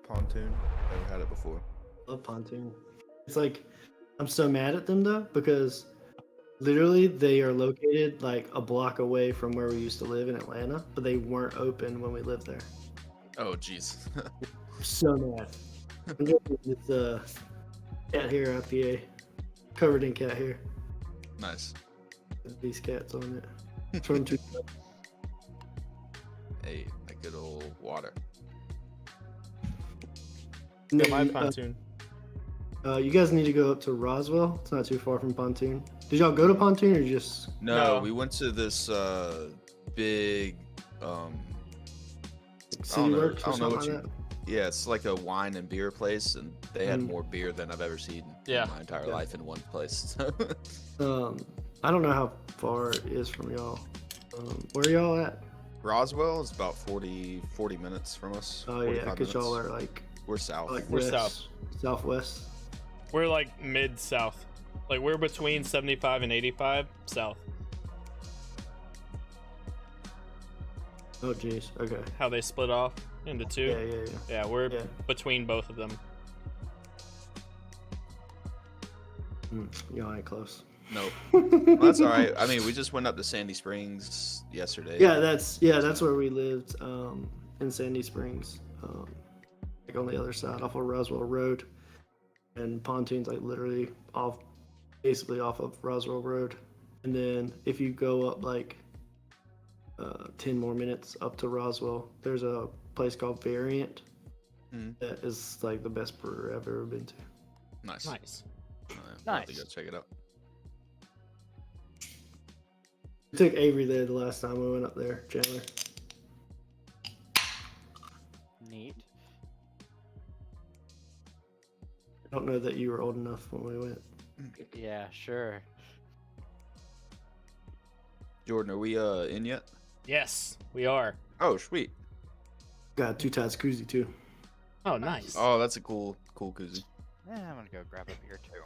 Pontoon. Never had it before. Love Pontoon. It's like I'm so mad at them though because literally they are located like a block away from where we used to live in Atlanta, but they weren't open when we lived there. Oh, jeez. I'm so mad. It's cat hair IPA, covered in cat hair. Nice. These cats on it. From two. Hey, a good old water. And Yeah, my then, Pontoon. you guys need to go up to Roswell. It's not too far from Pontoon. Did y'all go to Pontoon or just? No, No. we went to this big City know- Works I or don't know something what like that? yeah, it's like a wine and beer place, and they had more beer than I've ever seen Yeah. in my entire Yeah. life in one place. I don't know how far it is from y'all. Where y'all at? Roswell is about 40 minutes from us. Oh yeah, 45 because y'all minutes. are like We're south. We're west, south. southwest. We're like mid-south. Like we're between 75 and 85 south. Oh jeez. Okay. How they split off into two. Yeah. Yeah, we're Yeah. between both of them. Y'all ain't close. Nope. Well, that's all right. I mean, we just went up to Sandy Springs yesterday. Yeah, that's where we lived. In Sandy Springs. Like on the other side, off of Roswell Road, and Pontoon's like literally basically off of Roswell Road. And then if you go up like 10 more minutes up to Roswell, there's a place called Variant that is like the best brewery I've ever been to. Nice. Nice. I'll have to go check it out. We took Avery there the last time we went up there, Chandler. Neat. I don't know that you were old enough when we went. Yeah, sure. Jordan, are we in yet? Yes, we are. Oh, sweet. Got two Tots koozie too. Oh, nice. Oh, that's a cool koozie. I'm gonna go grab a beer too.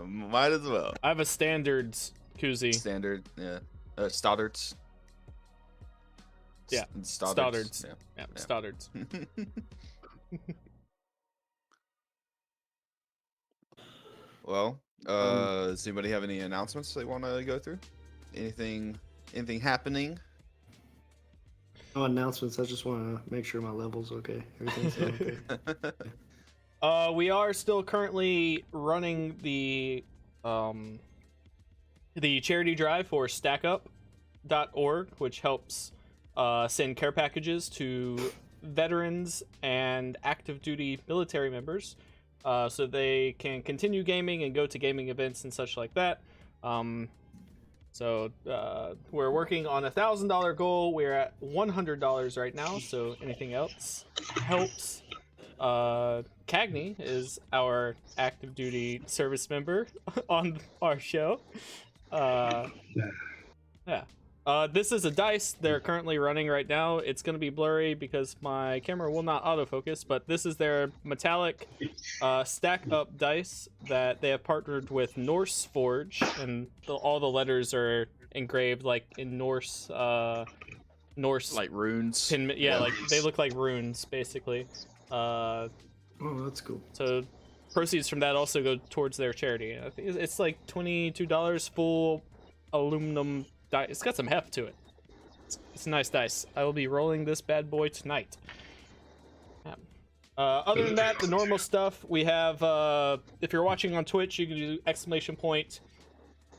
Might as well. I have a standards koozie. Standard, yeah. Stoddards. Yeah, Stoddards. Yeah, Stoddards. Well, does anybody have any announcements they want to go through? Anything happening? No announcements. I just want to make sure my level's okay. Everything's okay. We are still currently running the charity drive for StackUp.org, which helps send care packages to veterans and active duty military members, so they can continue gaming and go to gaming events and such like that. So we're working on $1,000 goal. We're at $100 right now, so anything else helps. Cagney is our active duty service member on our show. Yeah. This is a dice they're currently running right now. It's going to be blurry because my camera will not autofocus, but this is their metallic stack up dice that they have partnered with Norse Forge, and all the letters are engraved like in Norse Like runes. yeah, like they look like runes basically. Oh, that's cool. So proceeds from that also go towards their charity. I think it's like $22 full aluminum dice. It's got some heft to it. It's a nice dice. I will be rolling this bad boy tonight. Yeah. Other than that, the normal stuff we have. If you're watching on Twitch, you can do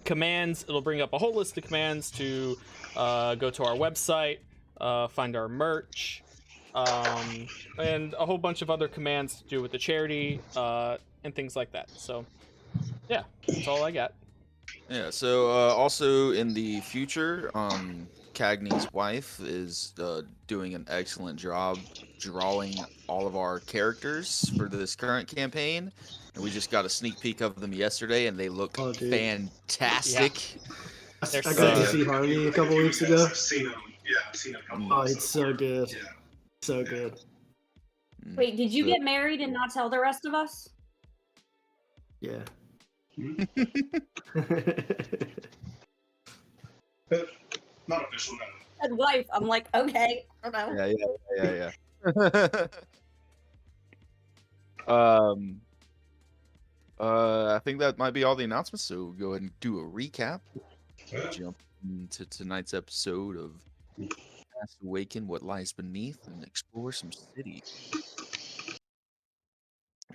!commands. It'll bring up a whole list of commands to go to our website, find our merch, and a whole bunch of other commands to do with the charity and things like that. So, yeah, that's all I got. Yeah, so also in the future, Cagney's wife is doing an excellent job drawing all of our characters for this current campaign. And we just got a sneak peek of them yesterday, and they look fantastic. I got to see Harley a couple weeks ago. I've seen him. Yeah, I've seen him. Oh, it's so good. Yeah. So good. Wait, did you get married and not tell the rest of us? Yeah. Not official, no. And wife, I'm like, okay, I don't know. Yeah. Um, I think that might be all the announcements. So we'll go ahead and do a recap. Yeah. Jump into tonight's episode of Past Awaken, What Lies Beneath, and explore some city.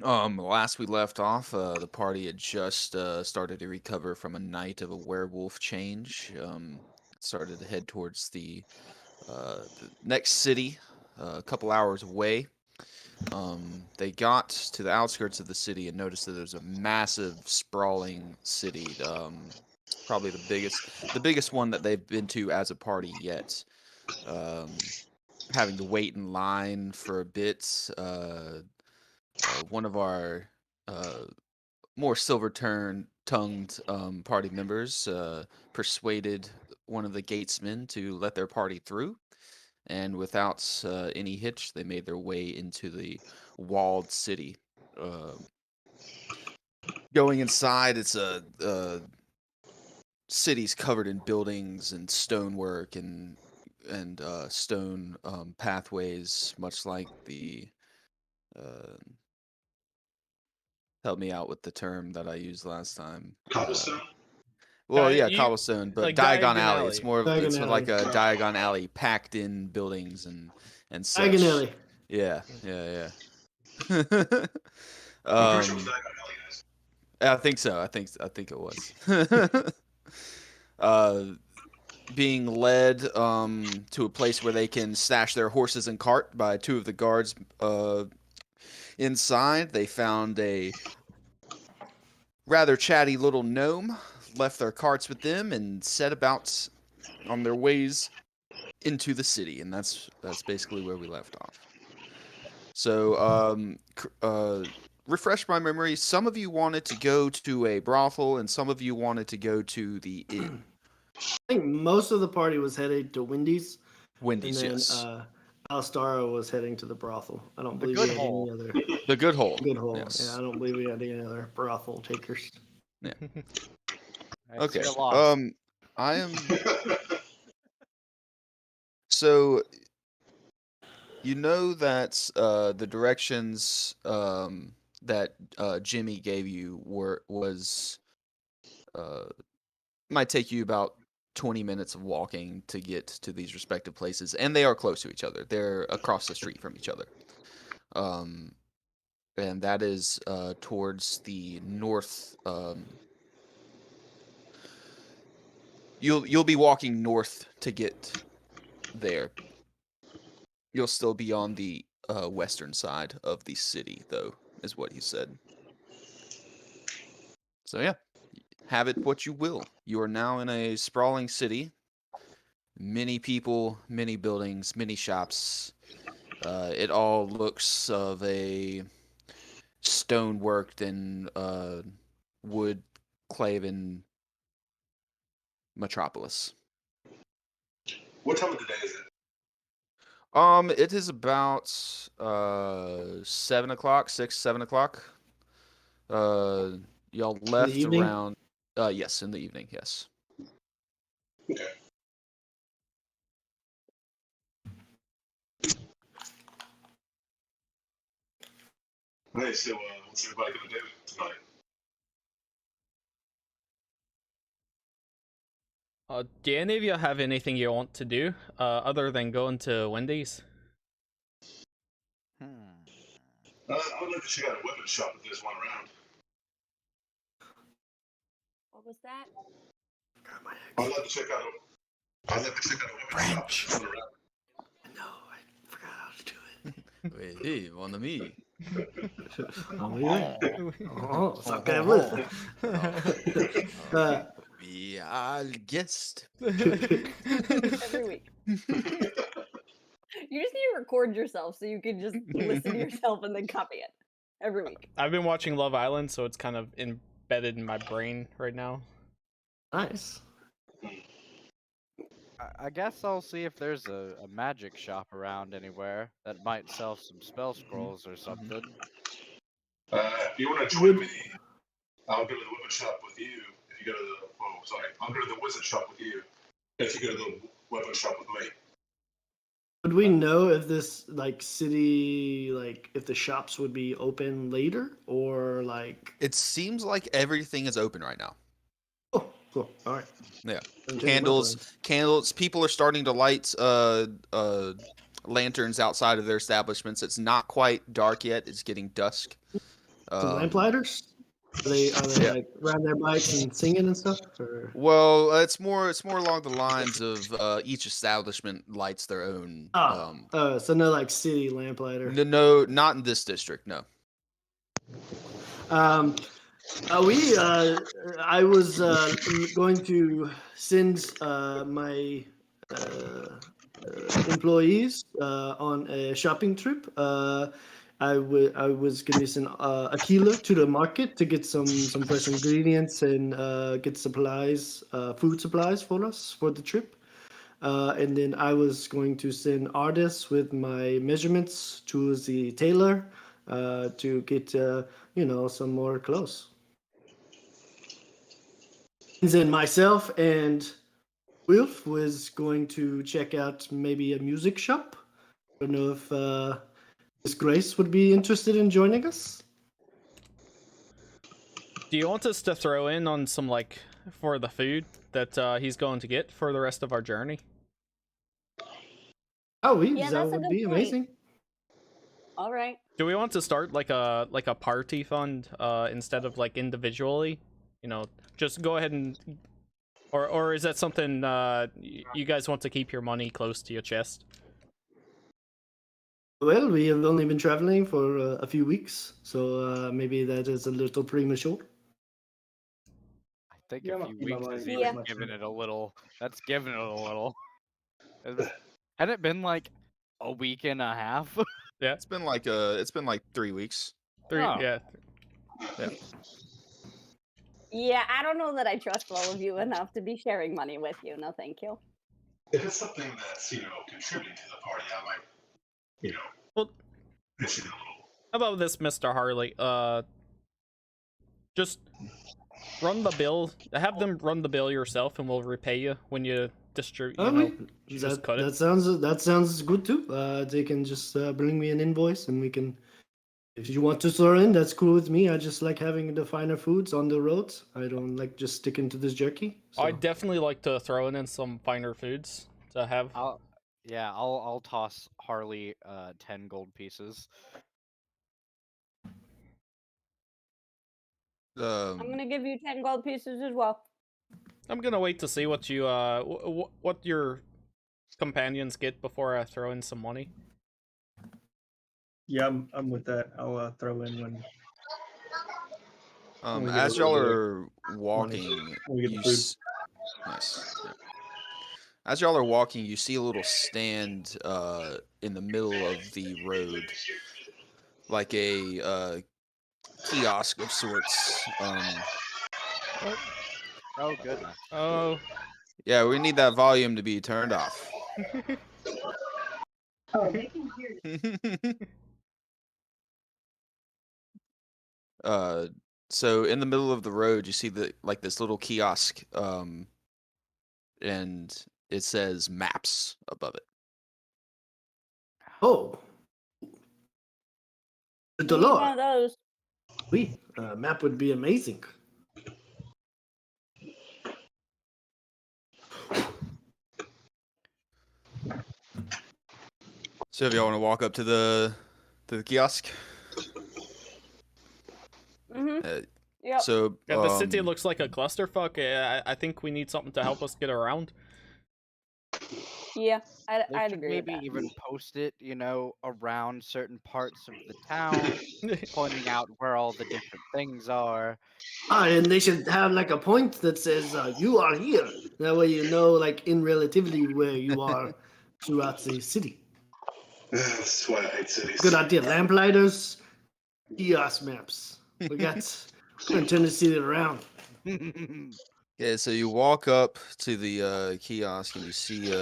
Last we left off, the party had just started to recover from a night of a werewolf change. Started to head towards the next city, a couple hours away. They got to the outskirts of the city and noticed that there's a massive, sprawling city. Probably the biggest one that they've been to as a party yet. Having to wait in line for a bit. One of our more tongued party members persuaded one of the gatesmen to let their party through, and without any hitch, they made their way into the walled city. Uh, Going inside, it's a city's covered in buildings and stonework and stone pathways, much like the. Uh, Help me out with the term that I used last time. Cobblestone? Well, yeah, You cobblestone, but like Diagon Diagon Alley. It's Alley. more of Diagon it's like Alley. a Diagon Alley packed in buildings and such. Diagonally. Yeah, yeah, yeah. I'm pretty sure it was um, Diagon Alley, guys. I think so. I think it was. uh, Being led to a place where they can stash their horses and cart by two of the guards inside. They found a rather chatty little gnome, left their carts with them, and set about on their ways into the city. And that's basically where we left off. So, refresh my memory. Some of you wanted to go to a brothel, and some of you wanted to go to the inn. I think most of the party was headed to Wendy's, Wendy's, and then yes. Alstaro was heading to the brothel. I don't The believe good we had hole. any other The good hole. good hole. Yes. Yeah, I don't believe we had any other brothel takers. I Okay. see a lot. I am. So you know that the directions that Jimmy gave you was might take you about 20 minutes of walking to get to these respective places, and they are close to each other. They're across the street from each other. And that is towards the north. You'll be walking north to get there. You'll still be on the western side of the city, though, is what he said. So yeah, have it what you will. You are now in a sprawling city. Many people, many buildings, many shops. It all looks of a stone-worked and wood claven metropolis. What time of the day is it? It is about 7 o'clock, 6, 7 o'clock. Y'all left evening? around. Yes, in the evening. Yes. Okay. Hey, so what's everybody gonna do tonight? Do any of you have anything you want to do other than going to Wendy's? I would like to check out a weapon shop if there's one around. What was that? I'd like to check out a weapon shop if there's one around. No, I forgot how to do it. Hey, mon ami. Oh, ça crève. We are guest. Every week. You just need to record yourself so you can just listen to yourself and then copy it every week. I've been watching Love Island, so it's kind of embedded in my brain right now. Nice. I guess I'll see if there's a magic shop around anywhere that might sell some spell scrolls or something. If you want to join me, I'll go to the weapon shop with you. If you go to the, I'll go to the wizard shop with you. If you go to the weapon shop with me. Would we know if this like city, like if the shops would be open later or like? It seems like everything is open right now. Oh, cool. All right. Yeah. Doesn't change my Candles, plans. candles. People are starting to light lanterns outside of their establishments. It's not quite dark yet. It's getting dusk. Some lamplighters. Are they Yeah. like riding their bikes and singing and stuff? Or Well, it's more along the lines of each establishment lights their own. so no like city lamplighter. No, not in this district. No. Um, I was going to send my employees on a shopping trip. I was going to send a kilo to the market to get some fresh ingredients and get supplies, food supplies for us for the trip. And then I was going to send artists with my measurements to the tailor to get some more clothes. And then myself and Wilf was going to check out maybe a music shop. I don't know if Miss Grace would be interested in joining us. Do you want us to throw in on some like for the food that he's going to get for the rest of our journey? Oh, Yeah, that that's a would good be point. amazing. All right. Do we want to start like a party fund instead of like individually? You know, just go ahead and or is that something you guys want to keep your money close to your chest? Well, we have only been traveling for a few weeks, so maybe that is a little premature. I think Yeah, a I'm few not keeping my weeks money is close Yeah. even to my giving chest. it a little. That's giving it a little. Had it been like a week and a half? Yeah, It's been like 3 weeks. three. Oh. Yeah, Yeah, I don't know that I trust all of you enough to be sharing money with you. No, thank you. If it's something that's, contributing to the party, I might, Well, pitch in a little. how about this, Mr. Harley? Just run the bill. Have them run the bill yourself, and we'll repay you when you distribute. You know, you just cut it. That sounds good too. They can just bring me an invoice, and we can. If you want to throw in, that's cool with me. I just like having the finer foods on the road. I don't like just sticking to this jerky. So. I'd definitely like to throw in some finer foods to have. I'll toss Harley 10 gold pieces. I'm gonna give you 10 gold pieces as well. I'm gonna wait to see what you what your companions get before I throw in some money. Yeah, I'm with that. I'll throw in when we get a As little y'all bit of are walking, when we get you the food. nice. Yeah. As y'all are walking, you see a little stand in the middle of the road, like a kiosk of sorts. Oh goodness. Oh, Yeah, we need that volume to be turned off. So in the middle of the road, you see this little kiosk, and it says maps above it. Oh, the We need one dollar. of those. Map would be amazing. So if y'all want to walk up to the kiosk, Yep. so yeah, the city looks like a clusterfuck. I think we need something to help us get around. Yeah, They I'd should agree with maybe that. even post it, around certain parts of the town, pointing out where all the different things are. And they should have like a point that says you are here. That way you know, like in relativity, where you are throughout the city. That's why I hate cities. Good idea. Lamplighters, kiosk maps. We're gonna turn the city around. yeah, so you walk up to the kiosk and you see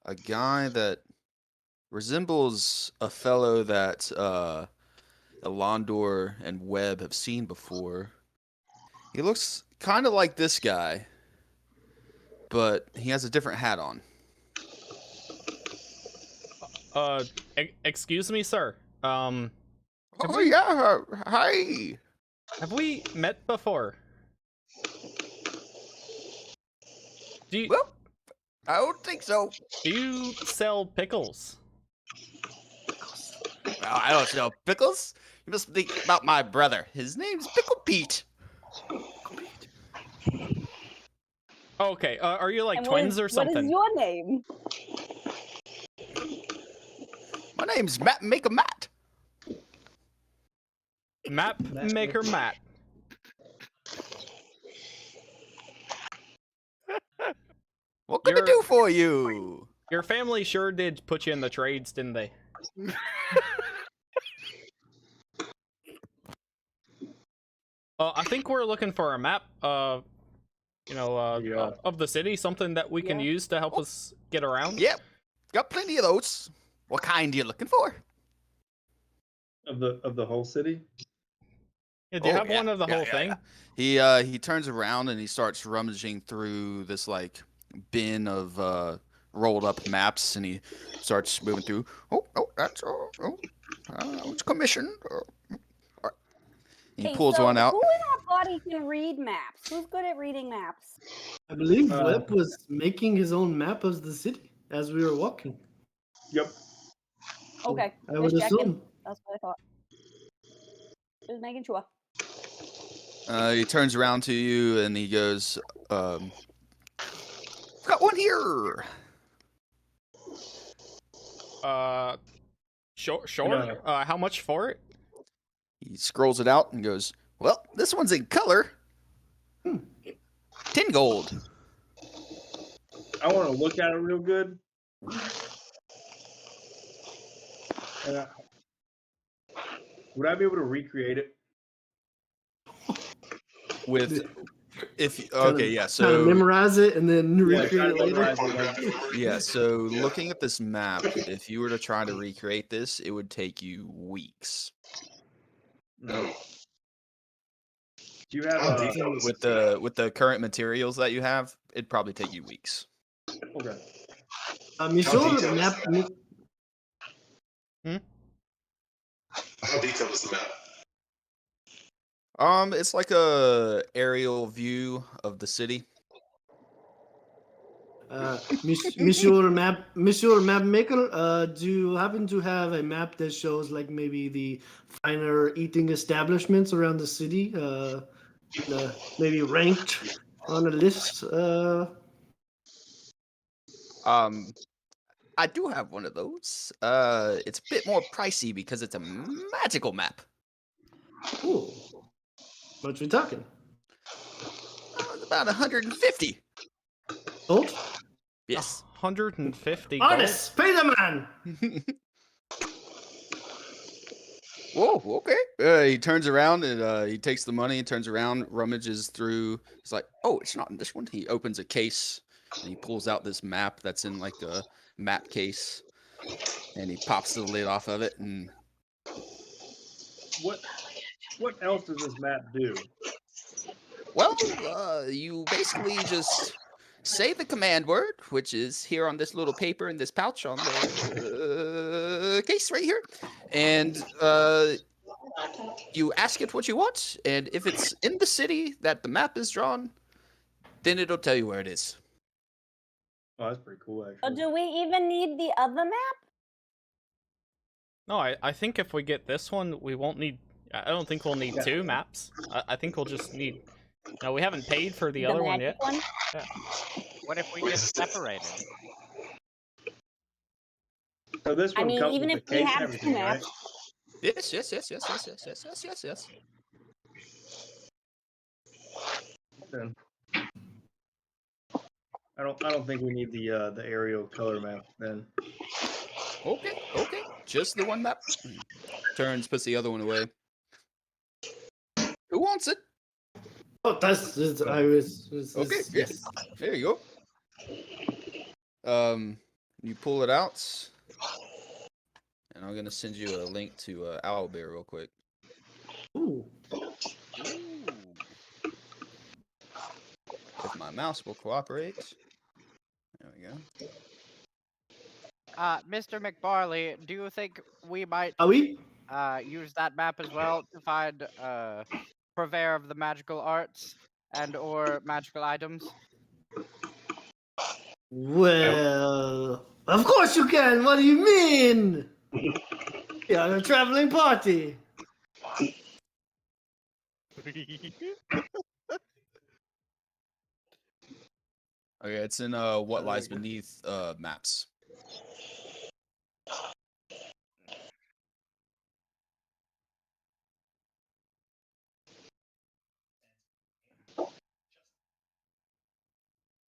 a guy that resembles a fellow that Alondor and Webb have seen before. He looks kind of like this guy, but he has a different hat on. Excuse me, sir. Oh yeah, hi. Have we met before? Do you, Well, I don't think so. do you sell pickles? Well, I don't sell pickles. You must think about my brother. His name's Pickle Pete. Okay, are you like And twins or what something? is your name? My name's Matt Maker Matt. Map maker Matt. What can I Your do for you? your family sure did put you in the trades, didn't they? I think we're looking for a map. Yeah. Of the city, something that we can Yeah. use to help us get around. Yep, got plenty of those. What kind are you looking for? Of the whole city. Yeah, do you Oh, have one of the whole thing? He turns around and he starts rummaging through this like bin of rolled up maps, and he starts moving through. Oh, that's it's commissioned. He Hey, pulls so one out. who in our party can read maps? Who's good at reading maps? I believe Uh, Webb was making his own map of the city as we were walking. Yep. Okay, I would just checking. assume. That's what I thought. Just making sure. He turns around to you and he goes, "Got one here." Sure. Yeah. How much for it? He scrolls it out and goes, "Well, this one's in color. 10 gold." I want to look at it real good. Would I be able to recreate it? With if Kinda- okay, yeah. Kind of So memorize it and then Yeah, recreate try it to later. memorize it, like, yeah, so looking at this map, if you were to try to recreate this, it would take you weeks. no. Do you have How detailed is With the current materials that you have, it'd probably take you weeks. okay. You How saw the detailed is map. the map? How detailed is the map? It's like a aerial view of the city. Monsieur Map Maker, do you happen to have a map that shows like maybe the finer eating establishments around the city? Maybe ranked on a list. I do have one of those. It's a bit more pricey because it's a magical map. Ooh, what we talking? It's about 150. Gold? Yes. 150 gold. Honest, pay the man. Whoa, okay. He turns around and he takes the money, turns around, rummages through. He's like, "Oh, it's not in this one." He opens a case and he pulls out this map that's in like a map case, and he pops the lid off of it. And What else does this map do? well, you basically just say the command word, which is here on this little paper in this pouch on the case right here, and you ask it what you want, and if it's in the city that the map is drawn, then it'll tell you where it is. Oh, that's pretty cool, So actually. do we even need the other map? No, I think if we get this one, we won't need. I don't think we'll need two maps. I think we'll just need. No, we haven't paid for the other one magic yet. one? Yeah. What if we get separated? So this I one mean, comes even with if the we case and have two everything, right? maps, Yes. Then I don't think we need the aerial color map then. Okay. Just the one map. Turns, puts the other one away. Who wants it? Oh, that's I was. Okay, Yes. There you go. You pull it out, and I'm gonna send you a link to Owlbear real quick. Ooh. If my mouse will cooperate. There we go. Mr. McBarley, do you think we might Are we? use that map as well to find purveyor of the magical arts and or magical items? Well, of course you can. What do you mean? Yeah, a traveling party. Okay, it's in what lies beneath maps.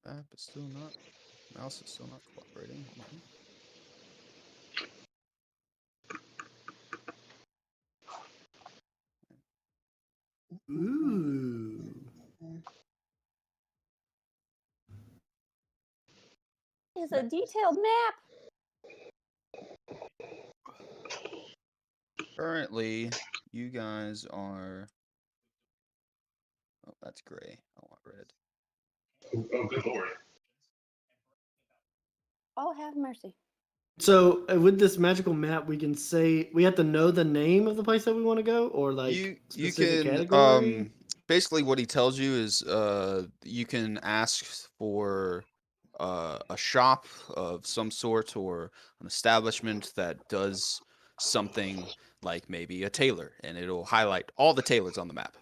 Map is still not. Mouse is still not cooperating. Mhm. Ooh. It's a detailed map. Currently, you guys are. Oh, that's gray. I want red. Oh, good lord. Oh, have mercy. So with this magical map, we can say we have to know the name of the place that we want to go, or like you specific can category. basically what he tells you is you can ask for a shop of some sort or an establishment that does something like maybe a tailor, and it'll highlight all the tailors on the map.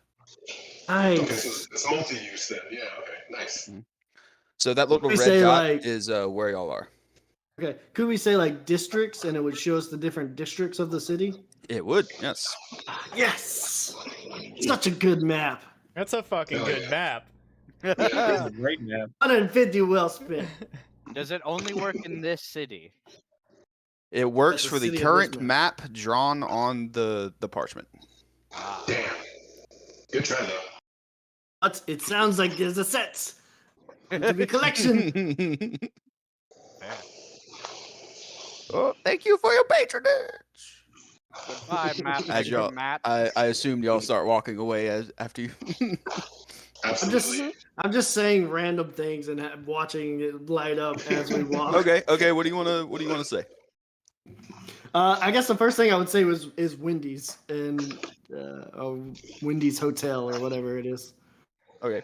Okay, Nice. so it's multi-use then. Yeah, okay, nice. So that little We red say, dot like- is where y'all are. Okay, could we say like districts, and it would show us the different districts of the city? It would, yes. Yes, such a good map. That's a fucking Hell good yeah. map. That's a great map. 150 well spent. Does it only work in this city? It works the for the city of this current map. map drawn on the parchment. Damn. Good try though. But it sounds like there's a set to be collection. Fair. Oh, thank you for your patronage. Goodbye, Matt. As Thank you, y'all, Matt. I assumed y'all start walking away after you. Absolutely. I'm just saying random things and watching it light up as we walk. Okay. What do you wanna say? I guess the first thing I would say is Wendy's and Wendy's Hotel or whatever it is. Okay.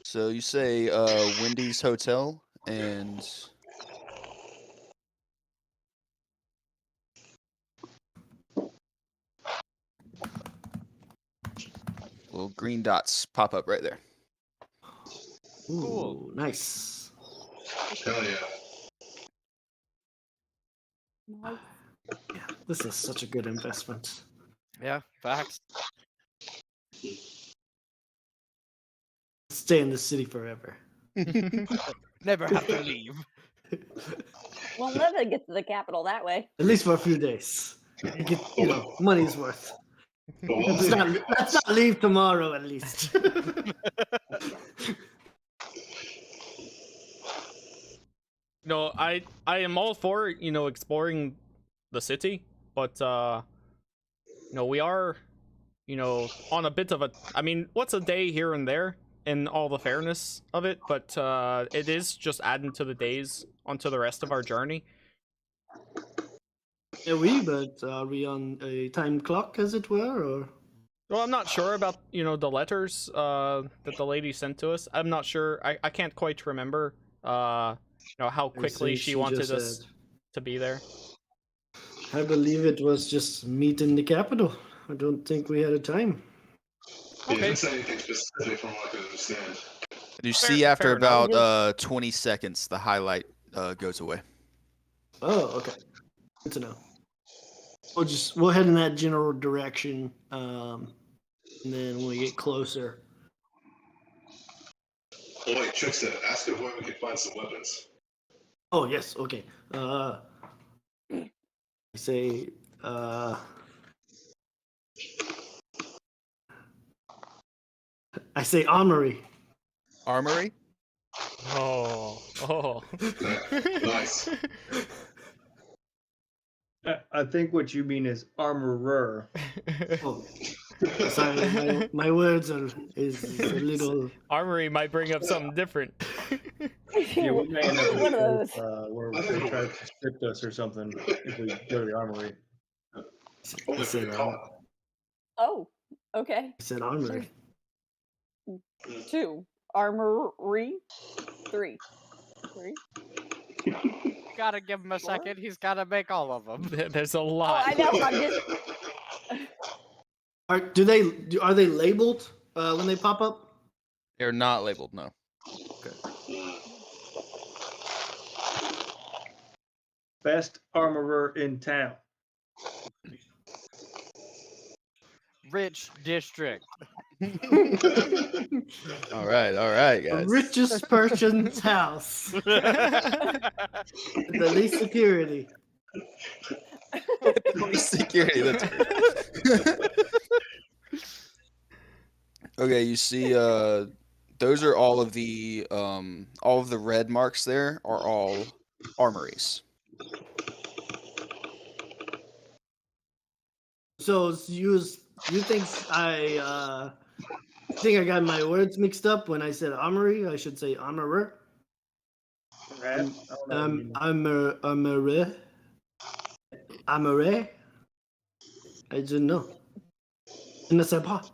So you say Wendy's Hotel and little green dots pop up right there. Ooh, Cool. nice. Hell yeah. Nice. Yeah, this is such a good investment. Yeah, facts. Stay in the city forever. Never have to leave. We'll never get to the capital that way. At least for a few days. You get, money's worth. But we'll Let's not leave tomorrow at least. No, I am all for, exploring the city, but we are, on a bit of a, I mean, what's a day here and there in all the fairness of it, but it is just adding to the days onto the rest of our journey. Yeah, but are we on a time clock, as it were, or? Well, I'm not sure about, the letters that the lady sent to us. I'm not sure. I can't quite remember how quickly she wanted just us said, to be there. I believe it was just meet in the capital. I don't think we had a time. He didn't say anything specific from what I could understand. You see after fair enough. about 20 seconds, the highlight goes away. Oh, okay. Good to know. We'll head in that general direction, and then when we get closer. Oh wait, Trickster, ask her where we can find some weapons. Oh yes, okay. I say armory. Armory? Oh. Nice. I think what you mean is armorer. Oh, sorry, my words is a little. Armory might bring up something different. Yeah, we may end up in a One of place those. where they try to restrict us or something if we go to the armory. I said, Oh, okay. I said armory. 2. Armory. 3. Gotta give him a second. He's gotta make all of them. There's a Oh, lot. I know. I'm just. Are they labeled when they pop up? They're not labeled, no. Best armorer in town. Rich district. All right, The guys. richest person's house. The least security. Police security. That's okay. You see, those are all of the red marks. There are all armories. So you think I got my words mixed up when I said armory? I should say armorer. Perhaps. I don't know. Armorer. I didn't know. Je ne sais pas.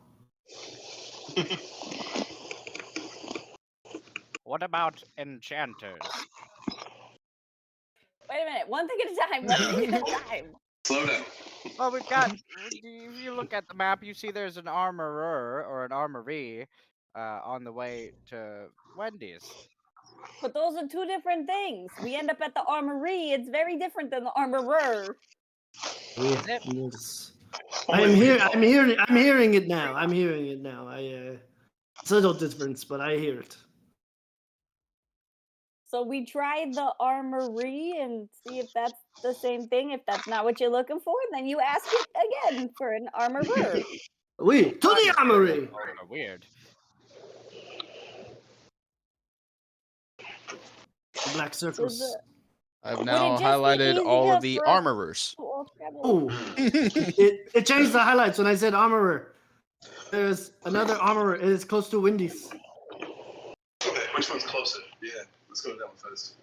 What about enchanters? Wait a minute. One thing at a time. One thing at a time. Slow down. Well, we've got. If you look at the map, you see there's an armorer or an armory on the way to Wendy's. But those are 2 different things. We end up at the armory. It's very different than the armorer. Yes. I'm hearing it now. Subtle difference, but I hear it. So we tried the armory and see if that's the same thing. If that's not what you're looking for, then you ask it again for an armorer. We to the armory. Weird. Black circles. I've now just be highlighted all easier of the for us armorers. to all travel? Oh, it changed the highlights when I said armorer. There's another armorer. It is close to Wendy's. Okay, which one's closer? Yeah, let's go with that one first.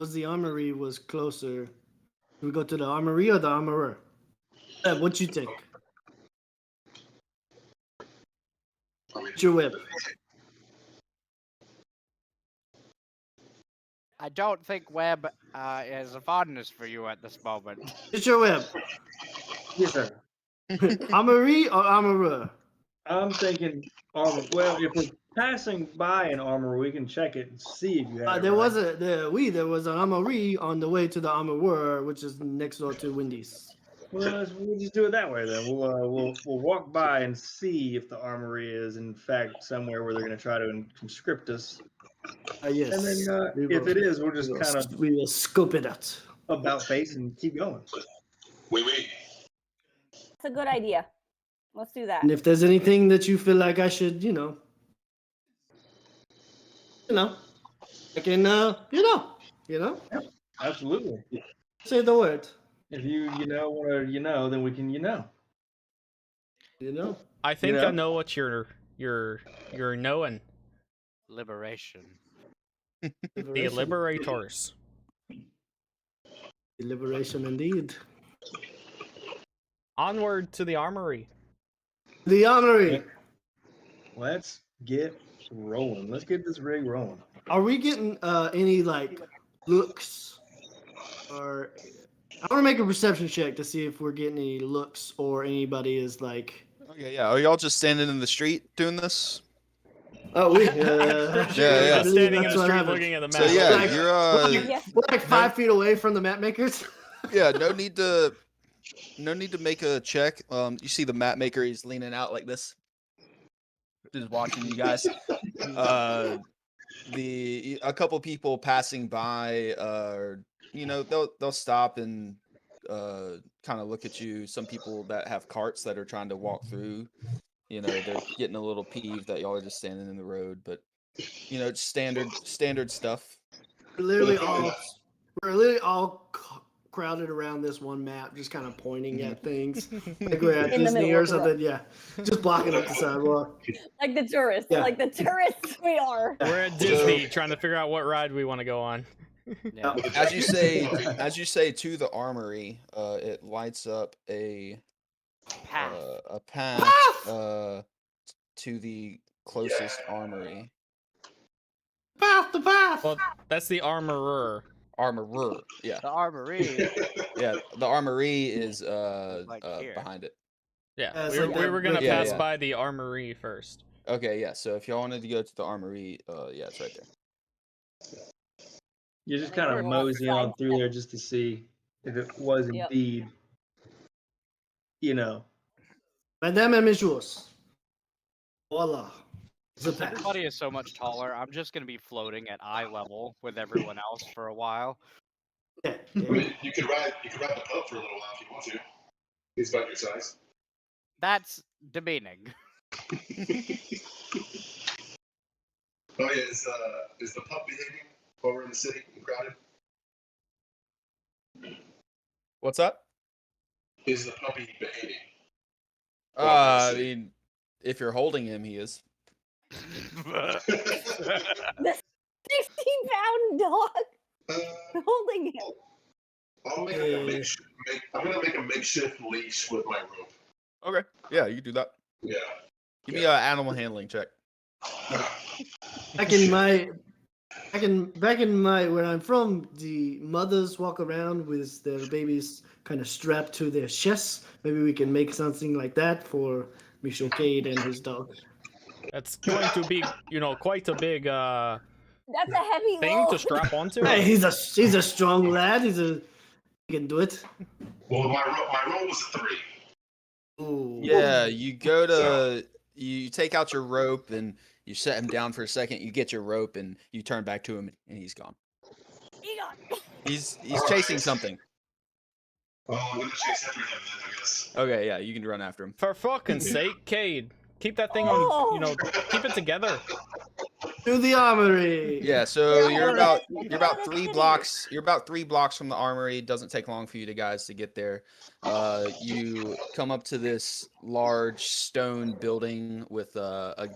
Was the armory was closer? Do we go to the armory or the armorer? What you think? I mean, It's your whip. I don't think Webb is a fondness for you at this moment. It's your whip. Yes, sir. Armory or armorer? I'm thinking armor. Well, if we're passing by an armor, we can check it and see if you have. There was an armory on the way to the armorer, which is next door to Wendy's. Well, we'll just do it that way then. We'll walk by and see if the armory is in fact somewhere where they're going to try to conscript us. Yes. And then if it is, we'll just kind of we will scope it out. about face and keep going. wait. That's a good idea. Let's do that. And if there's anything that you feel like I should, I can, Absolutely. say the word. If you want to then we can I think know? I know what you're knowing. Liberation. The liberators. Liberation indeed. Onward to the armory. The armory. Let's get rolling. Let's get this rig rolling. Are we getting any looks? Or I want to make a perception check to see if we're getting any looks or anybody is like. Okay, yeah. Are y'all just standing in the street doing this? Oh, we. Yeah. Standing in the street looking at the map. So yeah, Like- you're We're like 5 feet away from the map makers. yeah. No need to make a check. You see the map maker. He's leaning out like this, just watching you guys. A couple people passing by, they'll stop and kind of look at you. Some people that have carts that are trying to walk through, they're getting a little peeved that y'all are just standing in the road, but standard stuff. We're literally all crowded around this one map, just kind of pointing Mhm. at things. Like we're at In the Disney middle or of the road. something. Yeah, just blocking up the sidewalk. Like the tourists. Yeah. Like the tourists we are. We're at Disney trying to figure out what ride we want to go on. Yeah. As you say to the armory, it lights up a Path. path to the closest armory. The path. Well, that's the armorer. Armorer, yeah, The armory. yeah. The armory is Like here. behind it. Yeah, Yeah, it's we were, like we that were gonna brick- Yeah, pass yeah. by the armory first. Okay, yeah. So if y'all wanted to go to the armory, yeah, it's right there. You're just Like, kind of we're moseying on outside through there just to see if it was Yep. indeed, you know. Madame et messieurs. Voila. It's a path. Everybody is so much taller. I'm just gonna be floating at eye level with everyone else for a while. Yeah, I yeah. mean, you could ride the pup for a little while if you want to. He's about your size. That's demeaning. Oh yeah, is the pup behaving while we're in the city and crowded? What's that? Is the puppy behaving? I mean, if you're holding him, he is. The 16-pound dog holding him. I'll make I'm gonna make a makeshift leash with my rope. Okay, yeah, you can do that. Yeah. Give me an animal handling check. Back in my where I'm from, the mothers walk around with their babies kind of strapped to their chests. Maybe we can make something like that for Michel Cade and his dog. That's going to be, quite a big That's a heavy thing load. to strap onto. Hey, he's a strong lad. He can do it. Well, my roll was a 3. Ooh. Yeah, you go to you take out your rope and you set him down for a second. You get your rope and you turn back to him and he's gone. Egon. He's chasing something. Oh, I'm gonna chase after him then, I guess. Okay, yeah, you can run after him. For fucking sake, Cade, keep that thing on. Keep it together. To the armory. Yeah, so Yeah, you're alright. about 3 blocks. You're about 3 blocks from the armory. It doesn't take long for you guys to get there. You come up to this large stone building with a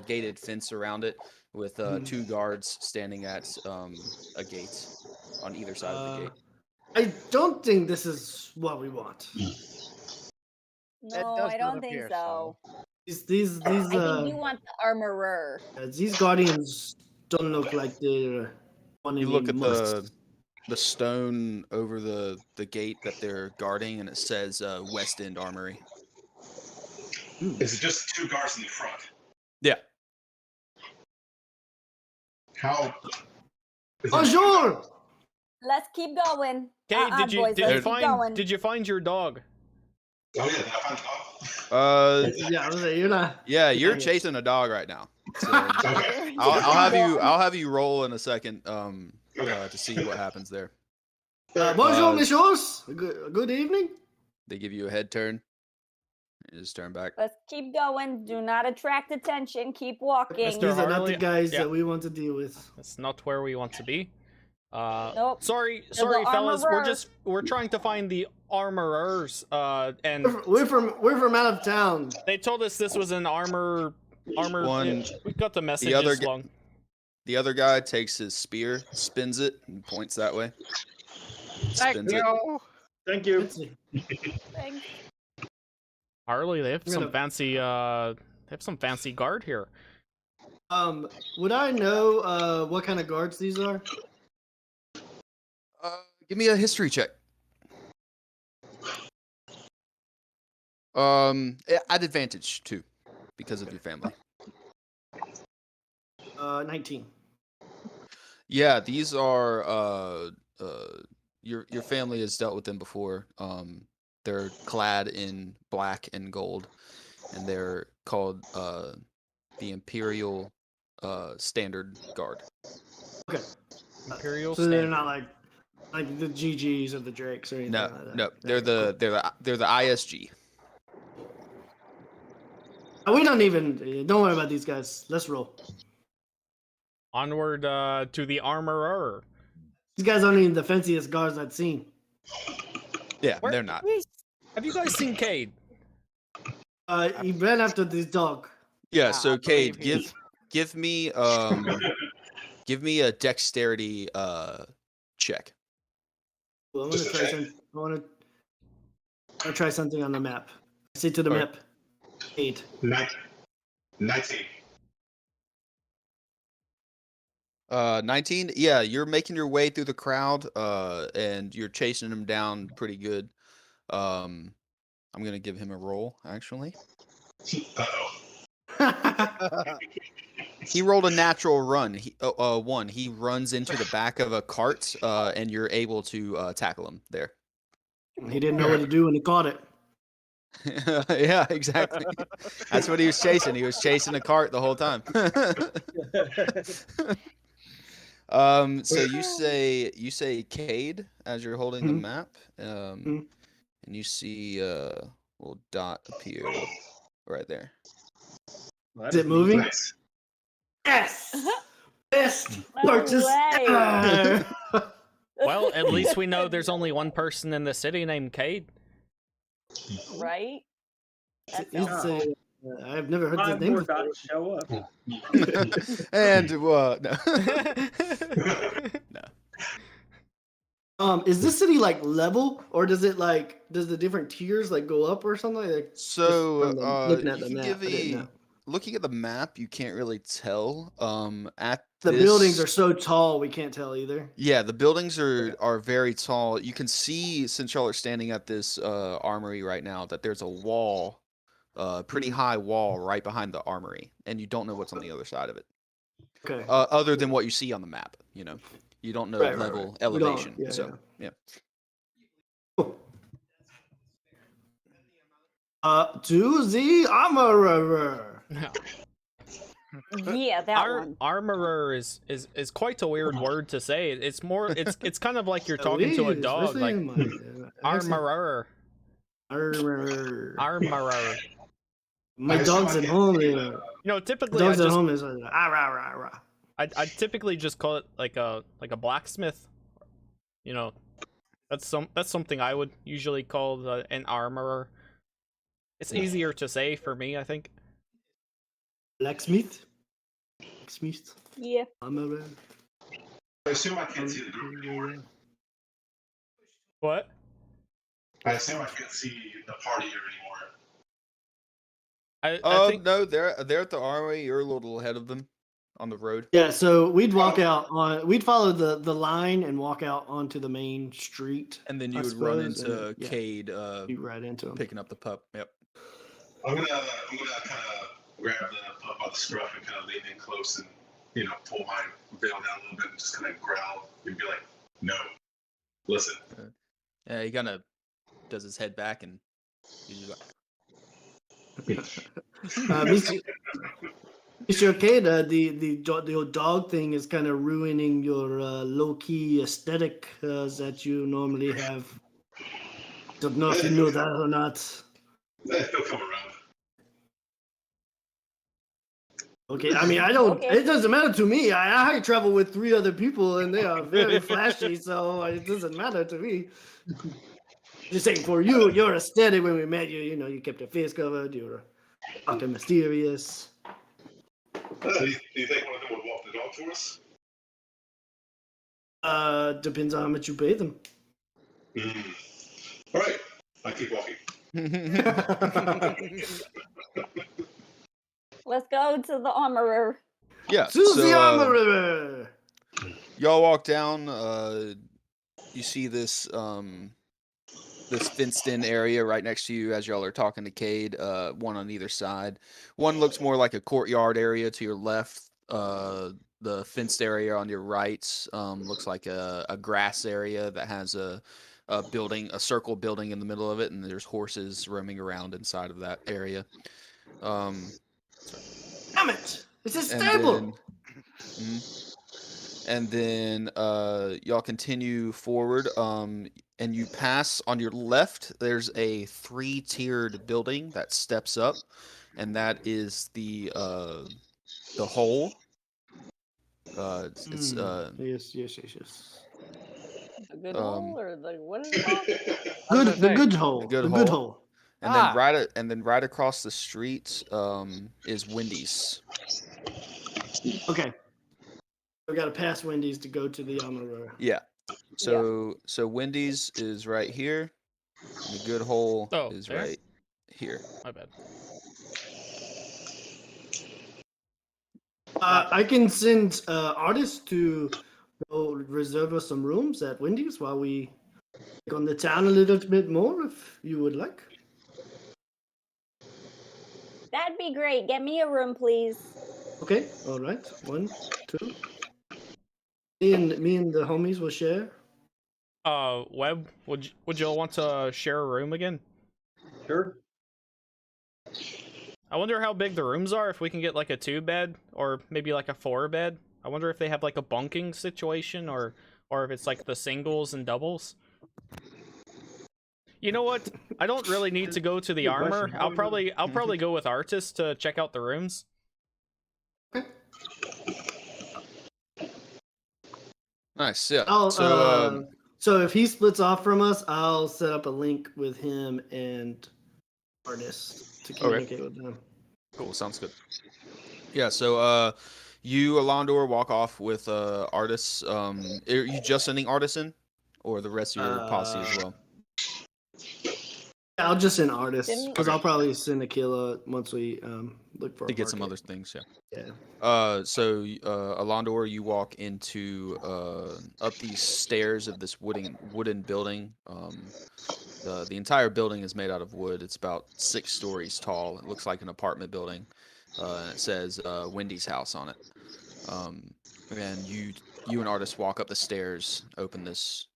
gated fence around it, with 2 guards standing at a gate on either side of the gate. I don't think this is what we want. No, does I not don't think appear so. These I think you want the armorer. these guardians don't look like they're one You any look at must. the stone over the gate that they're guarding, and it says West End Armory. Is it just 2 guards in the front? Yeah. How? Bonjour. Let's keep going. Cade, boys, let's keep going. did you find your dog? Oh yeah, did I find the dog? Yeah, I was like, you're not. Yeah, you're Okay. chasing a dog right now. So Okay. I'll have you roll in a second Okay. to see what happens there. Bonjour, messieurs. Good evening. They give you a head turn. You just turn back. Let's keep going. Do not attract attention. Keep walking. Mr. These are not the Harley, guys yeah. that we want to deal with. That's not where we want to be. Nope. Sorry, the fellas. armorer. We're trying to find the armorers. And We're from out of town. they told us this was an armor. One- We got the message other long. The other guy takes his spear, spins it, and points that way. Thank Spins it. you. Thank you. Let's see. Thanks. Harley, they have We're some gonna- fancy. They have some fancy guard here. Would I know what kind of guards these are? Give me a history check. At advantage too, because of your family. 19. Yeah, these are your family has dealt with them before. They're clad in black and gold, and they're called the Imperial Standard Guard. Okay. Imperial So they're Standard. not like the GGs or the Drakes or anything No, like that. no, they're Okay, the ISG. cool. We don't even. Don't worry about these guys. Let's roll. Onward to the armorer. These guys aren't even the fanciest guards I've seen. Yeah, Where- they're not. Have you guys seen Cade? He ran after this dog. Yeah, Yeah, so I believe Cade, he's- give me give me a dexterity check. Well, I want to try something. I want to try something on the map. I say to the Alright. map. 8. 19. 19. Yeah, you're making your way through the crowd, and you're chasing him down pretty good. I'm gonna give him a roll actually. Uh-oh. He rolled a natural run. One. He runs into the back of a cart, and you're able to tackle him there. He didn't know what to do when he caught it. Yeah, exactly. That's what he was chasing. He was chasing a cart the whole time. So you say Cade as you're holding the Mhm. map, Mhm. and you see a little dot appear right there. Well, Is that it moving? Nice. Yes! Best No purchase way. ever! Well, at least we know there's only one person in the city named Cade. Right? That He's sounds saying, I've never heard this 5 name more before. dots show up. And no. No. Is this city like level, or does it like does the different tiers like go up or something? Like, So looking at you the can map, give I didn't a know. looking at the map, you can't really tell. At The this, buildings are so tall, we can't tell either. yeah, the buildings are very tall. You can see since y'all are standing at this armory right now that there's a wall, pretty Mhm. high wall right behind the armory, and you don't know what's on the other side of it. Okay. Other than what you see on the map, you don't know Right, right, level right. We don't- elevation. yeah, So yeah. Cool. To the armorer. Yeah, that one. Armorer is quite a weird word to say. It's more it's kind of like you're talking to a Please, dog, especially like in my accent. armorer. Armorer. Armorer. My dog's at home. You know, My typically I dog's at just home is like, ah, rah, rah, rah. I typically just call it like a blacksmith. You know, that's something I would usually call an armorer. It's easier to say for me, I think. Blacksmith. Blacksmith. Yeah. Armorer. I assume I can't see the group anymore. What? I assume I can't see the party here anymore. I think No, they're at the armory. You're a little ahead of them on the road. Yeah, so we'd walk out on. We'd follow the line and walk out onto the main street. And then you I would run suppose, and into then, yeah, Cade be right into him. picking up the pup. Yep. I'm gonna kind of grab the pup by the scruff and kind of lean in close and pull my veil down a little bit and just kind of growl and be like, "No, listen." Yeah, he kind of does his head back and he's just Mr. Arcade, the old dog thing is kind of ruining your low key aesthetic that you normally have. Don't know if you know that or not. He'll come around. Okay, I mean, I don't. Okay. It doesn't matter to me. I travel with 3 other people, and they are very flashy, so it doesn't matter to me. Just saying, for you, your aesthetic when we met you, you kept your face covered. You were fucking mysterious. Do you think one of them would walk the dog for us? Depends on how much you pay them. All right, I keep walking. Let's go to the armorer. yeah. To the So armorer. y'all walk down. You see this this fenced-in area right next to you as y'all are talking to Cade. One on either side. One looks more like a courtyard area to your left. The fenced area on your right looks like a grass area that has a building, a circle building in the middle of it, and there's horses roaming around inside of that area. Damn it! It's a And stable. then y'all continue forward, and you pass on your left. There's a 3-tiered building that steps up, and that is the hole. It's Yes. The good Um, hole or the what is it called? What does Good, it the say? good hole. The good the good hole. hole. and Ah. then right across the street is Wendy's. Okay. We got to pass Wendy's to go to the armorer. Yeah. So Wendy's is right here. And the good hole Oh, is there? right here. My bad. I can send artists to go reserve us some rooms at Wendy's while we take on the town a little bit more, if you would like. That'd be great. Get me a room, please. Okay. All right. 1, 2. Me and the homies will share. Webb, would you all want to share a room again? Sure. I wonder how big the rooms are. If we can get like a 2-bed or maybe like a 4-bed. I wonder if they have like a bunking situation or if it's like the singles and doubles. You know what? I don't really need to go to the Good armor. question. I'll probably go with artists to check out the rooms. Nice. Yeah. So if he splits off from us, I'll set up a link with him and artists to communicate with them. Cool. Sounds good. Yeah. So you Alondor walk off with artists. Are you just sending artists in, or the rest of your posse as well? I'll just send artists Didn't- because I'll probably send Aquila once we look for To a get some market. other things. Yeah. Yeah. So Alondor, you walk into up these stairs of this wooden building. The entire building is made out of wood. It's about 6 stories tall. It looks like an apartment building. And it says Wendy's house on it. And you and Artis walk up the stairs, open this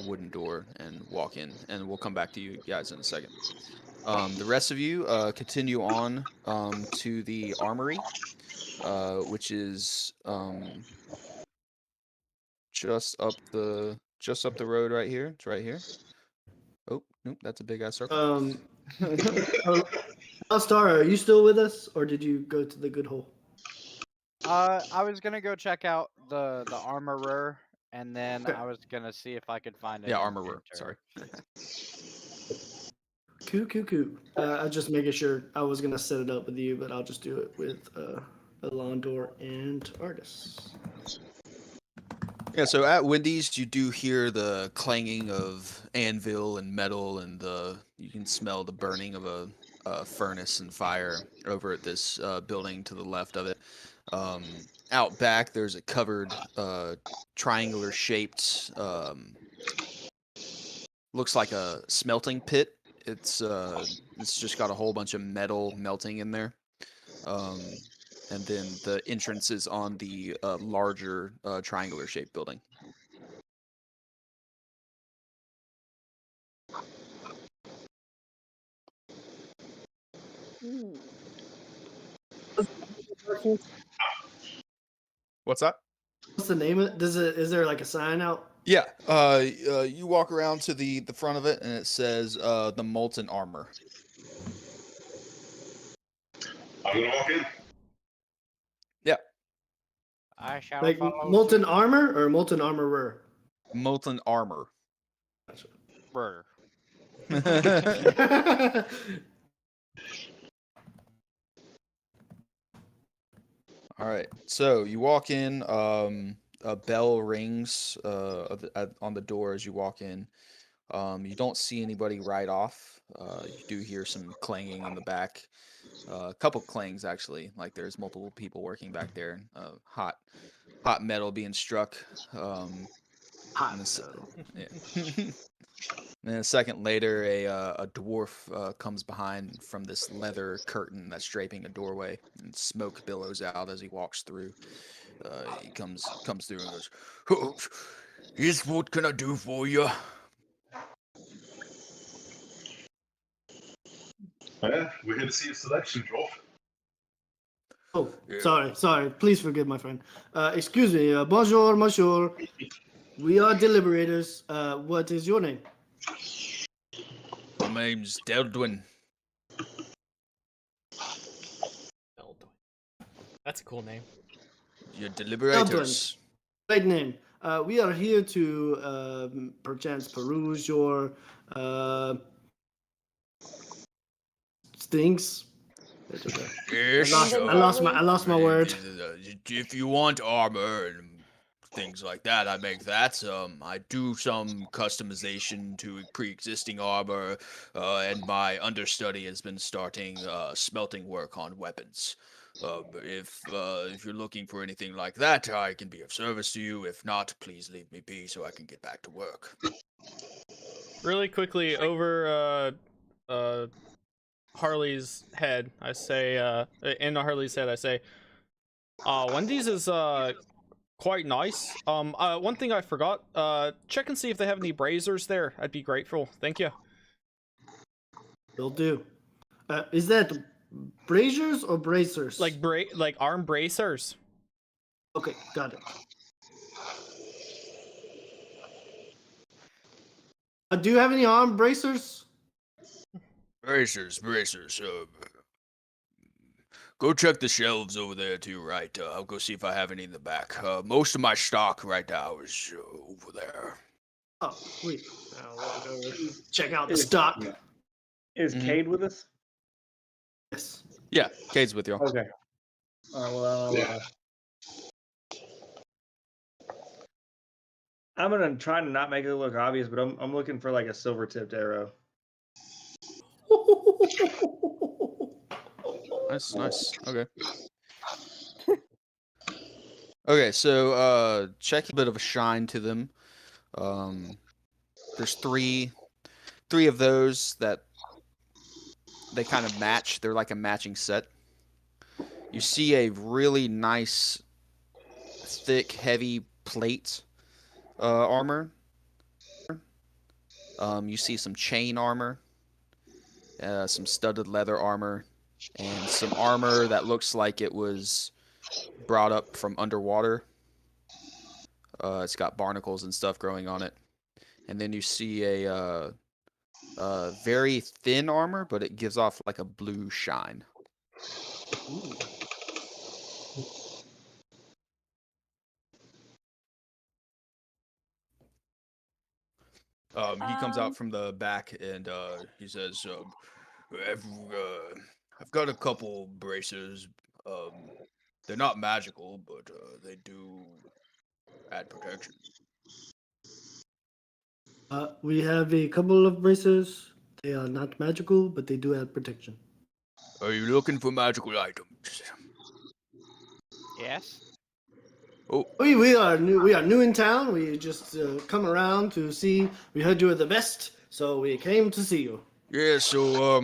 wooden door, and walk in. And we'll come back to you guys in a second. The rest of you continue on to the armory, which is just up the road right here. It's right here. Oh, nope, that's a big ass circle. Star, are you still with us, or did you go to the good hole? I was gonna go check out the armorer, and then Okay. I was gonna see if I could find an Yeah, armorer. inventor. Sorry. Cool. I was just making sure. I was gonna set it up with you, but I'll just do it with Alondor and artists. Yeah, so at Wendy's, you do hear the clanging of anvil and metal, and you can smell the burning of a furnace and fire over at this building to the left of it. Out back, there's a covered triangular-shaped, looks like a smelting pit. It's just got a whole bunch of metal melting in there. And then the entrance is on the larger triangular-shaped building. Hmm. What's that? What's the name of it? Is there like a sign out? Yeah. You walk around to the front of it, and it says the Molten Armor. I'm gonna walk in. Yeah. I shall Like follow molten suit. armor or molten armorer? Molten Armor. Brr. All right. So you walk in. A bell rings on the door as you walk in. You don't see anybody right off. You do hear some clanging in the back. A couple clangs actually. Like there's multiple people working back there. Hot metal being struck. Hot. And yeah. And then a second later, a dwarf comes behind from this leather curtain that's draping a doorway, and smoke billows out as he walks through. He comes through and goes, "Oh, yes, what can I do for you?" Yeah, we're here to see a selection, Dwarf. Oh, Yeah. sorry. Please forgive my friend. Excuse me. Bonjour, monsieur. We are deliberators. What is your name? My name's Deldwin. That's a cool name. You're deliberators. Great name. We are here to perchance peruse your things. Yes, I lost my word. if you want armor and things like that, I make that. I do some customization to pre-existing armor, and my understudy has been starting smelting work on weapons. If you're looking for anything like that, I can be of service to you. If not, please leave me be so I can get back to work. Really quickly over Harley's head, I say, in Harley's head, I say, Wendy's is quite nice. One thing I forgot, check and see if they have any braziers there. I'd be grateful. Thank you. Will do. Is that braziers or bracers? Like arm bracers. Okay, got it. Do you have any arm bracers? Bracers. Go check the shelves over there to your right. I'll go see if I have any in the back. Most of my stock right now is over there. Oh, sweet. I'll walk over. Check out the stock. Is Cade with us? Yes. Yeah, Cade's with you. Okay. All right. Well, I'm gonna try to not make it look obvious, but I'm looking for like a silver tipped arrow. Nice. Okay. Okay, so check a bit of a shine to them. There's three of those that they kind of match. They're like a matching set. You see a really nice, thick, heavy plate armor. You see some chain armor, some studded leather armor, and some armor that looks like it was brought up from underwater. It's got barnacles and stuff growing on it. And then you see a very thin armor, but it gives off like a blue shine. Ooh. He comes out from the back and he says, I've, I've got a couple braces. They're not magical, but they do add protection. We have a couple of bracers. They are not magical, but they do have protection. Are you looking for magical items? Yes. Oh, We are new. We are new in town. We just come around to see. We heard you were the best, so we came to see you. yeah, so,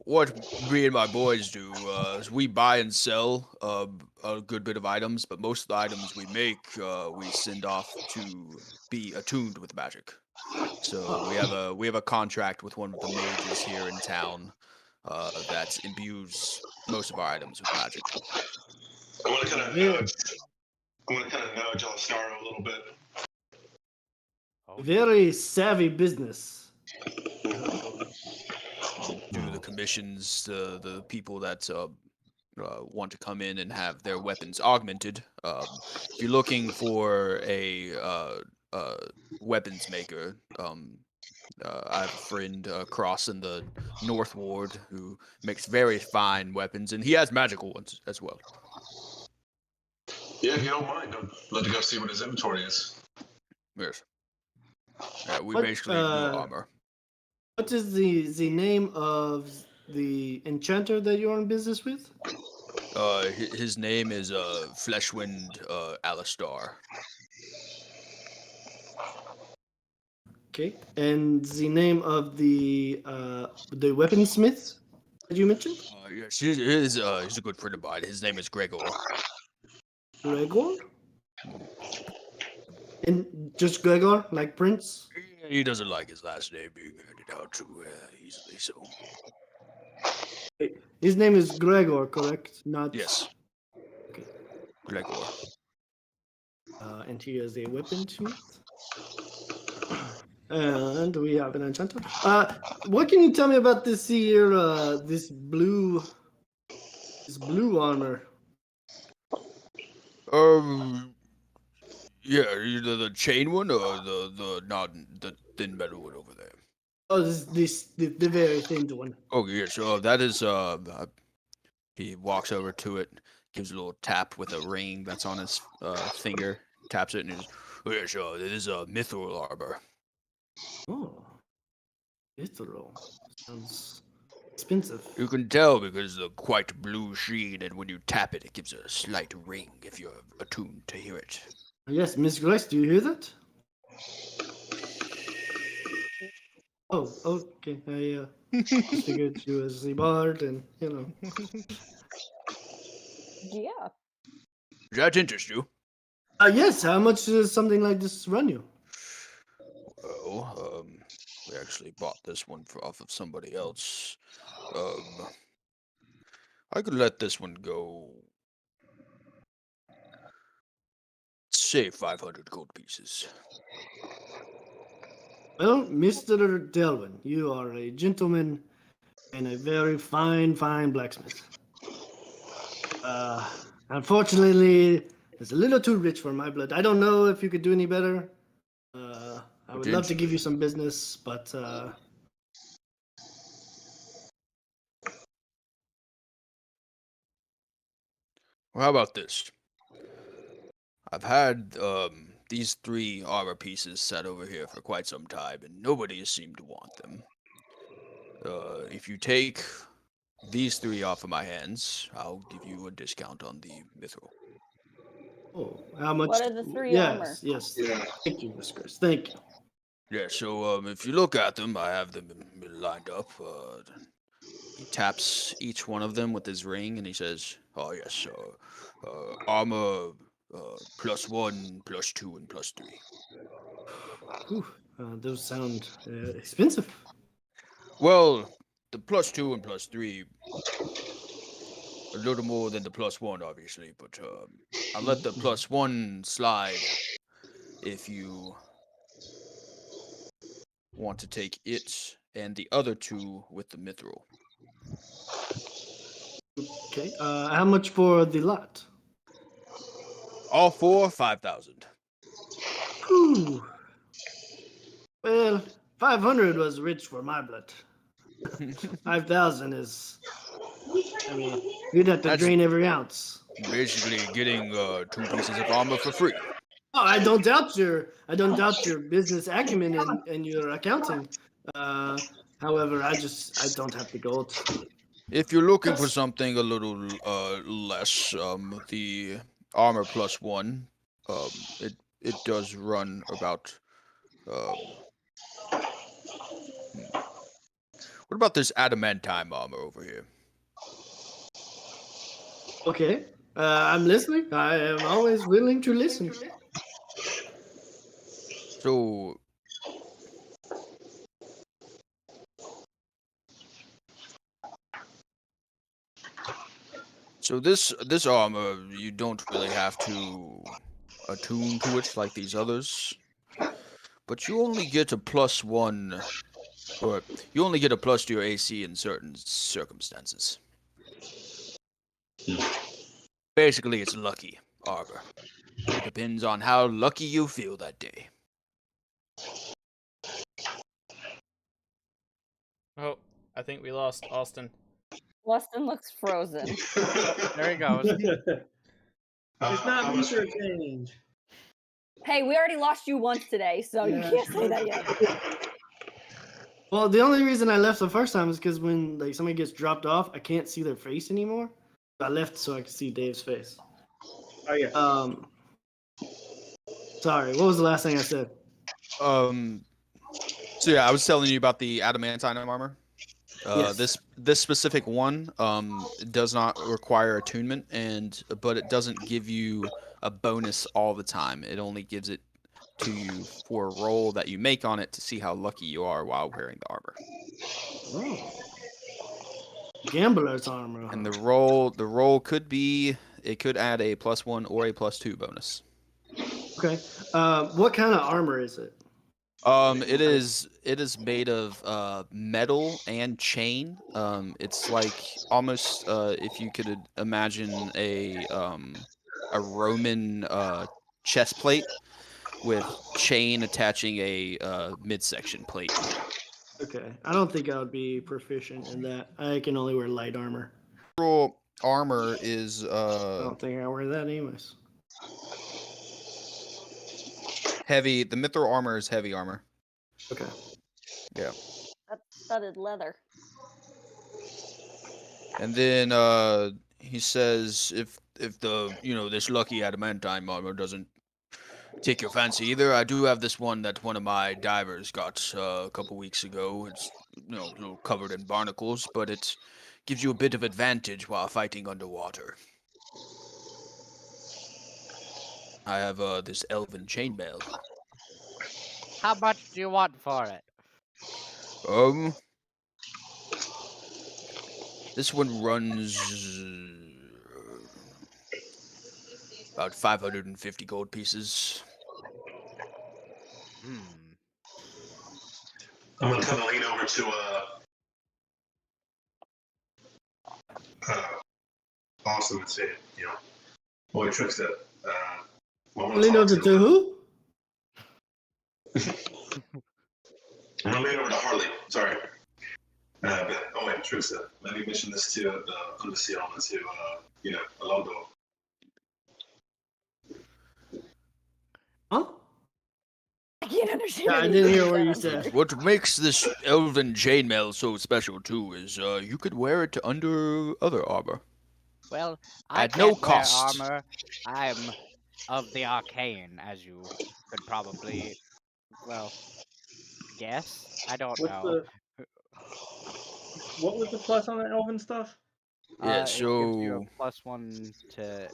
what me and my boys do, is we buy and sell, a good bit of items, but most of the items we make, we send off to be attuned with magic. So we have a contract with one of the mages here in town, that imbues most of our items with magic. I want to kind of nudge. I want to kind of nudge Alastaro a little bit. Very savvy business. Do the commissions, the people that want to come in and have their weapons augmented. If you're looking for a weapons maker, I have a friend across in the North Ward who makes very fine weapons, and he has magical ones as well. Yeah, if you don't mind, I'd love to go see what his inventory is. Yes. Yeah, we What, basically do armor. What is the name of the enchanter that you're in business with? His name is Fleshwind Alistar. Okay, and the name of the weaponsmith that you mentioned? Yes, he's a good friend of mine. His name is Gregor. Gregor? And just Gregor, like Prince? He doesn't like his last name being handed out too easily, so. His name is Gregor, correct? Not. Yes. Okay. Gregor. And he is a weaponsmith. And we have an enchanter. What can you tell me about this here? This blue armor. Yeah, the chain one or the not the thin metal one over there. Oh, the very thin one. Oh yes, that is he walks over to it, gives a little tap with a ring that's on his finger, taps it, and he's, oh yes, it is a mithril arbor. Oh, mithril. Sounds expensive. You can tell because the quite blue sheen, and when you tap it, it gives a slight ring if you're attuned to hear it. Yes, Miss Grace, do you hear that? Oh, okay. I just figured she was a bard, and Yeah. Does that interest you? Yes. How much does something like this run you? Well, we actually bought this one off of somebody else. Um, I could let this one go. Say 500 gold pieces. Well, Mr. Delvin, you are a gentleman and a very fine blacksmith. Unfortunately, it's a little too rich for my blood. I don't know if you could do any better. I would love to give you some business, but Well, how about this? I've had these 3 armor pieces set over here for quite some time, and nobody has seemed to want them. If you take these 3 off of my hands, I'll give you a discount on the mithril. oh, how much? What are the 3 armor? Yes. Thank you, Miss Grace. Thank you. Yeah, so if you look at them, I have them lined up. He taps each one of them with his ring, and he says, "Oh yes, armor +1, +2, and +3." Whew, those sound expensive. Well, the +2 and +3, a little more than the +1, obviously, but I'll let the +1 slide if you want to take it and the other 2 with the mithril. Okay. How much for the lot? All 4, 5,000. Whew. Well, 500 was rich for my blood. 5,000 is. I mean, you'd have to That's- drain every ounce. Basically, getting 2 pieces of armor for free. Oh, I don't doubt your business acumen and your accounting. However, I don't have the gold. If you're looking for something a little less, the armor +1, it does run about. What about this adamantine armor over here? Okay. I'm listening. I am always willing to listen. So, this armor, you don't really have to attune to it like these others, but you only get a +1, or you only get a plus to your AC in certain circumstances. Basically, it's lucky armor. It depends on how lucky you feel that day. Oh, I think we lost Austin. Weston looks frozen. There he goes. It's not me for a change. Hey, we already lost you once today, so you Yeah, can't say that yet. Well, the only reason I left the first time is because when somebody gets dropped off, I can't see their face anymore. I left so I could see Dave's face. Oh yeah. Sorry, what was the last thing I said? So yeah, I was telling you about the adamantine armor. Yes. This specific one does not require attunement, but it doesn't give you a bonus all the time. It only gives it to you for a roll that you make on it to see how lucky you are while wearing the armor. Oh. Gambler's armor. And the roll could add a +1 or a +2 bonus. Okay. What kind of armor is it? It is made of metal and chain. It's like almost if you could imagine a Roman chest plate, with chain attaching a midsection plate. Okay, I don't think I would be proficient in that. I can only wear light armor. Overall armor is I don't think I wear that anyways. heavy. The mithril armor is heavy armor. Okay. Yeah. That's studded leather. And then he says if the this lucky adamantine armor doesn't take your fancy either, I do have this one that one of my divers got a couple weeks ago. It's a little covered in barnacles, but it gives you a bit of advantage while fighting underwater. I have this elven chainmail. How much do you want for it? This one runs about 550 gold pieces. I'm gonna kind of lean over to Austin and say, boy, Trickster. Lean over to who? I'm gonna lean over to Harley. Sorry. Wait, Trickster. Let me mention this to the Embassy element to Alodo. Huh? I can't understand. Yeah, I anything didn't hear you what you said. said. What makes this elven chainmail so special too is you could wear it under other armor. Well, I At can't no wear cost. armor. I'm of the arcane, as you could probably, guess. I don't What's know. what was the plus on the elven stuff? Yeah, It gives you so a +1 to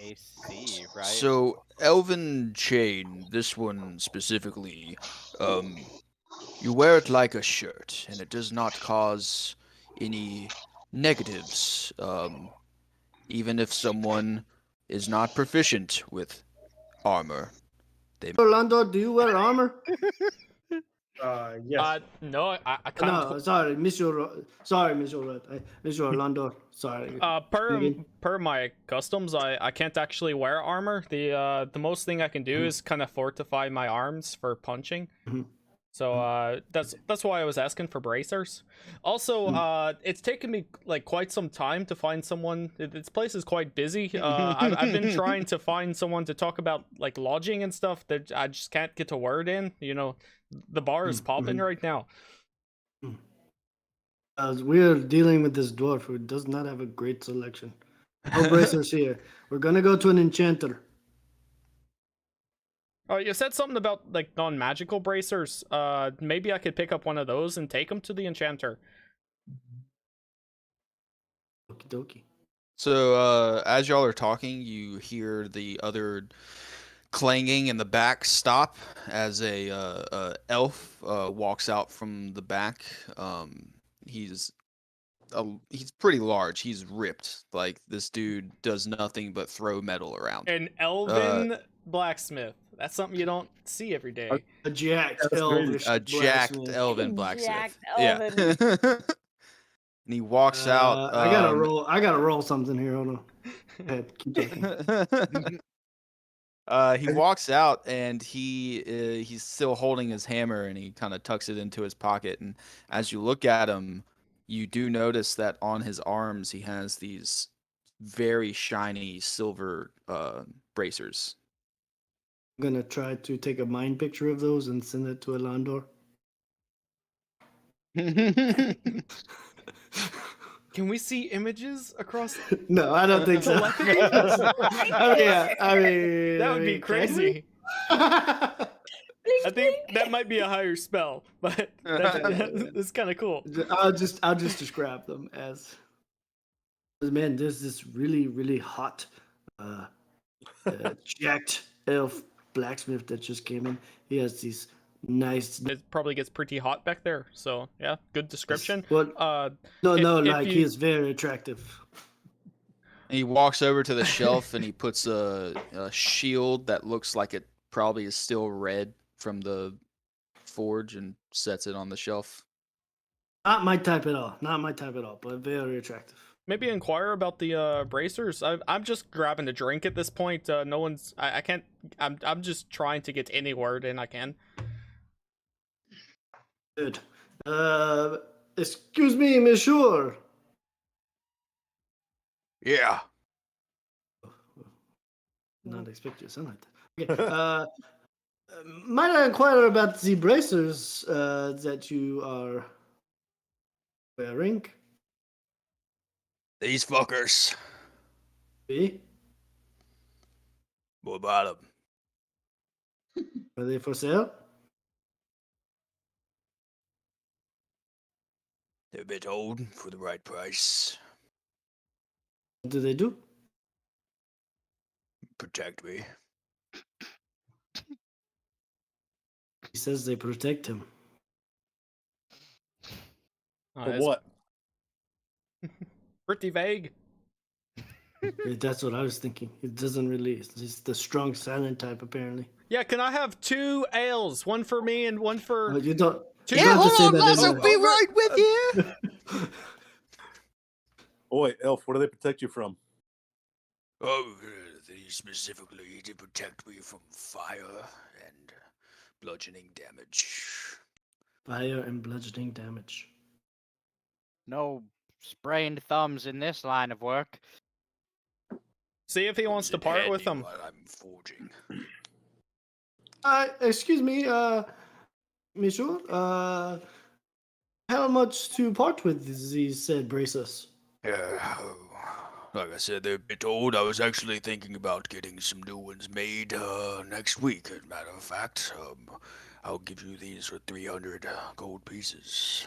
AC, right? so elven chain, this one specifically, you wear it like a shirt, and it does not cause any negatives. Even if someone is not proficient with armor, Orlando, do you wear armor? Yes. No, I kind No, of. sorry, Monsieur Orlando. Sorry. Per my customs, I can't actually wear armor. The most thing I can do is kind of fortify my arms for punching. Mhm. So that's why I was asking for bracers. Also, it's taken me like quite some time to find someone. This place is quite busy. I've been trying to find someone to talk about like lodging and stuff that I just can't get a word in. The bar is popping right now. We're dealing with this dwarf who does not have a great selection. No bracers here. We're gonna go to an enchanter. Oh, you said something about like non-magical bracers. Maybe I could pick up one of those and take them to the enchanter. Okie dokie. So as y'all are talking, you hear the other clanging in the back stop as a elf walks out from the back. He's pretty large. He's ripped. Like this dude does nothing but throw metal around. An elven blacksmith. That's something you don't see every day. A jacked That's elvish A jacked blacksmith. elven blacksmith. Jacked Yeah. And he walks out. I gotta roll something here. Hold on. Go ahead, keep talking. He walks out and he's still holding his hammer and he kind of tucks it into his pocket. And as you look at him, you do notice that on his arms he has these very shiny silver bracers. I'm gonna try to take a mind picture of those and send it to Elandor. Can we see images across? No, I don't think so. I mean, That would be crazy. I think that might be a higher spell, but that's kind of cool. I'll just describe them as, man, there's this really hot jacked elf blacksmith that just came in. He has these nice. It probably gets pretty hot back there, so yeah, good description. What? No, like he is very attractive. And he walks over to the shelf and he puts a shield that looks like it probably is still red from the forge and sets it on the shelf. Not my type at all. Not my type at all, but very attractive. maybe inquire about the bracers. I'm just grabbing a drink at this point. No one's. I can't. I'm just trying to get any word in I can. Good. Excuse me, monsieur. Yeah. Not expect you to sound like that. Okay. Might I inquire about the bracers that you are wearing? These fuckers. See? What about them? Are they for sale? They're a bit old for the right price. What do they do? Protect me. He says they protect him. For what? Pretty vague. Yeah, that's what I was thinking. It doesn't really. It's the strong silent type, apparently. Yeah, can I have 2 ales? One for me and one for. You don't. Two- you don't have to say that Lazo, anymore. be right with you. Oh wait, Elf, what do they protect you from? Oh, they specifically to protect me from fire and bludgeoning damage. Fire and bludgeoning damage. No sprained thumbs in this line of work. See if he wants to part with them. While I'm forging. Excuse me, monsieur. How much to part with these said braces? Yeah, like I said, they're a bit old. I was actually thinking about getting some new ones made next week. As a matter of fact, I'll give you these for 300 gold pieces.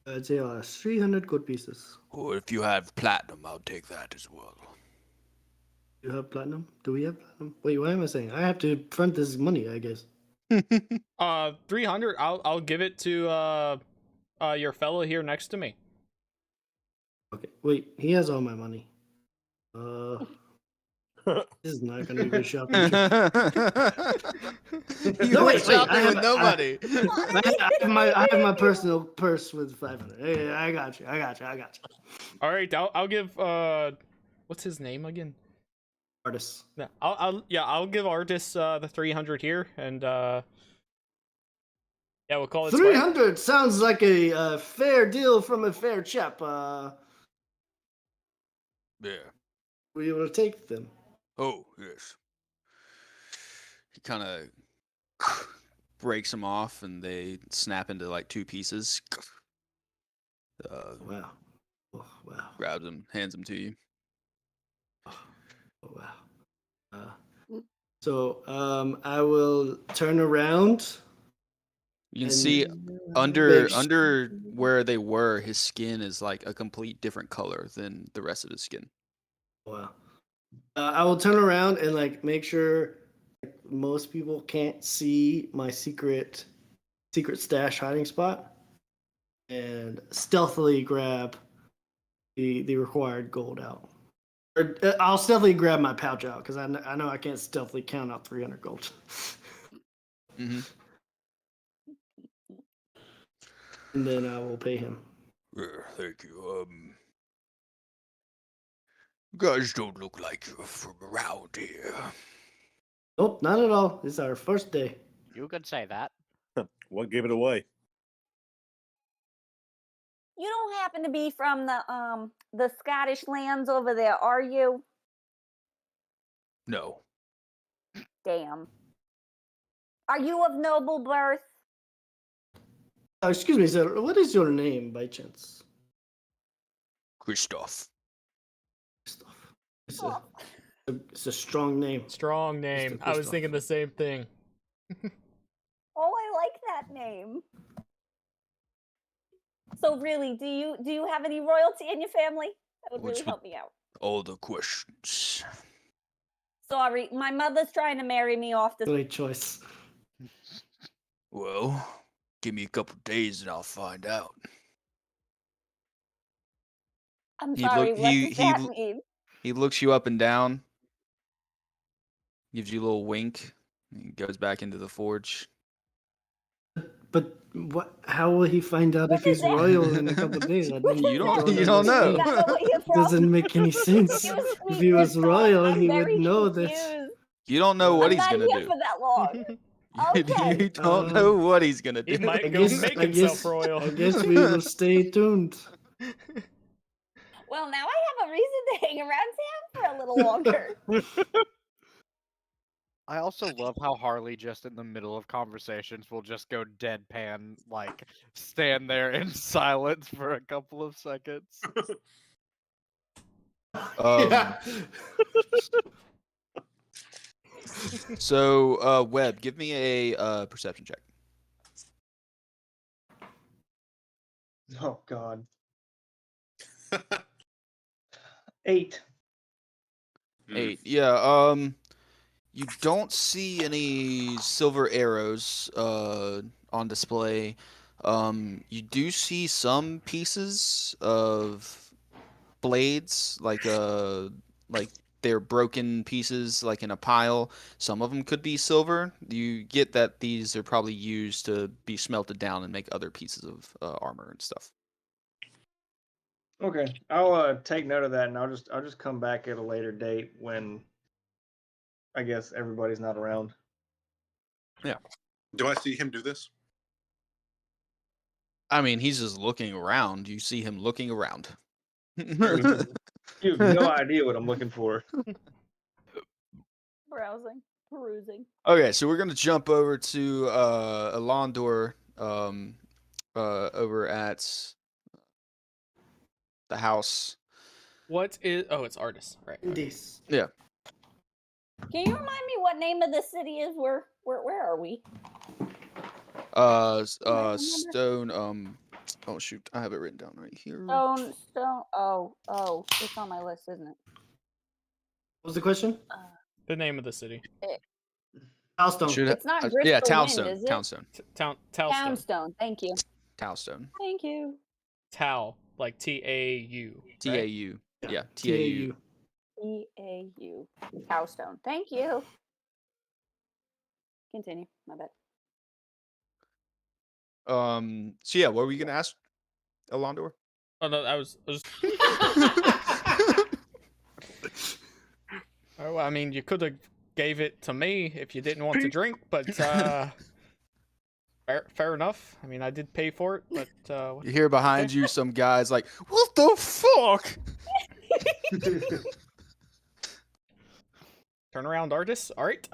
They are 300 gold pieces. Or if you have platinum, I'll take that as well. You have platinum? Do we have platinum? Wait, what am I saying? I have to front this money, I guess. 300. I'll give it to your fellow here next to me. Okay, wait, he has all my money. This is not gonna be a good shopping trip. You No, went wait, shopping I with have- nobody. I have my personal purse with 500. Hey, I got you. All right, I'll give what's his name again? Artists. Yeah, I'll give Artis the 300 here, and yeah, we'll call it 300 sounds like a fair deal from a fair chap. Yeah. We will take them. Oh, yes. He kind of breaks them off, and they snap into like 2 pieces. Wow. Oh, wow. Grabs them, hands them to you. Oh, wow. So I will turn around. You can and see make under where they were, his skin is like a complete different color than the rest of his skin. Wow. I will turn around and like make sure most people can't see my secret stash hiding spot, and stealthily grab the required gold out. Or I'll stealthily grab my pouch out because I know I can't stealthily count out 300 gold. Mm-hmm. And then I will pay him. Yeah, thank you. You guys don't look like you're from around here. Nope, not at all. This is our first day. You could say that. What gave it away? You don't happen to be from the Scottish lands over there, are you? No. Damn. Are you of noble birth? Excuse me, sir. What is your name by chance? Christoph. Christoph. It's a strong name. Strong name. I was Christoph. thinking the same thing. Oh, I like that name. So really, do you have any royalty in your family? That would Which really would- help me out. All the questions. Sorry, my mother's trying to marry me off this. Great choice. Well, give me a couple days and I'll find out. I'm He sorry, look- what he- does he that l- mean? He looks you up and down, gives you a little wink, and goes back into the forge. But what? How will he find out What if does he's that- royal in a couple of days? I What mean, does You that don't. throwing You that don't much know. heat. Not know what you're from. Doesn't make any sense. Excuse me, If he was Mr. Frog, royal, I'm he would very know this. confused. You don't know what I'm he's not gonna here do. for that long. Okay. You don't know what he's gonna He do. might go make himself I royal. guess we will stay tuned. Well, now I have a reason to hang around Sam for a little longer. I also love how Harley just in the middle of conversations will just go deadpan, like stand there in silence for a couple of seconds. Yeah. So, Webb, give me a perception check. Oh God. 8. 8. Yeah. You don't see any silver arrows on display. You do see some pieces of blades, like they're broken pieces, like in a pile. Some of them could be silver. You get that these are probably used to be smelted down and make other pieces of armor and stuff. Okay, I'll take note of that, and I'll just come back at a later date when I guess everybody's not around. Do I see him do this? I mean, he's just looking around. You see him looking around. You have no idea what I'm looking for. Browsing, perusing. Okay, so we're gonna jump over to Alondor over at the house. What is? Oh, it's artist, right? Okay. This. Yeah. Can you remind me what name of the city is? Where are we? remember? Stone. Oh shoot, I have it written down right here. Stone. Oh, it's on my list, isn't it? What was the question? The name of the city. Taustone. Should It's not yeah, Bristol Wind, Taustone. is it? Taustone. Taustone. Townstone. Thank you. Taustone. Thank you. Tau, like T-A-U. T-A-U. Yeah, Yeah, T-A-U. T-A-U. Taustone. Thank you. Continue. My bad. So yeah, what were you gonna ask, Alondor? Oh no, I was Oh, well, I mean, you could have gave it to me if you didn't want to drink, but fair enough. I mean, I did pay for it, but You hear behind you some guys like, "What the fuck?" turn around, artist. All right,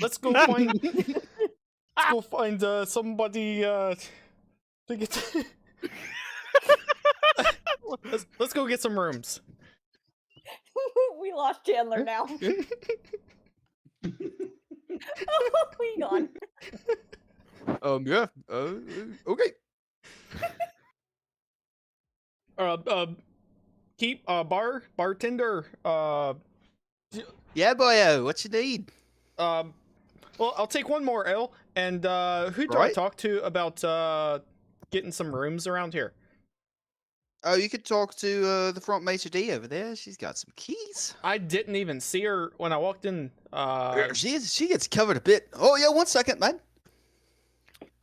let's go find. Let's go find somebody to get. let's go get some rooms. We lost Chandler now. We gone. Yeah. Okay. Keep bartender. Yeah, boyo. What you need? Well, I'll take one more ale. And who do I Right. talk to about getting some rooms around here? Oh, you could talk to the front maitre d' over there. She's got some keys. I didn't even see her when I walked in. She gets covered a bit. Oh yeah, 1 second, man.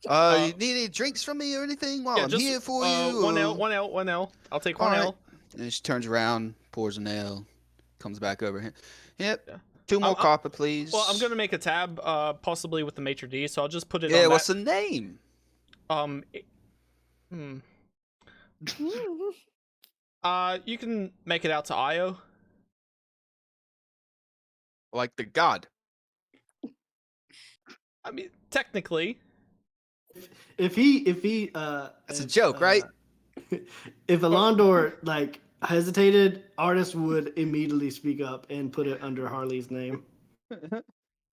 You need any drinks from me or anything while I'm here for you? One or- L. I'll take All one right. L. And she turns around, pours an ale, comes back over here. Yep. Yeah. 2 more I'll- copper, please. Well, I'm gonna make a tab, possibly with the maitre d', so I'll just put it Yeah, on what's that. the name? You can make it out to Io. Like the god. I mean, technically. If he That's a joke, right? If Alondor like hesitated, artist would immediately speak up and put it under Harley's name.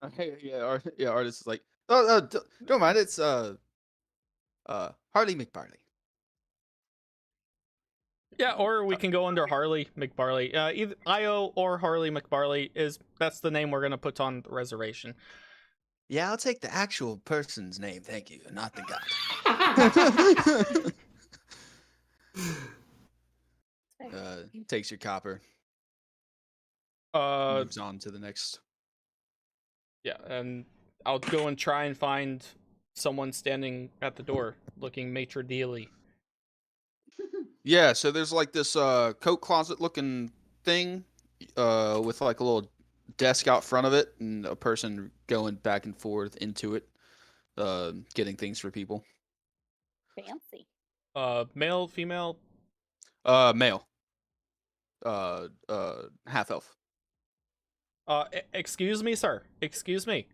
Okay, yeah, artist is like, oh, don't mind, it's Harley McBarley. Yeah, or we can go under Harley McBarley. Either Io or Harley McBarley that's the name we're gonna put on the reservation. Yeah, I'll take the actual person's name, thank you, not the god. Takes your copper. Moves on to the next. Yeah, and I'll go and try and find someone standing at the door, looking maitre d'. Yeah, so there's like this coat closet looking thing with like a little desk out front of it and a person going back and forth into it, getting things for people. Fancy. Male, female. Male. Half elf. Excuse me, sir. Excuse me.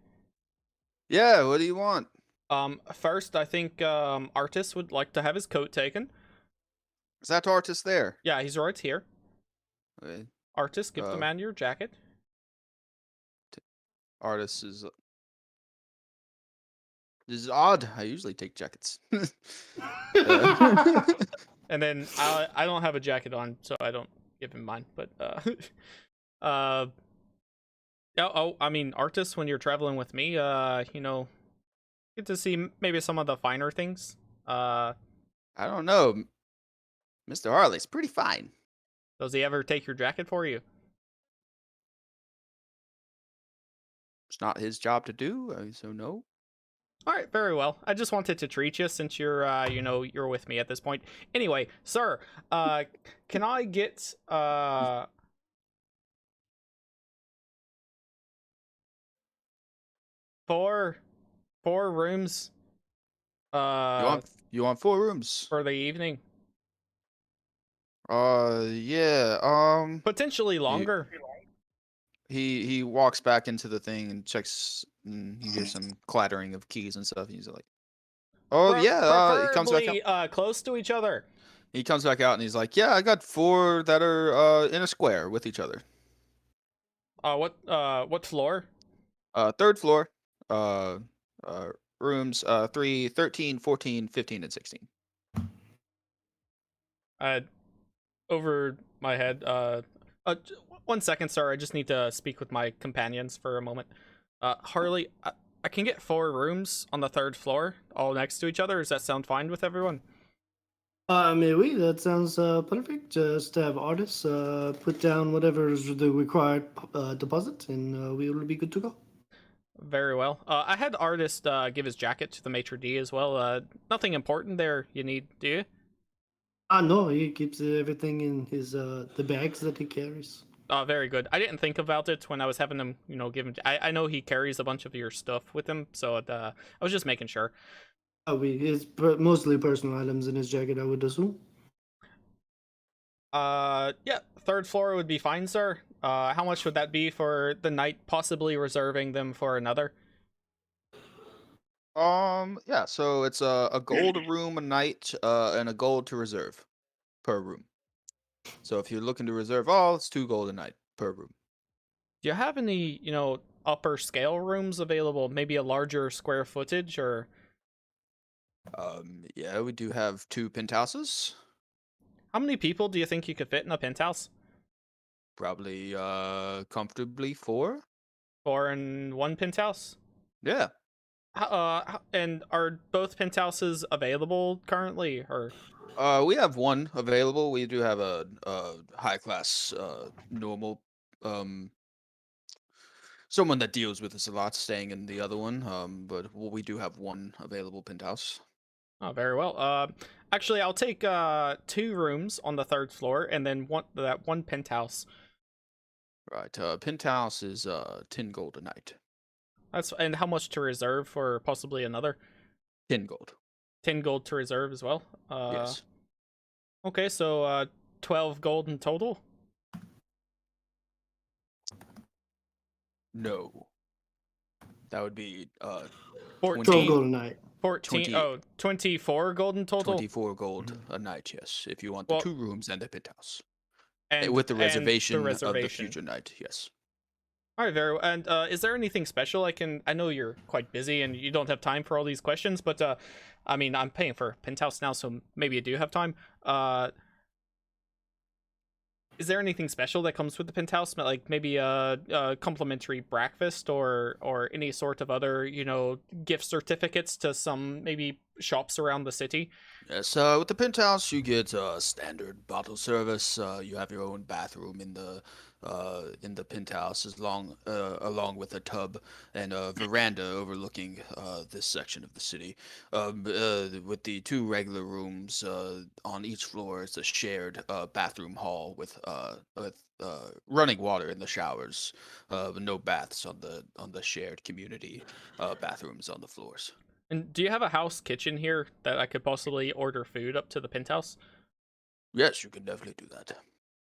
Yeah, what do you want? First, I think Artis would like to have his coat taken. Is that artist there? Yeah, he's right here. Okay. Artis, give the man your jacket. Artist is. This is odd. I usually take jackets. And then I don't have a jacket on, so I don't give him mine. But I mean, Artis, when you're traveling with me, you know, get to see maybe some of the finer things. I don't know. Mr. Harley's pretty fine. Does he ever take your jacket for you? It's not his job to do, so no. All right, very well. I just wanted to treat you since you're, you know, you're with me at this point. Anyway, sir, can I get four rooms? You want 4 rooms? For the evening? Yeah. Potentially longer. He walks back into the thing and checks, and you hear some clattering of keys and stuff. And he's like, "Oh yeah." He comes back out. Close to each other. He comes back out and he's like, "Yeah, I got 4 that are in a square with each other. What floor? 3rd floor. Rooms 3, 13, 14, 15, and 16. Over my head. 1 second, sir. I just need to speak with my companions for a moment. Harley, I can get 4 rooms on the 3rd floor, all next to each other. Does that sound fine with everyone? Maybe that sounds perfect. Just have artists put down whatever's the required deposit, and we will be good to go. Very well. I had artist give his jacket to the maitre d' as well. Nothing important there you need, do you? No, he keeps everything in his the bags that he carries. Very good. I didn't think about it when I was having him, you know, give him. I know he carries a bunch of your stuff with him, so I was just making sure. It's mostly personal items in his jacket, I would assume. Yeah, 3rd floor would be fine, sir. How much would that be for the night, possibly reserving them for another? Yeah, so it's a gold room a night, and a gold to reserve per room. So if you're looking to reserve all, it's 2 gold a night per room. Do you have any, you know, upper scale rooms available? Maybe a larger square footage, or? Yeah, we do have 2 penthouses. How many people do you think you could fit in a penthouse? Probably comfortably 4. 4 in 1 penthouse? Yeah. And are both penthouses available currently, or? We have 1 available. We do have a high class normal someone that deals with us a lot staying in the other one. But we do have 1 available penthouse. Oh, very well. Actually, I'll take 2 rooms on the 3rd floor, and then that 1 penthouse. Right. Penthouse is 10 gold a night. And how much to reserve for possibly another? 10 gold. 10 gold to reserve as well. Yes. Okay, so 12 gold in total. No. That would be 14 12 gold a night. 24 gold in total. 24 gold a night, yes. If you want the 2 rooms and a penthouse. And with the and reservation of the future night, yes. All right, very well. And is there anything special I know you're quite busy and you don't have time for all these questions, but I mean, I'm paying for penthouse now, so maybe you do have time. Is there anything special that comes with the penthouse, like maybe a complimentary breakfast or any sort of other, you know, gift certificates to some maybe shops around the city. Yes, with the penthouse, you get standard bottle service. You have your own bathroom in the penthouse, along with a tub and a veranda overlooking this section of the city. With the two regular rooms on each floor, it's a shared bathroom hall with running water in the showers, but no baths on the shared community bathrooms on the floors. And do you have a house kitchen here that I could possibly order food up to the penthouse? Yes, you can definitely do that.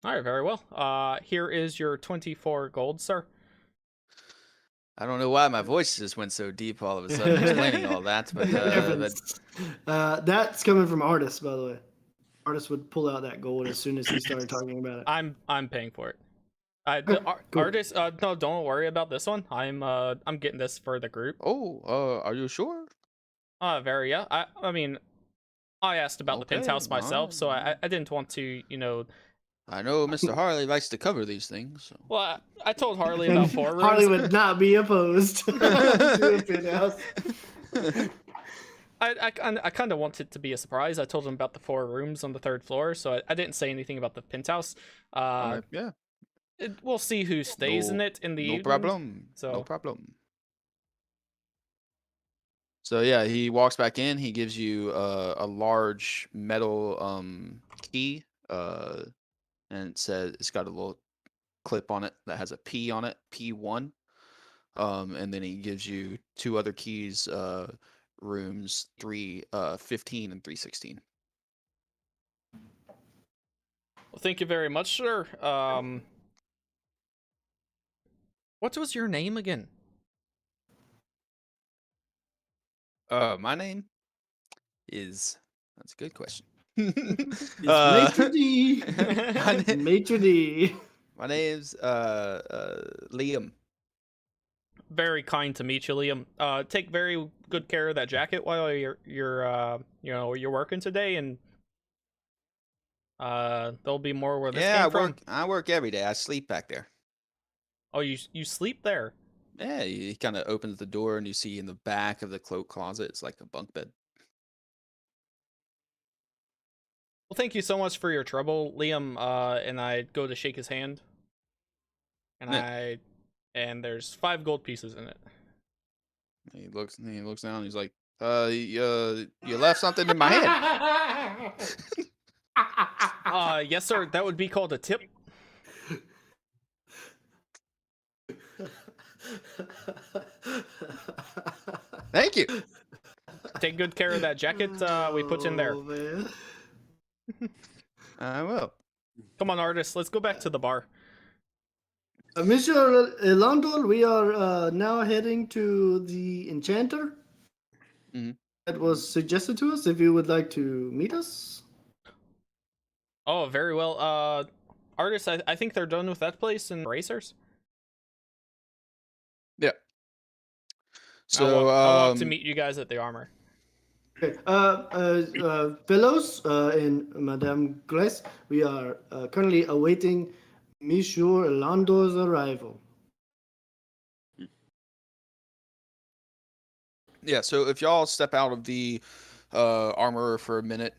All right, very well. Here is your 24 gold, sir. I don't know why my voice just went so deep all of a sudden explaining all that, but Evans. That's coming from Artist, by the way. Artist would pull out that gold as soon as he started talking about it. I'm paying for it. Cool. Artist, no, don't worry about this one. I'm getting this for the group. are you sure? Very yeah. I mean, I asked about the Okay, penthouse myself, alright, so I didn't want to, I know Mr. Harley likes to cover these things. So. Well, I told Harley about 4 rooms. Harley would not be opposed to a penthouse. I kind of wanted it to be a surprise. I told him about the 4 rooms on the 3rd floor, so I didn't say anything about the penthouse. Alright, yeah. We'll see who stays in it in the evening. No problem. So. No problem. So yeah, he walks back in. He gives you a large metal key, and it says it's got a little clip on it that has a P on it, P1. And then he gives you 2 other keys, rooms 315 and 316. Well, thank you very much, sir. What was your name again? My name is. That's a good question. It's Maitre D. Maitre D. My name's Liam. Very kind to meet you, Liam. Take very good care of that jacket while you're working today, and there'll be more where this came from. I work every day. I sleep back there. Oh, you sleep there? Yeah, he kind of opens the door and you see in the back of the cloak closet, it's like a bunk bed. Well, thank you so much for your trouble, Liam. And I go to shake his hand, and Yeah. and there's 5 gold pieces in it. He looks down. He's like, you left something in my head. Yes, sir. That would be called a tip. Thank you. Take good care of that jacket we put in there. Oh, man. I will. Come on, artist. Let's go back to the bar. Monsieur Landol, we are now heading to the Enchanter. Mhm. That was suggested to us. If you would like to meet us. Oh, very well. Artist, I think they're done with that place and racers. Yeah. So I'll walk to meet you guys at the armor. Okay. Fellows and Madame Grace, we are currently awaiting Monsieur Lando's arrival. Yeah, so if y'all step out of the armor for a minute,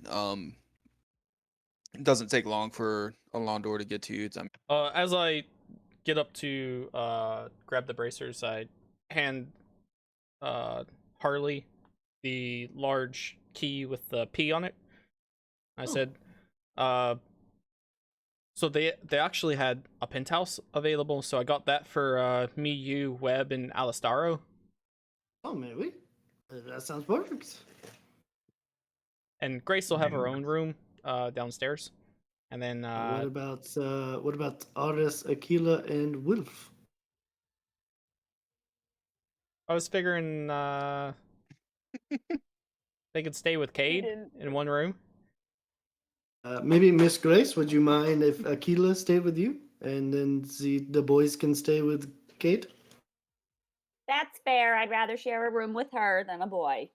it doesn't take long for a Londor to get to you. As I get up to grab the bracers, I hand Harley the large key with the P on it. I said, so they actually had a penthouse available, so I got that for me, you, Webb, and Alistaro. Oh, maybe. That sounds perfect. And Grace will have her own room downstairs. And then what about Aris, Aquila, and Wilf? I was figuring they could stay with Cade in one room. Maybe Miss Grace, would you mind if Aquila stayed with you, and then the boys can stay with Kate? That's fair. I'd rather share a room with her than a boy.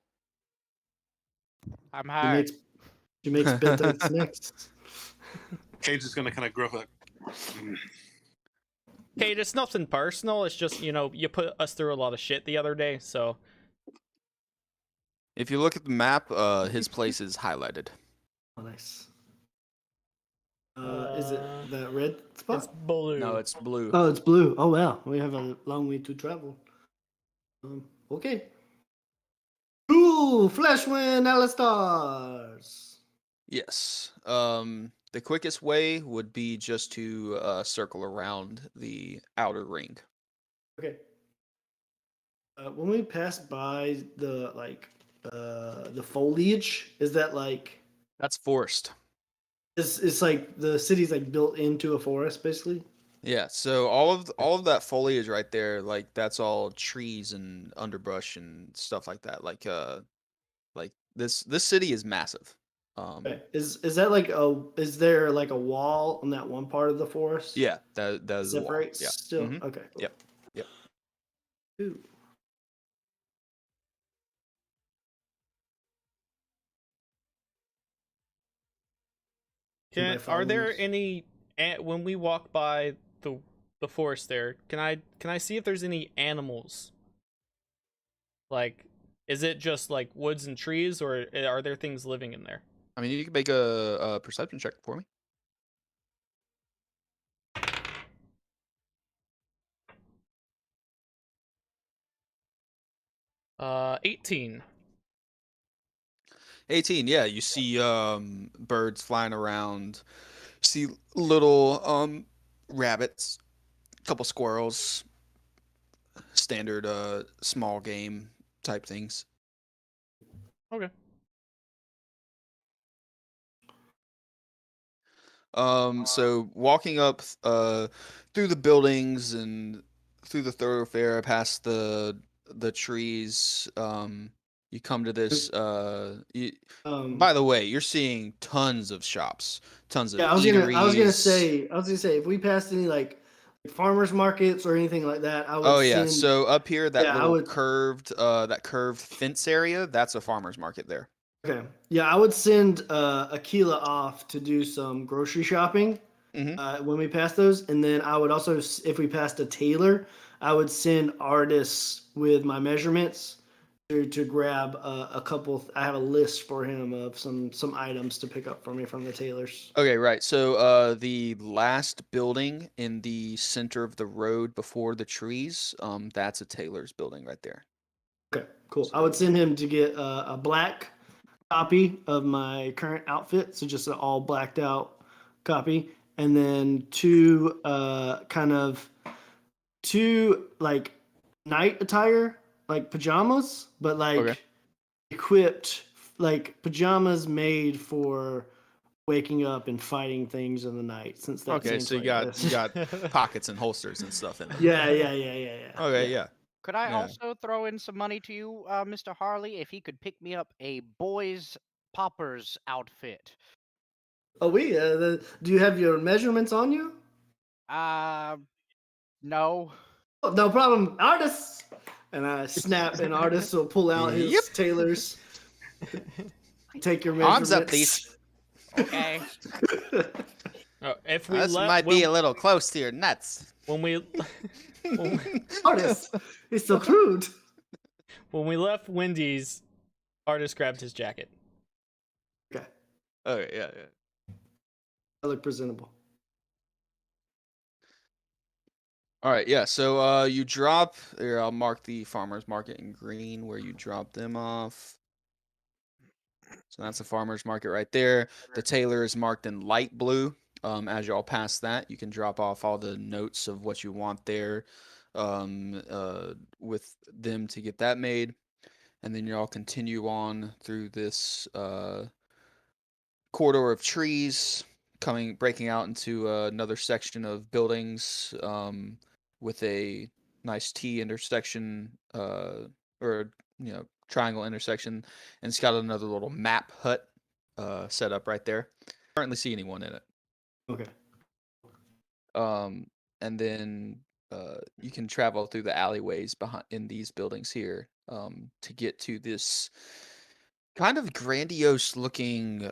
I'm high. She makes bedtime snacks. Kate's just gonna kind of gruff like. Kate, it's nothing personal. It's just, you put us through a lot of shit the other day, so. If you look at the map, his place is highlighted. Oh, nice. Is it the red It's spot? blue. No, it's blue. Oh, it's blue. Oh, wow. We have a long way to travel. Okay. Cool. Flashwind Alistars. Yes. The quickest way would be just to circle around the outer ring. Okay. When we pass by the foliage, is that like That's forest. it's like the city's like built into a forest, basically? Yeah. So all of that foliage right there, like that's all trees and underbrush and stuff like that. Like this city is massive. Okay. Is that like is there like a wall on that one part of the forest? Yeah, that is the wall. Separates Yeah. still? Mhm. Okay, cool. Yep. Yep. Ooh. Anybody Are following there us? any when we walk by the forest there? Can I see if there's any animals? Like, is it just like woods and trees, or are there things living in there? I mean, you can make a perception check for me. 18. 18. Yeah, you see birds flying around. You see little rabbits, a couple squirrels, standard small game type things. Okay. So walking up through the buildings and through the thoroughfare past the trees, you come to this by Um, the way, you're seeing tons of shops, tons of yeah, eateries. I was gonna say, if we passed any like farmers markets or anything like that, I would Oh yeah, send. so up here Yeah, I would. that curved fence area, that's a farmer's market there. Okay, yeah, I would send Aquila off to do some grocery shopping Hmm. when we pass those, and then I would also, if we passed a tailor, I would send artists with my measurements to grab a couple. I have a list for him of some items to pick up for me from the tailors. Okay, right. So the last building in the center of the road before the trees, that's a tailor's building right there. Okay, cool. I would So send him to get a black copy of my current outfit, so just an all blacked out copy, and then two like night attire, like pajamas, but okay. like equipped like pajamas made for waking up and fighting things in the night, since that Okay, seems so you like got you this. got pockets and holsters and stuff in them. Yeah. Okay, yeah. Could I Yeah. also throw in some money to you, Mr. Harley, if he could pick me up a boys poppers outfit? Oh, do you have your measurements on you? Uh, no. Oh, no problem, artists. And I snap, and artists will pull out Yep. his tailors, take your Arms measurements. up, please. Okay. If we This let might be a little close to your nuts. when we Artists, it's so crude. when we left Wendy's, artist grabbed his jacket. Okay, Okay, yeah. I look presentable. All right, yeah. So you drop here. I'll mark the farmers market in green where you drop them off. So that's the farmers market right there. The tailor is marked in light blue. As y'all pass that, you can drop off all the notes of what you want there, with them to get that made, and then y'all continue on through this corridor of trees, breaking out into another section of buildings, with a nice T intersection, or triangle intersection, and it's got another little map hut set up right there. Currently see anyone in it. Okay. Um, and then you can travel through the alleyways behind in these buildings here, to get to this kind of grandiose looking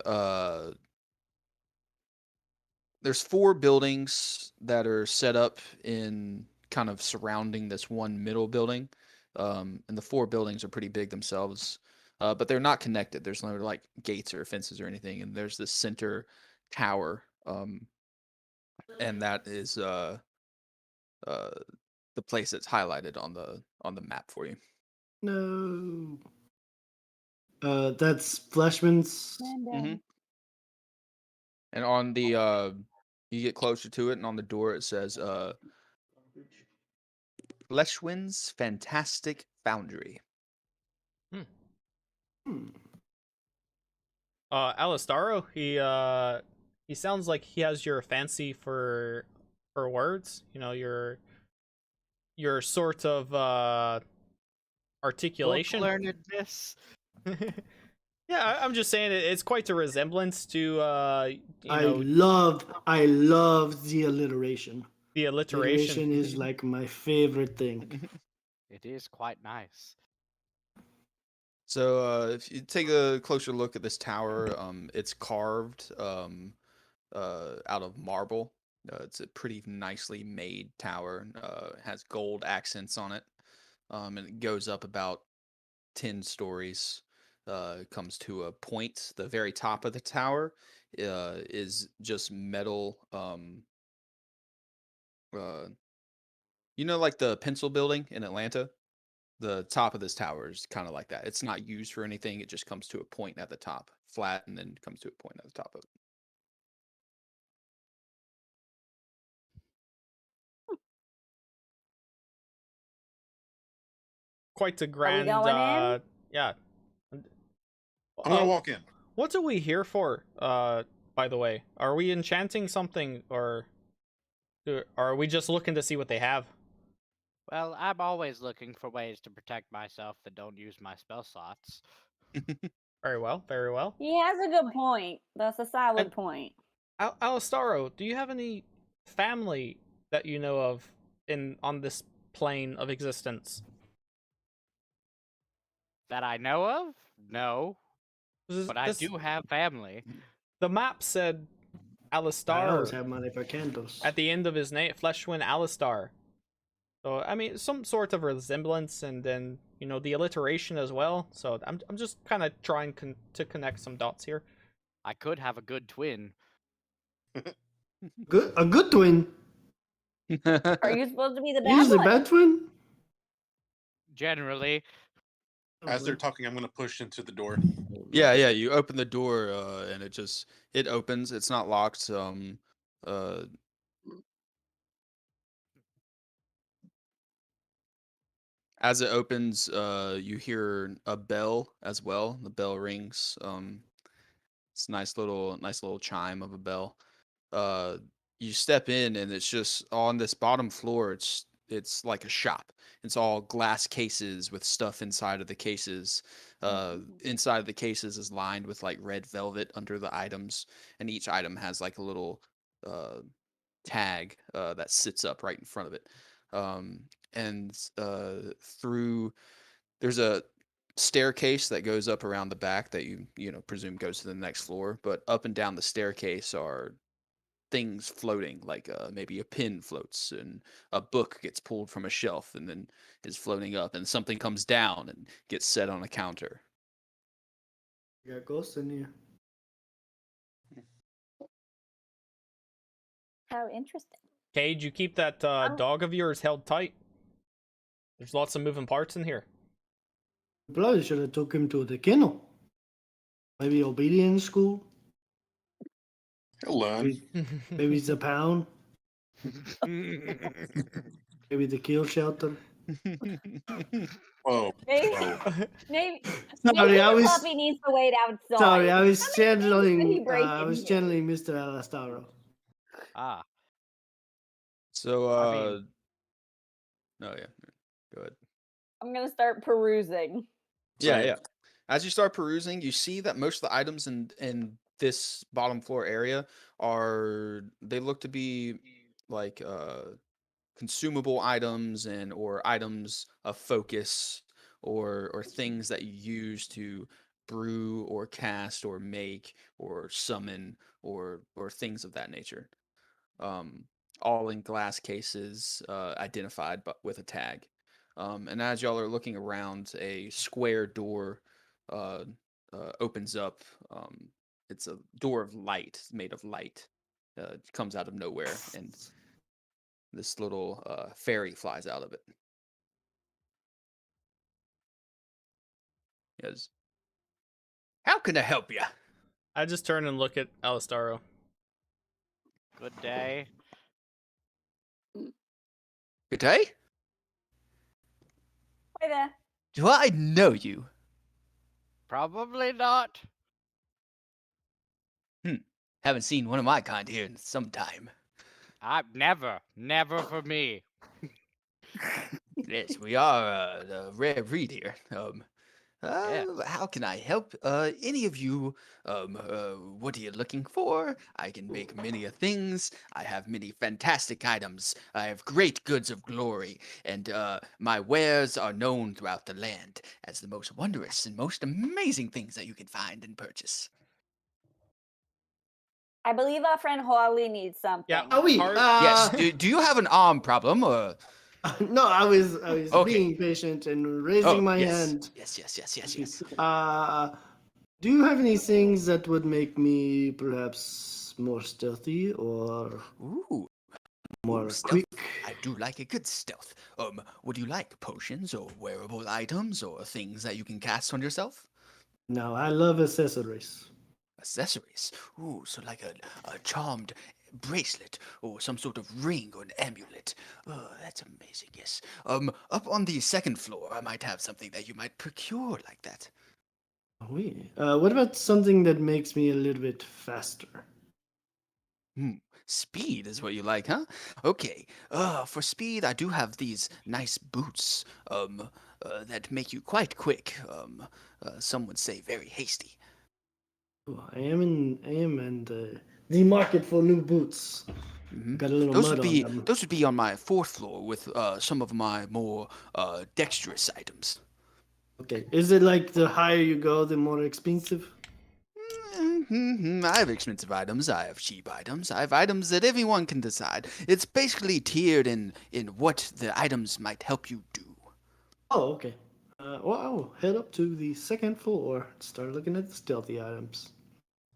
there's four buildings that are set up in kind of surrounding this one middle building. And the four buildings are pretty big themselves. but they're not connected. There's no like gates or fences or anything, and there's this center tower, and that is uh, the place that's highlighted on the map for you. No. That's Fleshman's. Man Mm-hmm. down. And on the you get closer to it, and on the door it says Fleshwin's Fantastic Foundry. Hmm. Alistaro, he sounds like he has your fancy for words. You know, your sort of articulation. Learnedness. Yeah, I'm just saying it's quite a resemblance to you I know, love the alliteration. the alliteration. Alliteration is like my favorite thing. It is quite nice. So if you take a closer look at this tower, it's carved out of marble. It's a pretty nicely made tower. Has gold accents on it, and it goes up about 10 stories. Comes to a point. The very top of the tower is just metal. You know, like the Pencil Building in Atlanta. The top of this tower is kind of like that. It's not used for anything. It just comes to a point at the top, flat, and then comes to a point at the top of it. Quite a Are we grand. going in? Yeah. I'm gonna walk in. What are we here for? By the way, are we enchanting something, or are we just looking to see what they have? Well, I'm always looking for ways to protect myself that don't use my spell slots. Very well, very well. He has a good point. That's a solid And- point. Alistaro, do you have any family that you know of on this plane of existence? That I know of? No. But I This- do have family. The map said I always Alistar have money for candles. at the end of his name, Fleshwin Alistar. So I mean, some sort of resemblance, and then you know the alliteration as well. So I'm just kind of trying to connect some dots here. I could have a good twin. A good twin. Are you supposed to be the bad Usually one? bad twin. Generally. As they're talking, I'm gonna push into the door. Yeah, yeah. You open the door, and it opens. It's not locked. As it opens, you hear a bell as well. The bell rings. It's a nice little chime of a bell. Uh, you step in, and it's just on this bottom floor. It's like a shop. It's all glass cases with stuff inside of the cases. Inside of the cases is lined with like red velvet under the items, and each item has like a little tag that sits up right in front of it. And through there's a staircase that goes up around the back that you know presume goes to the next floor, but up and down the staircase are things floating, like maybe a pin floats and a book gets pulled from a shelf and then is floating up, and something comes down and gets set on a counter. You got ghosts in here. How interesting. Cage, you keep that dog of yours held tight. There's lots of moving parts in here. Probably should have took him to the kennel. Maybe obedience school. He'll learn. Maybe the pound. Maybe the kill shelter. Whoa. Maybe, Whoa. maybe, Sorry, maybe I the was puppy needs to wait outside. sorry. I was How many things did he channeling. break I in was here? channeling Mr. Alastaro. Ah. So I mean- oh yeah, go ahead. I'm gonna start perusing. Yeah, Same. yeah. As you start perusing, you see that most of the items in this bottom floor area they look to be like consumable items and or items of focus or things that you use to brew or cast or make or summon or things of that nature. Um, all in glass cases, identified but with a tag. And as y'all are looking around, a square door uh, opens up. It's a door of light, made of light. It comes out of nowhere, and this little fairy flies out of it. Yes. How can I help you? I just turn and look at Alistaro. Good day. Good day. Hi there. Do I know you? Probably not. Haven't seen one of my kind here in some time. Never for me. Yes, we are a rare breed here. Yeah. How can I help? Any of you? What are you looking for? I can make many a things. I have many fantastic items. I have great goods of glory, and my wares are known throughout the land as the most wondrous and most amazing things that you can find and purchase. I believe our friend Harley needs something. Yeah. Oh, oui. Har- Yes. Do you have an arm problem or? No, I was Okay. being patient and raising my yes. hand. Yes. Do you have any things that would make me perhaps more stealthy or Ooh. more Stealth. quick? I do like a good stealth. Would you like potions or wearable items or things that you can cast on yourself? No, I love accessories. Accessories. Ooh, so like a charmed bracelet or some sort of ring or an amulet. Oh, that's amazing, yes. Up on the second floor, I might have something that you might procure like that. Oui. What about something that makes me a little bit faster? Speed is what you like, huh? Okay. For speed, I do have these nice boots. That make you quite quick. Some would say very hasty. Oh, I am in the market for new boots. Got a little Those mud would on be them. those would be on my fourth floor with some of my more dexterous items. Okay. Is it like the higher you go, the more expensive? I have expensive items. I have cheap items. I have items that everyone can decide. It's basically tiered in what the items might help you do. Oh, okay. Well, I'll head up to the second floor and start looking at the stealthy items.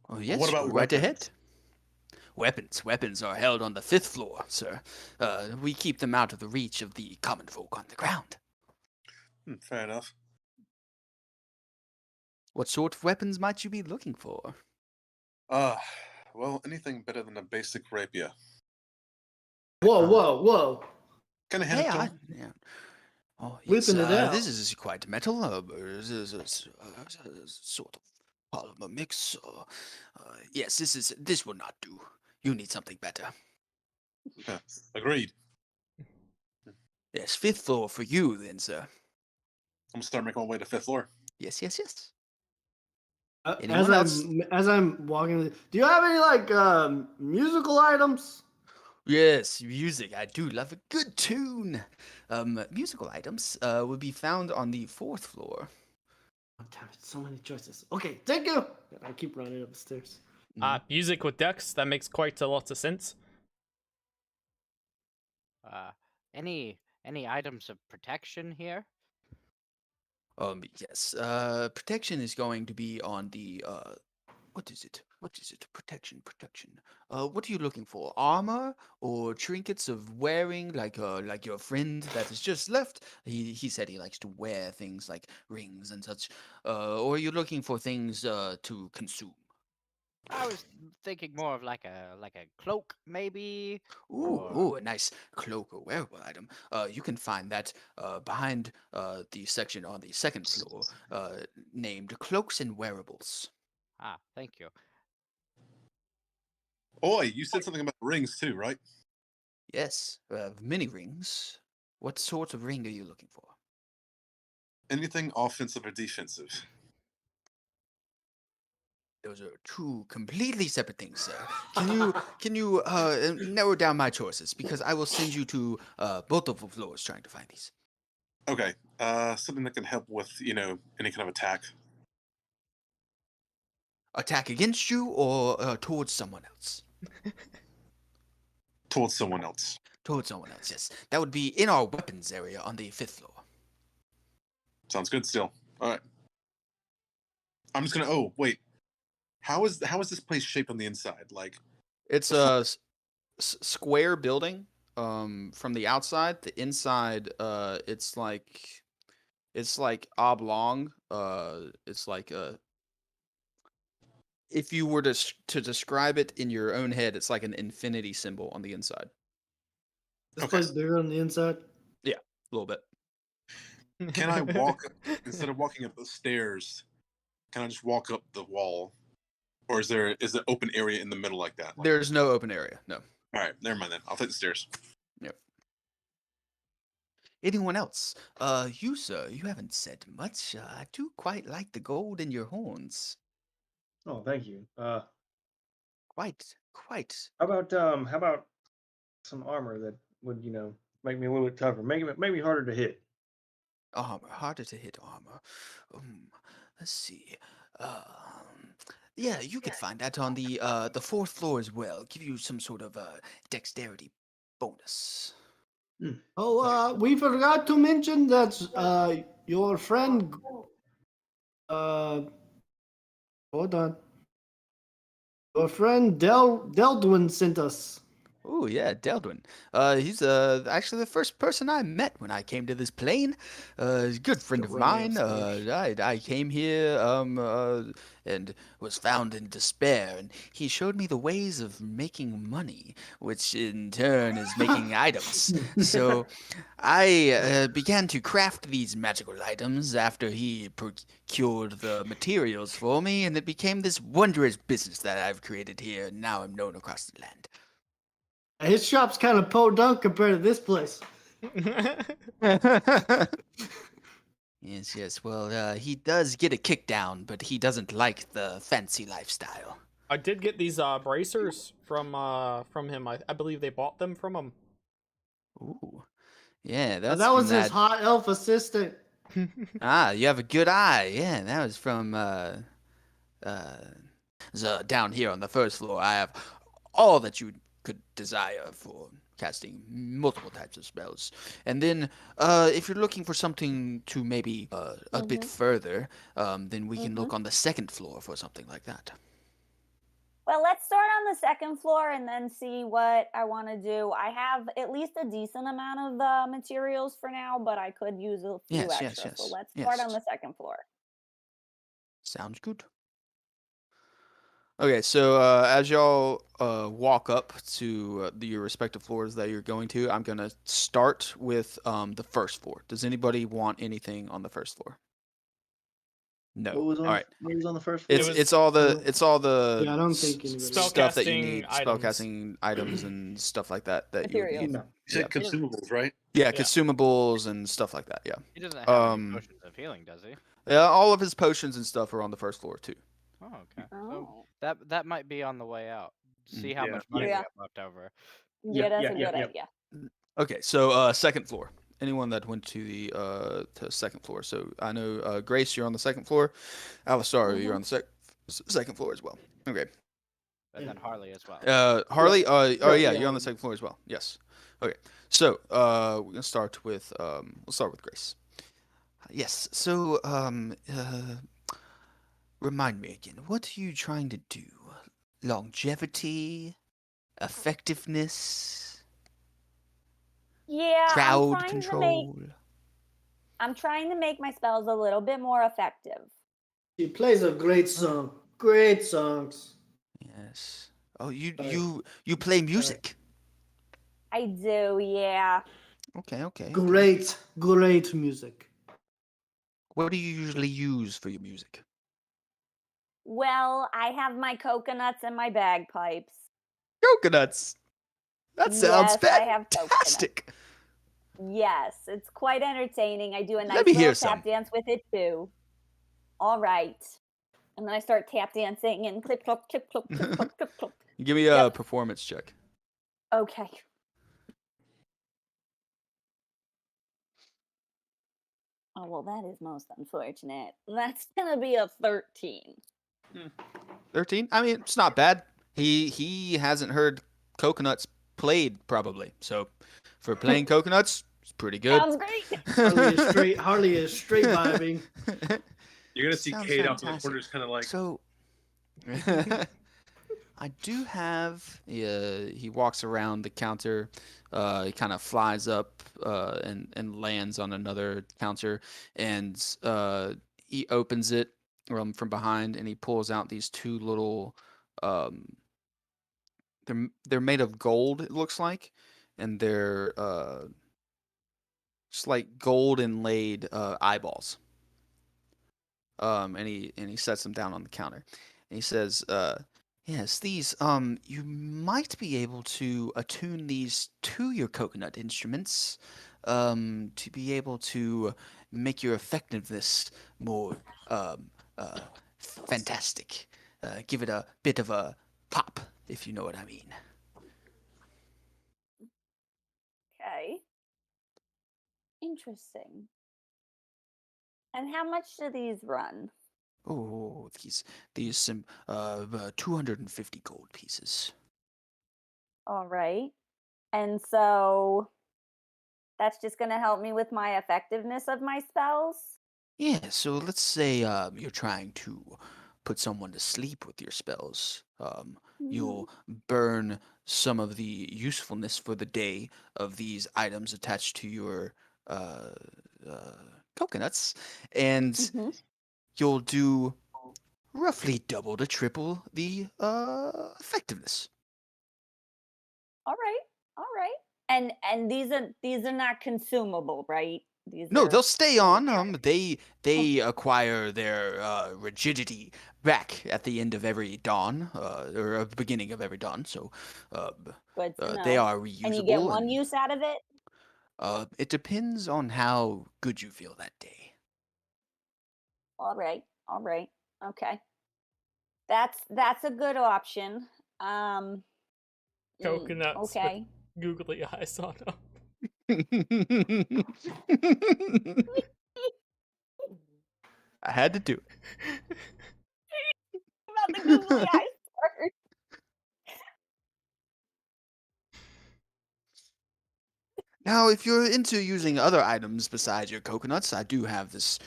Oh What yes, about go right ahead. weapons? Weapons are held on the fifth floor, sir. We keep them out of the reach of the common folk on the ground. Fair enough. What sort of weapons might you be looking for? Uh, well, anything better than a basic rapier. Whoa, Uh, whoa! Can I hand it to him? Yeah. Oh yes, Whipping it out. this is quite metal. This is a sort of polymer mix. Yes, this will not do. You need something better. Yeah, agreed. Yes, fifth floor for you then, sir. I'm gonna start making my way to fifth floor. Yes. As Anyone else? I'm walking, do you have any like musical items? Yes, music. I do love a good tune. Musical items would be found on the fourth floor. Oh, damn it! So many choices. Okay, thank you. I keep running up the stairs. Music with Dex. That makes quite a lot of sense. Any items of protection here? Yes. Protection is going to be on the what is it? Protection. What are you looking for? Armor or trinkets of wearing, like your friend that has just left? He said he likes to wear things like rings and such. Or are you looking for things to consume? I was thinking more of like a cloak, maybe, Ooh, or ooh, a nice cloak or wearable item. You can find that behind the section on the second floor, named Cloaks and Wearables. thank you. Oi, you said something about rings too, right? Yes, many rings. What sort of ring are you looking for? Anything offensive or defensive? Those are two completely separate things, sir. Can you narrow down my choices because I will send you to both of the floors trying to find these. Okay, something that can help with, any kind of attack. Attack against you or towards someone else? Towards someone else. Towards someone else, yes. That would be in our weapons area on the fifth floor. Sounds good still. All right. I'm just gonna. Oh wait, how is this place shaped on the inside? Like, It's a square building. From the outside, the inside, it's like oblong. It's like if you were to describe it in your own head, it's like an infinity symbol on the inside. This Okay. place bigger on the inside. Yeah, a little bit. can I walk instead of walking up the stairs? Can I just walk up the wall, or is there open area in the middle like that? Like, There's no open area. No. all right, never mind then. I'll take the stairs. Yep. Anyone else? You, sir, you haven't said much. I do quite like the gold in your horns. Oh, thank you. Quite. How about some armor that would make me a little bit tougher, make me harder to hit. Armor, harder to hit armor. Let's see. Yeah, you could find that on the 4th floor as well. Give you some sort of dexterity bonus. Oh, we forgot to mention that your friend. Hold on. Your friend Deldwin sent us. Oh yeah, Deldwin. He's actually the first person I met when I came to this plane. He's a good friend of mine. I came here and was found in despair, and he showed me the ways of making money, which in turn is making items. So I began to craft these magical items after he procured the materials for me, and it became this wondrous business that I've created here, and now I'm known across the land. His shop's kind of podunk compared to this place. Yes. Well, he does get a kick down, but he doesn't like the fancy lifestyle. I did get these bracers from him. I believe they bought them from him. Ooh, yeah, that's That was from his hot elf assistant. Ah, you have a good eye. Yeah, that was from so down here on the 1st floor. I have all that you could desire for casting multiple types of spells. And then if you're looking for something to maybe a bit further, then we can look on the 2nd floor for something like that. Well, let's start on the 2nd floor and then see what I want to do. I have at least a decent amount of materials for now, but I could use a few extra. So let's start on the 2nd floor. Sounds good. Okay, so as y'all walk up to your respective floors that you're going to, I'm gonna start with the 1st floor. Does anybody want anything on the 1st floor? No. What was on, all right. What was on the first floor? It's all the Yeah, I don't think anybody. stuff that you need, items. spellcasting items and stuff like that you would Materials. need. You said consumables, right? Yeah, consumables and stuff like that. Yeah. He doesn't have any potions of healing, does he? Yeah, all of his potions and stuff are on the 1st floor too. Oh, okay. Oh. So that might be on the way out. See how much money we have left over. Yeah, that's a good idea. Okay, so 2nd floor. Anyone that went to the to 2nd floor. So I know Grace, you're on the 2nd floor. Alistar, you're on the 2nd floor as well. Okay. And then Harley as well. Harley, you're on the 2nd floor as well. Yes. Okay. So we're gonna start with we'll start with Grace. Yes. So remind me again. What are you trying to do? Longevity, effectiveness, Yeah, crowd control. I'm trying to make my spells a little bit more effective. She plays a great song. Great songs. Yes. Oh, you play music. I do, yeah. Okay. Great music. What do you usually use for your music? Well, I have my coconuts and my bagpipes. Coconuts. That sounds Yes, I have coconuts. fantastic. Yes, it's quite entertaining. I do a nice Let me hear little some. tap dance with it too. All right. And then I start tap dancing and clip clop, clip clop, clip clop, clip clop. Give me a performance check. Okay. Oh, well, that is most unfortunate. That's gonna be a 13. 13? I mean, it's not bad. He hasn't heard coconuts played probably. So for playing coconuts, it's pretty good. Sounds great. Harley is straight vibing. You're gonna see Sounds Kate out in the fantastic. corner, just kind of like. So, I do have. He walks around the counter. He kind of flies up and lands on another counter, and he opens it from behind, and he pulls out these two little. Um, they're made of gold. It looks like, and they're just like gold inlaid eyeballs. And he sets them down on the counter. And he says, "Yes, these you might be able to attune these to your coconut instruments, to be able to make your effectiveness more um fantastic. Give it a bit of a pop, if you know what I mean." Okay. Interesting. And how much do these run? Oh, these some 250 gold pieces. All right. And so that's just going to help me with my effectiveness of my spells? Yeah, so let's say you're trying to put someone to sleep with your spells. Mhm. You'll burn some of the usefulness for the day of these items attached to your uh, uh, coconuts, and Mhm. you'll do roughly double to triple the effectiveness. All right. All right. And these are not consumable, right? These No, they'll are stay for the on. They acquire their rigidity back at the end of every dawn, or beginning of every dawn. So, uh, good to they know. are And you get reusable, one and use out of it? it depends on how good you feel that day. All right. All right. Okay. That's a good option. Um Coconuts with okay. googly eyes on them. I had to do it. About the googly eyes first. Now, if you're into using other items besides your coconuts, I do have this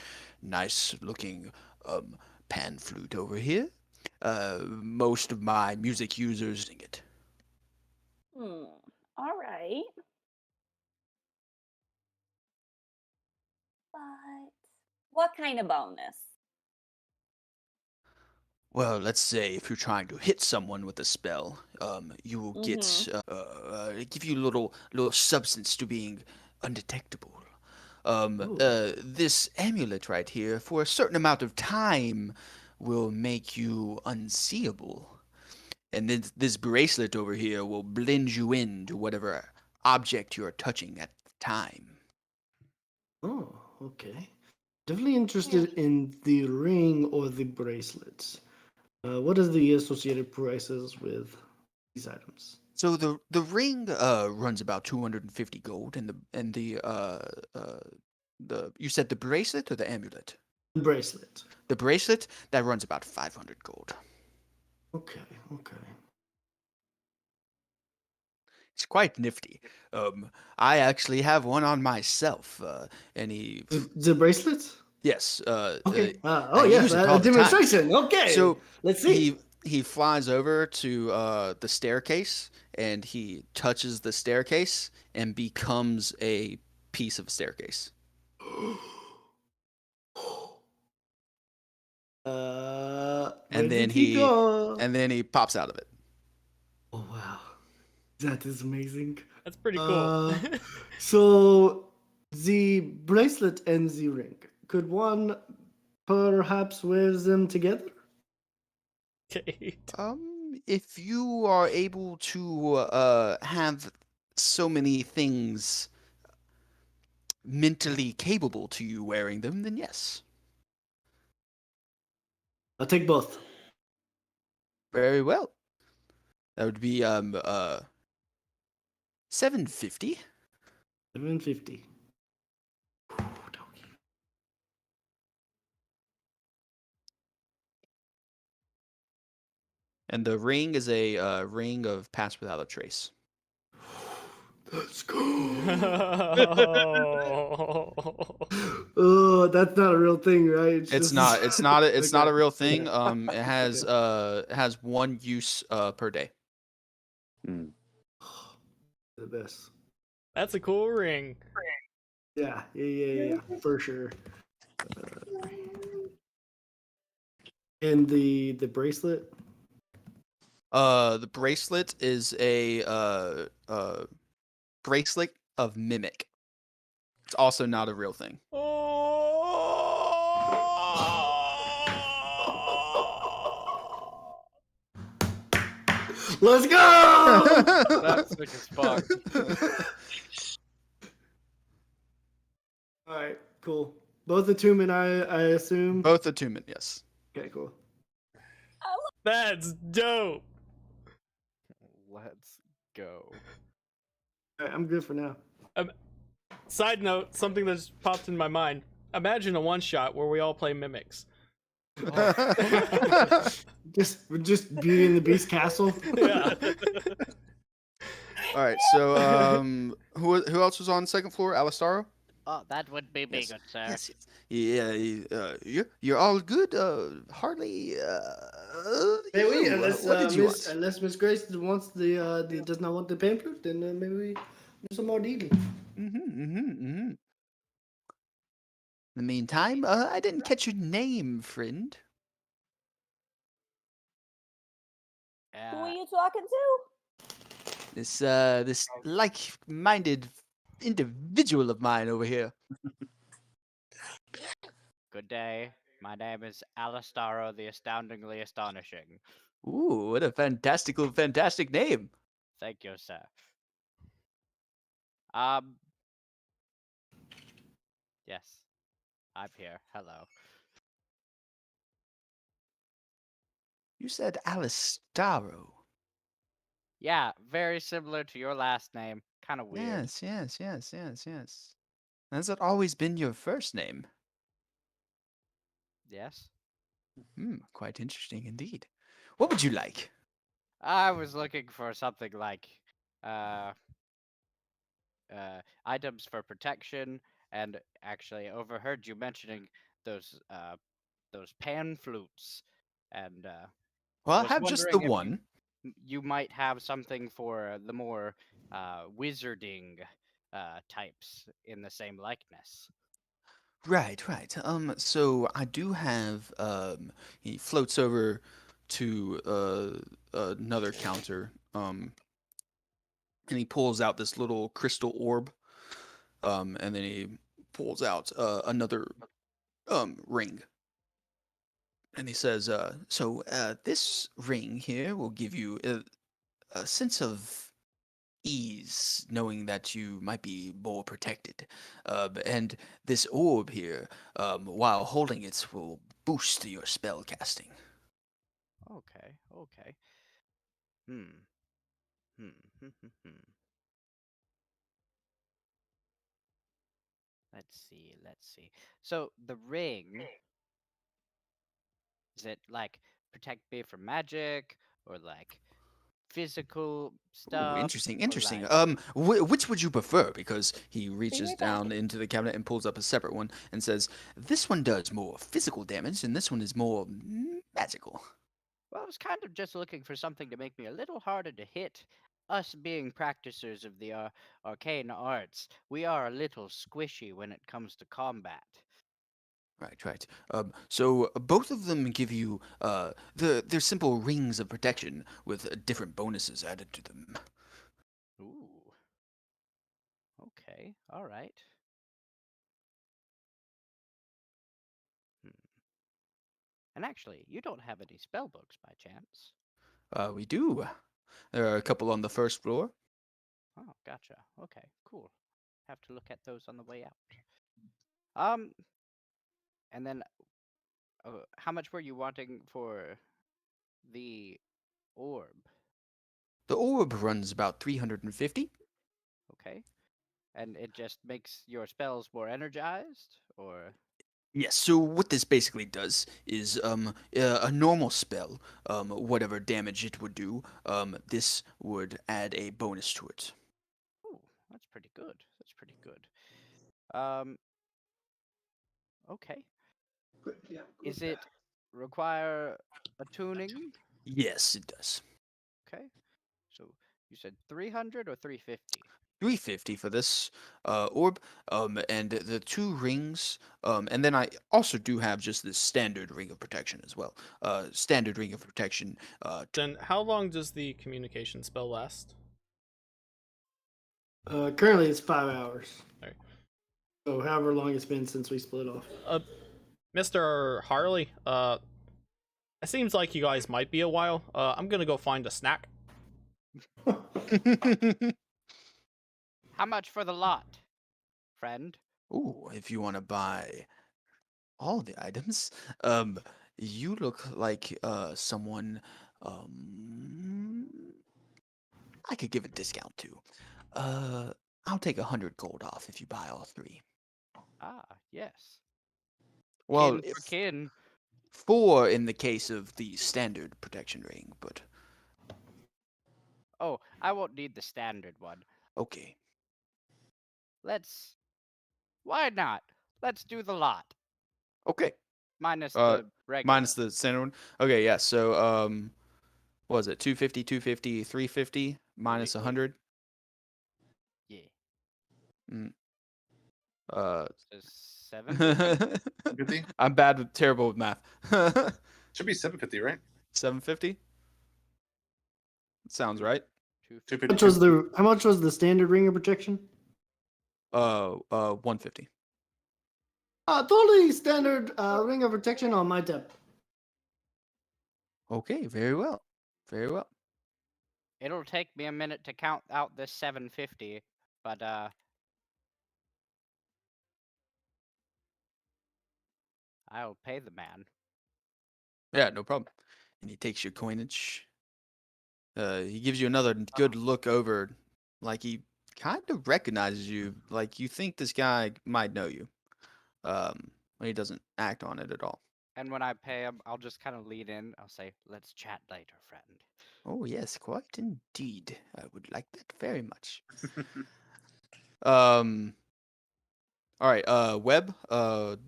nice looking pan flute over here. Most of my music users sing it. All right. But what kind of bonus? Well, let's say if you're trying to hit someone with a spell, you will Mhm. get give you a little substance to being undetectable. Ooh. This amulet right here, for a certain amount of time, will make you unseeable. And then this bracelet over here will blend you into whatever object you're touching at the time. Oh, okay. Definitely interested in the ring or the bracelets. What is the associated prices with these items? So the ring runs about 250 gold, and the you said the bracelet or the amulet? The bracelet. The bracelet that runs about 500 gold. Okay, okay. It's quite nifty. I actually have one on myself, and The bracelet? yes, Okay. I Oh yes, use it a all the time. demonstration. Okay. So Let's see. he flies over to the staircase, and he touches the staircase and becomes a piece of a staircase. Where And then did he go? he pops out of it. Oh wow, that is amazing. That's pretty cool. Uh, so the bracelet and the ring. Could one perhaps wear them together? Kate. If you are able to have so many things mentally capable to you wearing them, then yes. I'll take both. Very well. That would be 750. 750. And the ring is a ring of Pass Without a Trace. Let's go. Oh, that's not a real thing, right? It's not. It's not. It's not a Okay. real thing. It has one use per day. Hmm. The best. That's a cool ring. Yeah, for sure. And the bracelet. The bracelet is a bracelet of mimic. It's also not a real thing. Let's go. That's sick as fuck. All right, cool. Both attunement, I assume. Both attunement, yes. Okay, cool. That's dope. Let's go. All right, I'm good for now. Side note, something that just popped in my mind. Imagine a one shot where we all play mimics. Just Beauty and the Beast castle. Yeah. All right. So, who else was on the second floor? Alistaro? Oh, that would be me, good sir. Yes. Yeah. You're all good. Hardly. Maybe you, unless what did you Miss want? unless Miss Grace wants the does not want the pamphlet, then maybe we do some more dealing. In the meantime, I didn't catch your name, friend. Who are you talking to? This like-minded individual of mine over here. Good day. My name is Alistaro the Astoundingly Astonishing. Ooh, what a fantastic name. Thank you, sir. Yes. I'm here. Hello. You said Alistaro. Yeah, very similar to your last name. Kind of weird. Yes. Has that always been your first name? Yes. Quite interesting indeed. What would you like? I was looking for something like items for protection, and actually overheard you mentioning those pan flutes, and Well, I was have just the wondering if one. you might have something for the more wizarding types in the same likeness. Right. So I do have. He floats over to another counter. And he pulls out this little crystal orb. And then he pulls out another ring. And he says, this ring here will give you a sense of ease, knowing that you might be more protected. And this orb here, while holding it, will boost your spell casting. Okay. Hmm. Hmm. Let's see. So the ring, is it like protect me from magic, or like physical Ooh, stuff, interesting, or interesting. like Which would you prefer? Because he reaches down into the cabinet and pulls up a separate one and says, "This one does more physical damage, and this one is more magical." Well, I was kind of just looking for something to make me a little harder to hit. Us being practicers of the arcane arts, we are a little squishy when it comes to combat. Right. So both of them give you they're simple rings of protection with different bonuses added to them. Ooh. Okay. All right. Hmm. And actually, you don't have any spell books by chance. We do. There are a couple on the first floor. Oh, gotcha. Okay, cool. Have to look at those on the way out. Um, and then, how much were you wanting for the orb? The orb runs about 350. Okay. And it just makes your spells more energized, or? Yes, so what this basically does is a normal spell, whatever damage it would do, this would add a bonus to it. Ooh, pretty good. That's pretty good. Okay. Yeah, Is it require a tuning? Yes, it does. Okay. So you said 300 or 350? 350 for this orb, and the 2 rings, and then I also do have just this standard ring of protection as well. Standard ring of protection. Then how long does the communication spell last? Currently, it's 5 hours. All right. So however long it's been since we split off. Mr. Harley, it seems like you guys might be a while. I'm gonna go find a snack. How much for the lot, friend? Ooh, if you want to buy all the items, you look like someone I could give a discount to. I'll take 100 gold off if you buy all 3. Ah, yes. Well, Kin for if kin. 4 in the case of the standard protection ring, but Oh, I won't need the standard one. okay. Why not? Let's do the lot. Okay. Minus Uh, the regular. minus the standard one. Okay, yeah. So what was it? 250, 250, 350 minus 100. Yeah. Mm. So 750? 50? I'm terrible with math. Should be 750, right? 750? Sounds right. 250. How much was the standard ring of protection? 150. Totally standard ring of protection on my tab. Okay, very well. Very well. It'll take me a minute to count out this 750, but I'll pay the man. Yeah, no problem. And he takes your coinage. He gives you another good look over, like he kind of recognizes you. Like you think this guy might know you. When he doesn't act on it at all. And when I pay him, I'll just kind of lead in. I'll say, "Let's chat later, friend." Oh yes, quite indeed. I would like that very much. Um. All right. Webb. What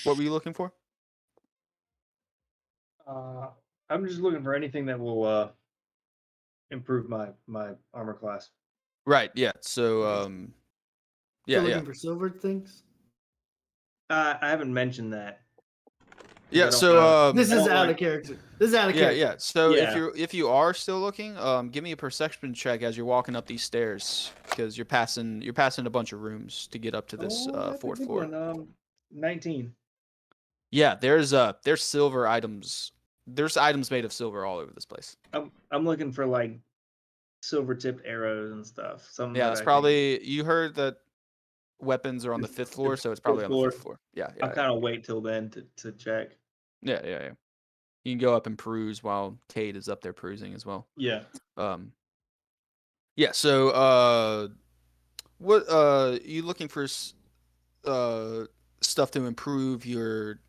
were you looking for? I'm just looking for anything that will improve my armor class. Right. Yeah. So. Yeah. Still Yeah. looking for silver things. I haven't mentioned that. Yeah. So. This is out of character. This is out of Yeah. character. Yeah. So Yeah. if you are still looking, give me a perception check as you're walking up these stairs because you're passing a bunch of rooms to get up to this That's a 4th good floor. one. 19. Yeah. There's silver items. There's items made of silver all over this place. I'm looking for like silver tipped arrows and stuff. Something Yeah, that that's I probably you heard that weapons are on the 5th floor, so it's probably on the 5th floor. Yeah, I'll yeah, kind of wait till then to check. yeah, yeah, yeah. You can go up and peruse while Cade is up there perusing as well. Yeah. Yeah. So, what you looking for? Stuff to improve your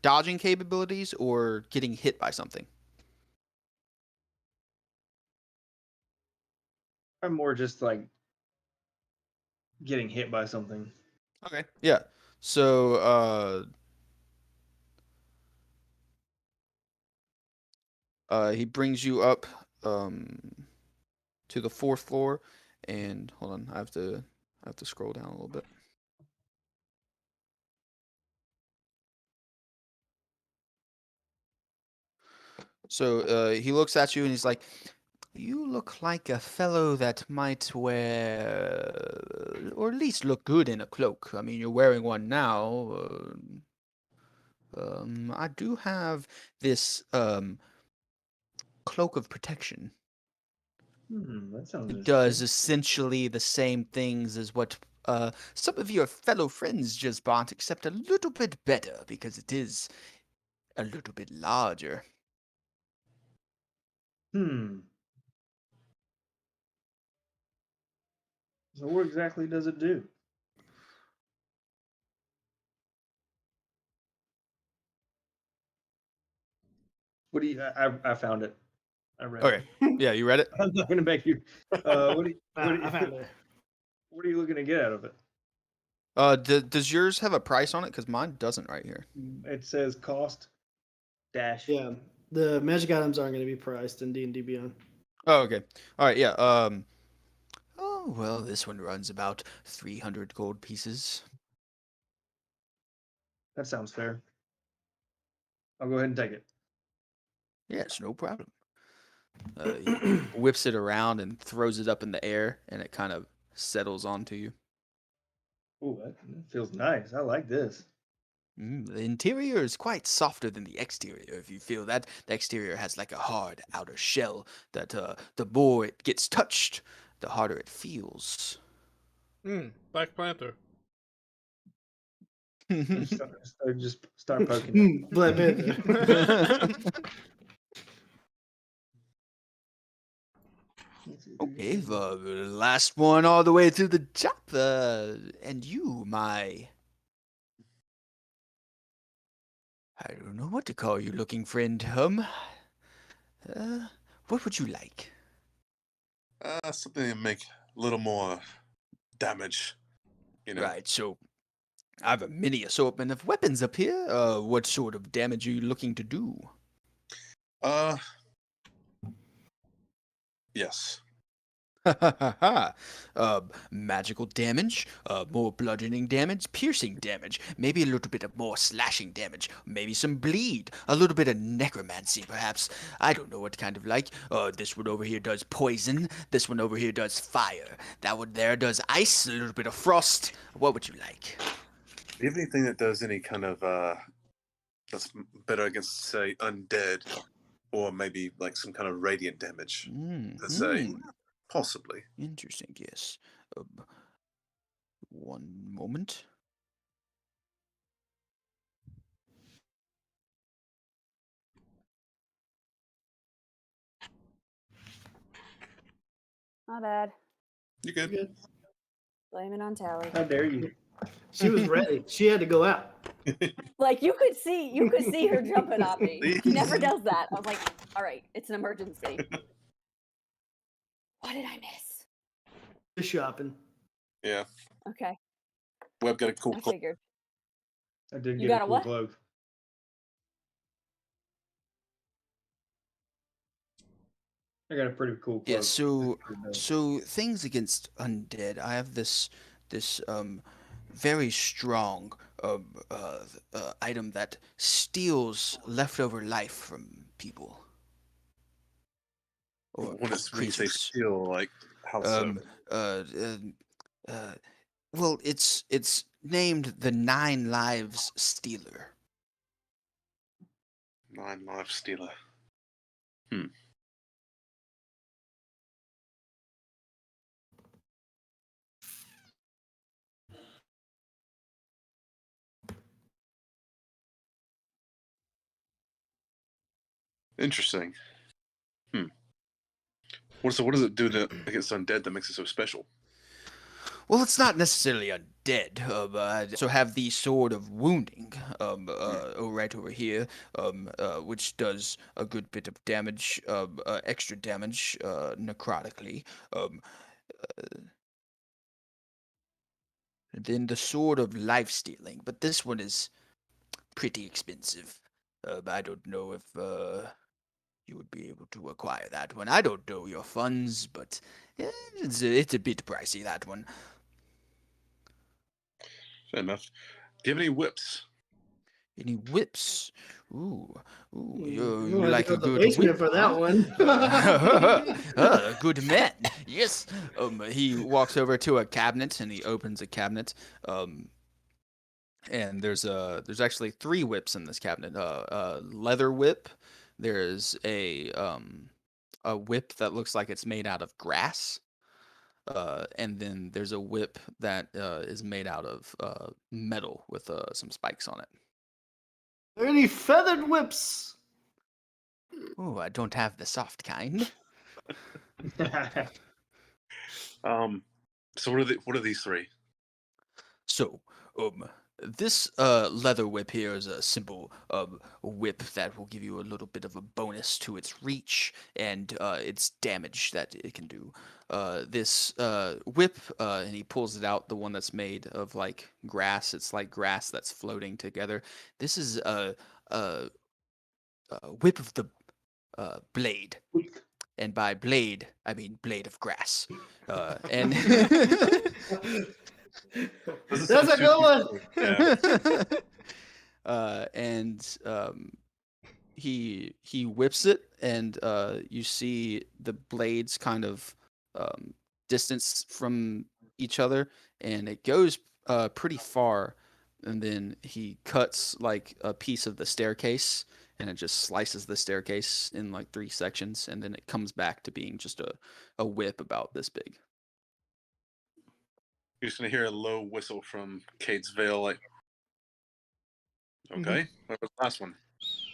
dodging capabilities or getting hit by something? I'm more just like getting hit by something. Okay. Yeah. So, he brings you up to the 4th floor, and hold on, I have to scroll down a little bit. So he looks at you and he's like, "You look like a fellow that might wear, or at least look good in a cloak. I mean, you're wearing one now. I do have this cloak of protection. That sounds It does interesting. essentially the same things as what some of your fellow friends just bought, except a little bit better because it is a little bit larger." So what exactly does it do? What do you? I found it. I read Okay. it. Yeah, you read it? I'm not gonna make you. What do you? I found it. What are you looking to get out of it? Does yours have a price on it? Because mine doesn't right here. It says cost dash. Yeah, the magic items aren't going to be priced in D&D Beyond. Oh, okay. All right, yeah. Oh, well, this one runs about 300 gold pieces. That sounds fair. I'll go ahead and take it. Yes, no problem. He whips it around and throws it up in the air, and it kind of settles onto you. Ooh, that feels nice. I like this. The interior is quite softer than the exterior. If you feel that, the exterior has like a hard outer shell that the more it gets touched, the harder it feels. Black Panther. Just start poking. Black Panther. Okay, the last one all the way to the top. And you, my... I don't know what to call you, looking friend. What would you like? Something to make a little more damage. You know. Right, so I have a mini assortment of weapons up here. What sort of damage are you looking to do? Yes. Magical damage, more bludgeoning damage, piercing damage, maybe a little bit of more slashing damage, maybe some bleed, a little bit of necromancy perhaps. I don't know what kind of like. This one over here does poison, this one over here does fire, that one there does ice, a little bit of frost. What would you like? Do you have anything that does any kind of that's better against, say, undead, or maybe like some kind of radiant damage? Let's say. Possibly. Interesting, yes. One moment. Not bad. You good? Good. Blame it on Tally. How dare you? She was ready. She had to go out. Like you could see her jumping on me. She never does that. I was like, all right, it's an emergency. What did I miss? The shopping. Yeah. Okay, Web got a cool I cloak. figured. I did You get got a a cool what? cloak. I got a pretty cool cloak. Yeah, so things against undead. I have this very strong item that steals leftover life from people or When you say creatures. steal, like how so? Well, it's named the 9 Lives Stealer. 9 life stealer. Interesting. What does it do against undead that makes it so special? Well, it's not necessarily undead. I also have the Sword of Wounding, right over here, which does a good bit of damage, extra damage, necrotically. Then the Sword of Life Stealing, but this one is pretty expensive. I don't know if you would be able to acquire that one. I don't know your funds, but it's a bit pricey, that one. Fair enough. Do you have any whips? Any whips? Ooh, You you had like to a go to the good basement whip for that one. Good man. Yes. He walks over to a cabinet and he opens a cabinet. And there's actually 3 whips in this cabinet. Leather whip. There's a whip that looks like it's made out of grass. And then there's a whip that is made out of metal with some spikes on it. Are there any feathered whips? Oh, I don't have the soft kind. So what are these 3? So, This leather whip here is a simple whip that will give you a little bit of a bonus to its reach and its damage that it can do. This whip, and he pulls it out, the one that's made of like grass. It's like grass that's floating together. This is a whip of the blade. And by blade, I mean blade of grass. And That's a good one. Yeah. and he whips it, and you see the blades kind of distance from each other, and it goes pretty far. And then he cuts like a piece of the staircase, and it just slices the staircase in like 3 sections, and then it comes back to being just a whip about this big. You're just gonna hear a low whistle from Kate's Vale, like, okay, what was the last one?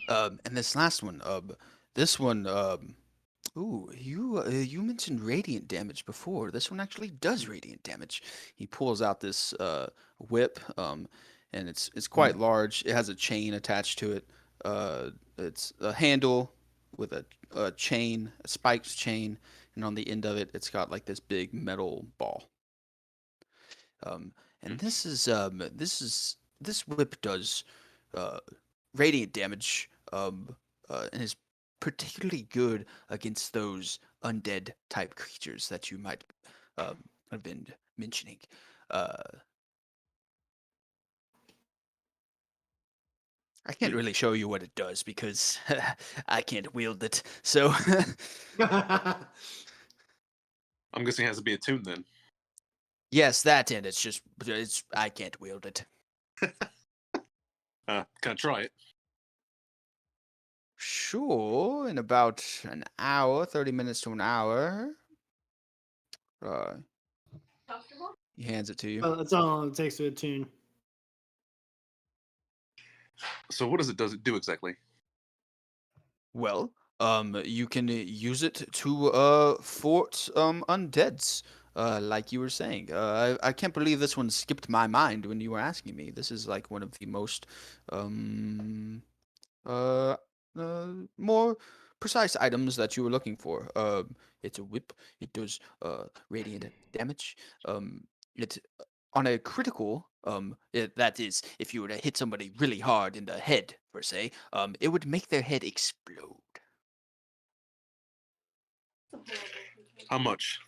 And this last one, this one, ooh, you mentioned radiant damage before. This one actually does radiant damage. He pulls out this whip, and it's quite large. It has a chain attached to it. It's a handle with a chain, a spiked chain, and on the end of it, it's got like this big metal ball. And this whip does radiant damage, and is particularly good against those undead type creatures that you might have been mentioning. I can't really show you what it does because I can't wield it. So I'm guessing it has to be attuned then. yes, that, and it's I can't wield it. Can I try it? Sure, in about an hour, 30 minutes to an hour. He hands it to you. That's all it takes to attune. So what does it do exactly? Well, you can use it to fort undeads, like you were saying. I can't believe this one skipped my mind when you were asking me. This is like one of the most uh, more precise items that you were looking for. It's a whip. It does radiant damage. It on a critical, that is, if you were to hit somebody really hard in the head, per se, it would make their head explode. How much?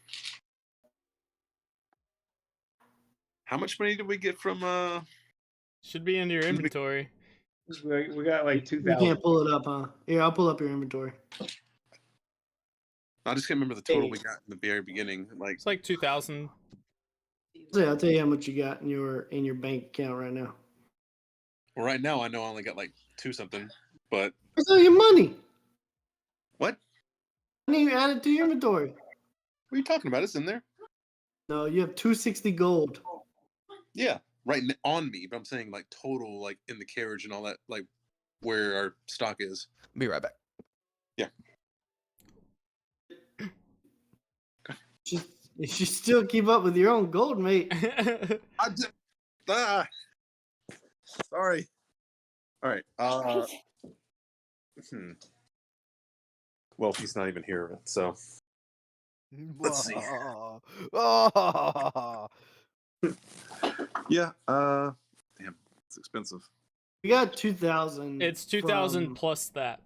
How much money did we get from Should be in your inventory. We got like You 2,000. can't pull it up, huh? Here, I'll pull up your inventory. I just can't remember the total we got in the very beginning. Like It's like 2,000. So I'll tell you how much you got in your bank account right now. well, right now I know I only got like 2 something, but Where's all your money? what? I need you add it to your inventory. What are you talking about? It's in there. No, you have 260 gold. Yeah, right on me. But I'm saying like total, like in the carriage and all that, like where our stock is. Be right back. Yeah. You should still keep up with your own gold, mate. I just, sorry. All right. Well, he's not even here, so let's see. Yeah. Damn, it's expensive. We got 2,000. It's 2,000 plus that.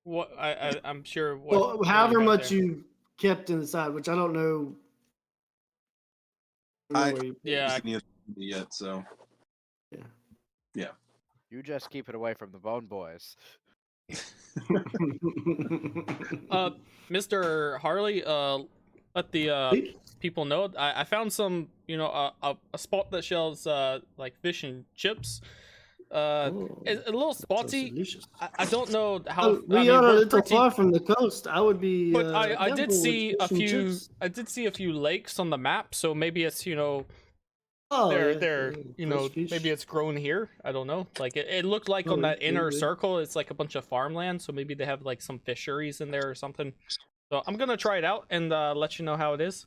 What I'm sure. Well, however much you kept inside, which I don't know. Yeah. Yet, so yeah. You just keep it away from the Bone Boys. Mr. Harley, let the people know. I found some, a spot that sells like fish and chips. It's a little spotty. I don't know how. We are a little far from the coast. I would be. But I did careful see with a fish and few. chips. I did see a few lakes on the map, so maybe it's Oh, they're fresh fish. maybe it's grown here. I don't know. Like it looked like on that inner circle, it's like a bunch of farmland, so maybe they have like some fisheries in there or something. So I'm gonna try it out and let you know how it is.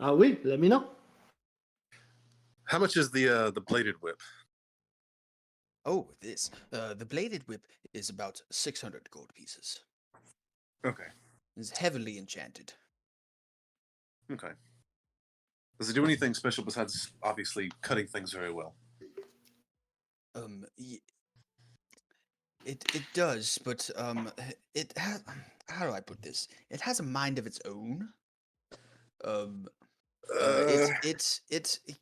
Oui, let me know. How much is the bladed whip? Oh, this. The bladed whip is about 600 gold pieces. Okay. It's heavily enchanted. Okay. Does it do anything special besides obviously cutting things very well? It does, but it has. How do I put this? It has a mind of its own. Um, it's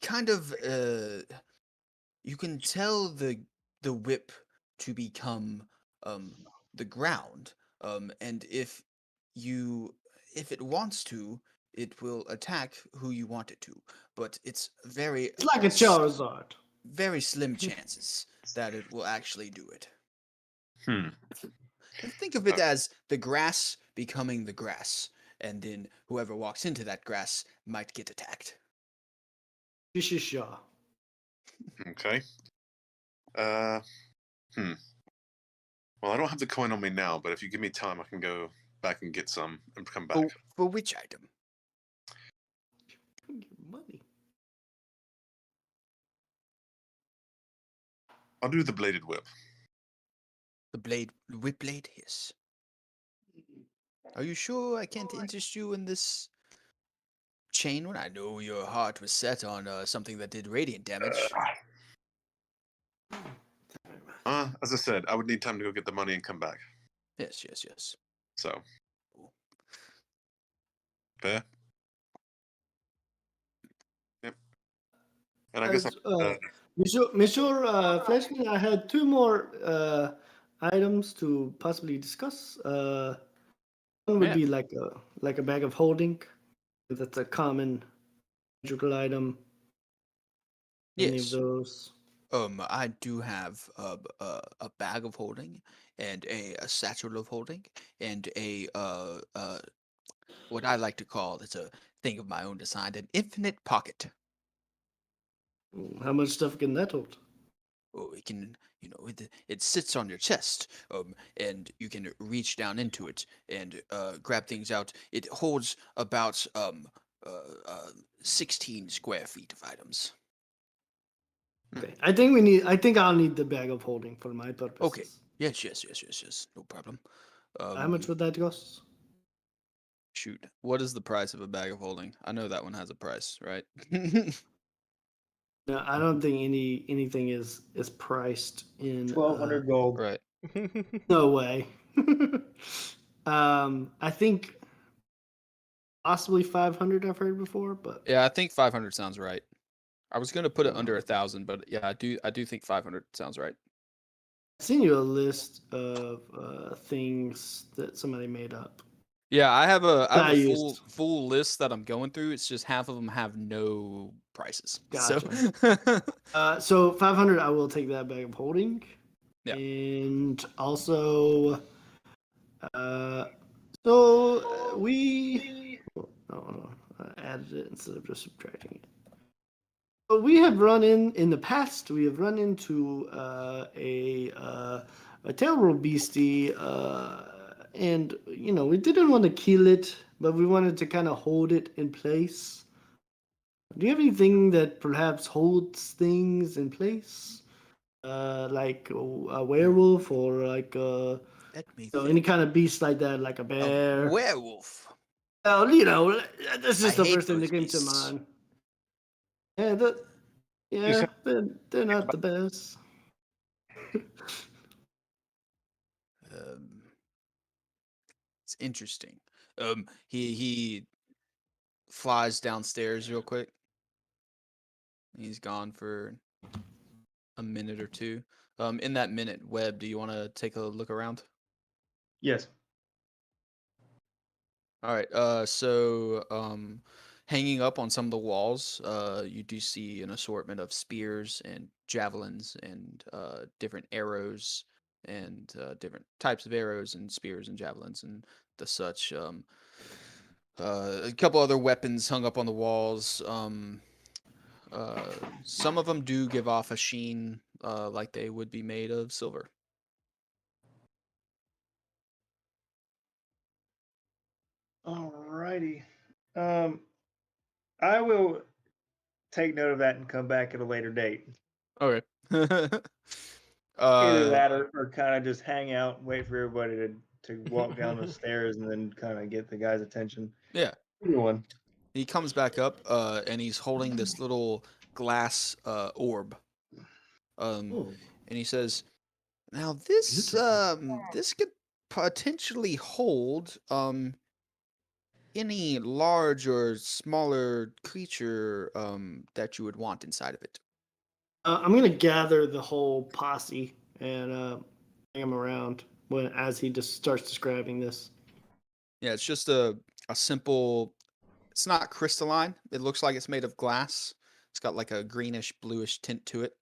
kind of you can tell the whip to become the ground, and if it wants to, it will attack who you want it to, but it's It's like a Charizard. very slim chances that it will actually do it. Hmm. Think of it as the grass becoming the grass, and then whoever walks into that grass might get attacked. Shishisha. Okay. Hmm. Well, I don't have the coin on me now, but if you give me time, I can go back and get some and come back. For which item? Money. I'll do the bladed whip. The whip blade? Yes. Are you sure I can't interest you in this chain one? I know your heart was set on something that did radiant damage. As I said, I would need time to go get the money and come back. Yes. So. Fair? Yep. And I guess Monsieur Fleshman, I had two more items to possibly discuss. One would be like a bag of holding. That's a common magical item. Any of Yes. those? I do have a bag of holding and a satchel of holding and a what I like to call, it's a thing of my own design, an infinite pocket. How much stuff can that hold? Oh, it can, it sits on your chest, and you can reach down into it and grab things out. It holds about 16 square feet of items. Okay, I think I'll need the bag of holding for my purposes. Okay. Yes. No problem. How much would that cost? Shoot. What is the price of a bag of holding? I know that one has a price, right? No, I don't think anything is priced in 1,200 gold. Right. No way. I think possibly 500. I've heard before, but Yeah, I think 500 sounds right. I was gonna put it under 1,000, but yeah, I do think 500 sounds right. I've seen you a list of things that somebody made up. Yeah, I have a Values. full list that I'm going through. It's just half of them have no prices. Gotcha. So So 500, I will take that bag of holding. Yeah. And also, so we, no, I added it instead of just subtracting it. But we have in the past. We have run into a terrible beastie, and we didn't want to kill it, but we wanted to kind of hold it in place. Do you have anything that perhaps holds things in place, like a werewolf or like let me any think. kind of beast like that, like a A bear? werewolf. Well, that's just I the hate first thing those that came to beasts. mind. Yeah, they're not the best. Um, it's interesting. He flies downstairs real quick. He's gone for a minute or two. In that minute, Webb, do you want to take a look around? Yes. All right. Hanging up on some of the walls, you do see an assortment of spears and javelins and different arrows and different types of arrows and spears and javelins and the such. A couple other weapons hung up on the walls. Some of them do give off a sheen, like they would be made of silver. Alrighty. I will take note of that and come back at a later date. Okay. Either that or kind of just hang out and wait for everybody to walk down the stairs and then kind of get the guy's attention. Yeah. Either one. He comes back up, and he's holding this little glass orb. Oh, And he says, "Now this this could potentially hold any large or smaller creature that you would want inside of it." I'm gonna gather the whole posse and bring them around as he just starts describing this. Yeah, it's just a simple. It's not crystalline. It looks like it's made of glass. It's got like a greenish bluish tint to it.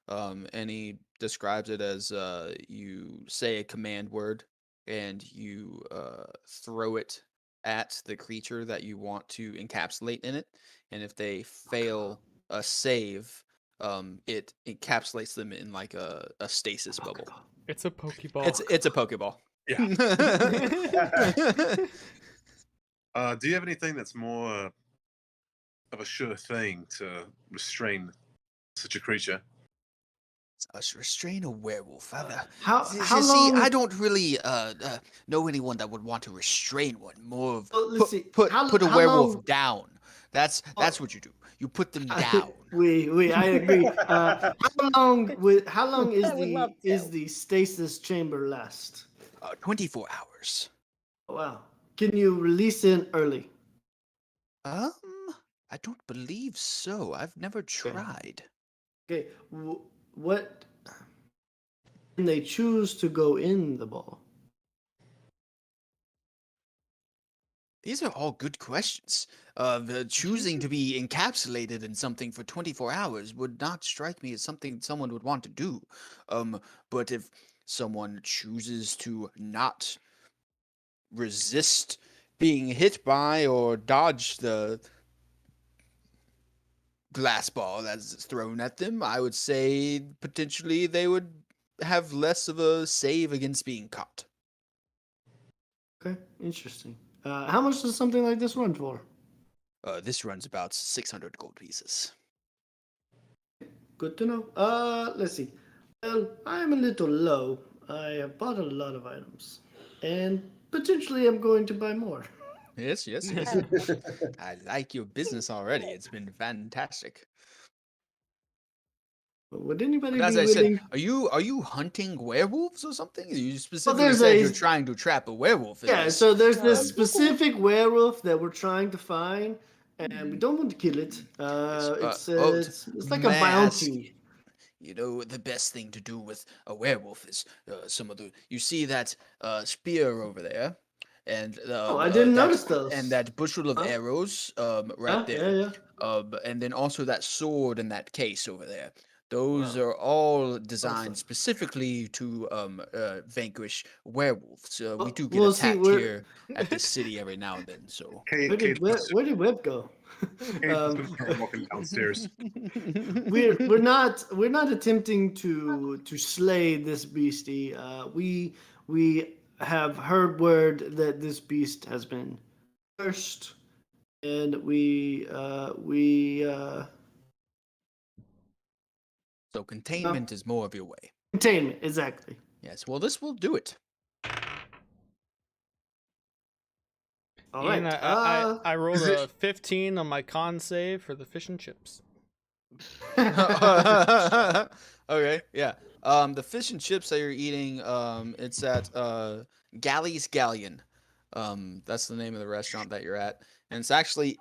And he describes it as you say a command word and you throw it at the creature that you want to encapsulate in it. And if they fail a save, it encapsulates them in like a stasis bubble. It's a Pokeball. It's a Pokeball. Yeah. Do you have anything that's more of a sure thing to restrain such a creature? Restrain a werewolf. How See, long? I don't really know anyone that would want to restrain one. More of let's see. put a How werewolf long- down. That's what you do. You put them down. I agree. How long is I would love to. the stasis chamber last? 24 hours. Wow. Can you release it early? I don't believe so. I've never tried. Okay. What can they choose to go in the ball? These are all good questions. Choosing to be encapsulated in something for 24 hours would not strike me as something someone would want to do. But if someone chooses to not resist being hit by or dodge the glass ball that's thrown at them, I would say potentially they would have less of a save against being caught. Okay, interesting. How much does something like this run for? This runs about 600 gold pieces. Good to know. Let's see. Well, I'm a little low. I have bought a lot of items, and potentially I'm going to buy more. Yes. I like your business already. It's been fantastic. Would anybody But as be I willing? said, are you hunting werewolves or something? You specifically there's said a- you're trying to trap a werewolf. In Yeah, this. so there's this specific werewolf that we're trying to find, and we don't want to kill it. It's like a may I ask, bounty. you know, the best thing to do with a werewolf is you see that spear over there, and I didn't notice those. and that bushel of arrows right there. Yeah. And then also that sword and that case over there. Those are all designed specifically to vanquish werewolves. We do get attacked here at this city every now and then. So Where did Web go? Walking downstairs. We're not attempting to slay this beastie. We have heard word that this beast has been cursed, and so containment is more of your way. containment, exactly. Yes. Well, this will do it. All right. Ian, I rolled a 15 on my con save for the fish and chips. Okay. Yeah. The fish and chips that you're eating, it's at Galley's Galleon. That's the name of the restaurant that you're at, and it's actually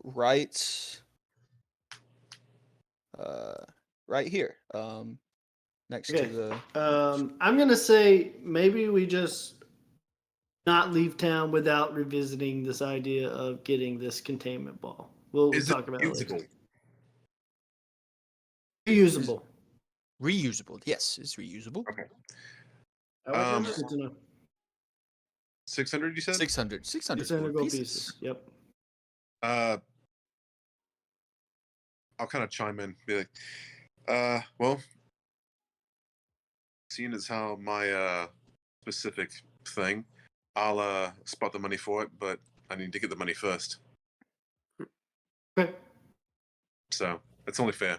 right here, next to the. I'm gonna say maybe we just not leave town without revisiting this idea of getting this containment ball. We'll talk about it later. Reusable. Reusable. Yes, it's reusable. Okay. Good to know. 600, you said? 600 600 gold pieces. Yep. I'll kind of chime in, be like, well, seeing as how my specific thing, I'll spot the money for it, but I need to get the money first. Okay. So it's only fair.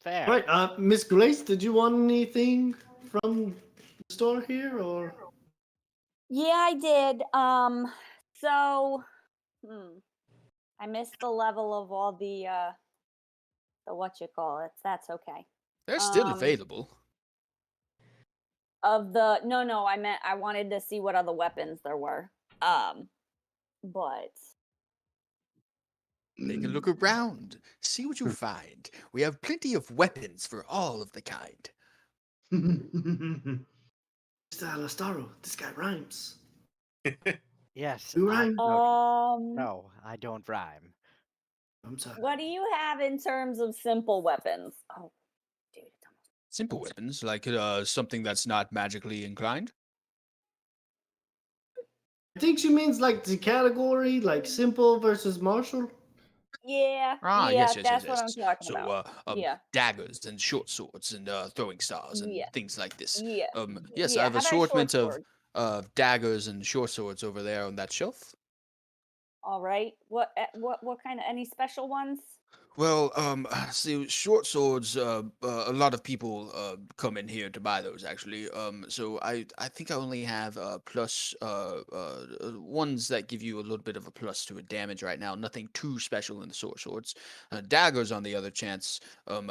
Fair. Right, Miss Grace, did you want anything from the store here, or? Yeah, I did. So, I missed the level of all the what you call it. That's okay. They're still Um, available. Of the no, I meant I wanted to see what other weapons there were. But Take a look around. See what you find. We have plenty of weapons for all of the kind. Mr. Alastaro, this guy rhymes. Yes. You rhyme? No, I don't rhyme. I'm sorry. What do you have in terms of simple weapons? Oh, dude, it's almost Simple weapons, like something that's not magically inclined. I think she means like the category, like simple versus martial. yeah, Yes, that's what I'm talking So, about. Yeah, daggers and short swords and throwing stars and yeah, things like this. yeah, Yes, I yeah. have How about a short assortment sword? of daggers and short swords over there on that shelf. All right. What kind of any special ones? Well, see, short swords. A lot of people come in here to buy those. Actually, so I think I only have plus ones that give you a little bit of a plus to a damage right now. Nothing too special in the short swords. Daggers, on the other chance,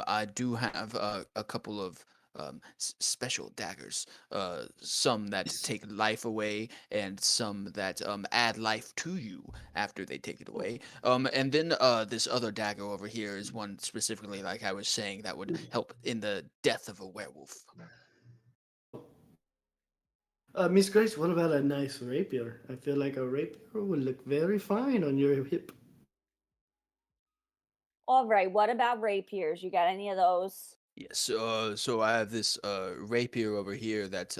I do have a couple of special daggers. Some that take life away, and some that add life to you after they take it away. And then this other dagger over here is one specifically, like I was saying, that would help in the death of a werewolf. Miss Grace, what about a nice rapier? I feel like a rapier would look very fine on your hip. All right. What about rapiers? You got any of those? Yes. So I have this rapier over here that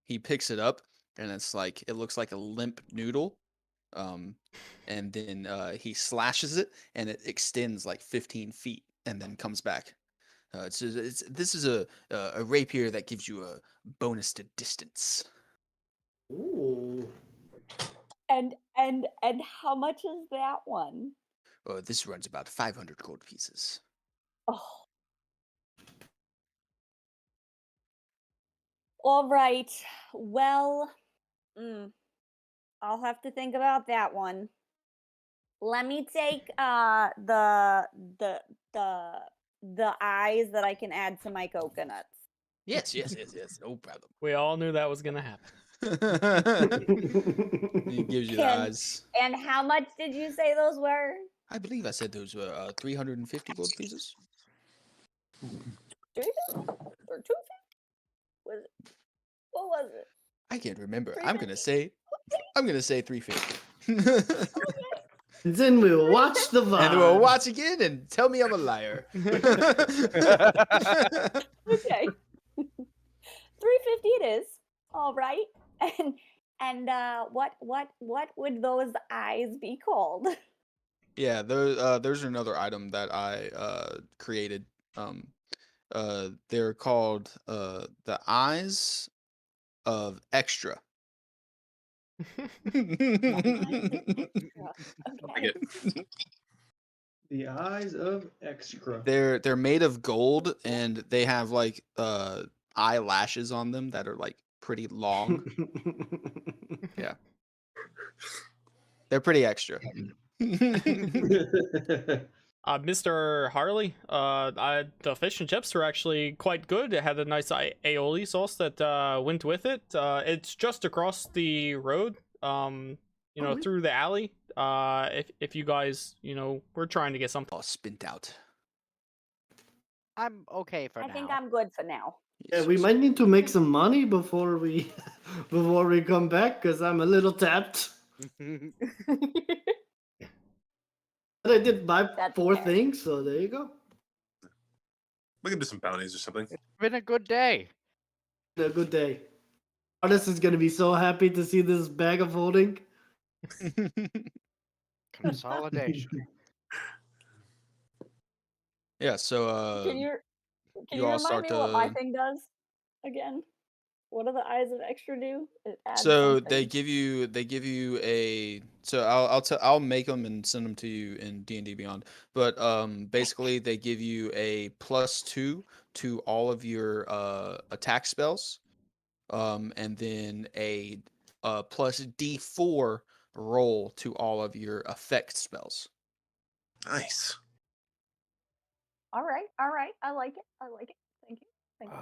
he picks it up, and it's like it looks like a limp noodle. Um, and then he slashes it, and it extends like 15 feet, and then comes back. This is a rapier that gives you a bonus to distance. Ooh. And how much is that one? This runs about 500 gold pieces. Oh. All right. Well, I'll have to think about that one. Let me take the eyes that I can add to my coconuts. Yes. No problem. We all knew that was gonna happen. He gives you the eyes. And how much did you say those were? I believe I said those were 350 gold pieces. 350 or 250? Was it? What was it? I can't remember. 350? I'm gonna say 350. And then we'll watch the VOD. And we'll watch again and tell me I'm a liar. Okay. 350 it is. All right. And what would those eyes be called? Yeah, there's another item that I created. They're called the eyes of extra. Okay. The eyes of extra. They're made of gold, and they have like eyelashes on them that are like pretty long. Yeah. They're pretty extra. Mr. Harley, the fish and chips were actually quite good. It had a nice aioli sauce that went with it. It's just across the road, through the alley. If you guys, we're trying to get something. All spint out. I'm okay for now. I think I'm good for now. Yeah, we might need to make some money before we come back, because I'm a little tapped. But I did buy four things, so there you go. We can do some bounties or something. It's been a good day. A good day. Artist is gonna be so happy to see this bag of holding. Consolidation. Yeah, so Can you all remind start me what my to thing does again? What do the eyes of extra do? It adds So something. they give you a. So I'll make them and send them to you in D&D Beyond. But basically they give you a +2 to all of your attack spells, and then a plus D4 roll to all of your effect spells. Nice. All right. I like it. Thank you.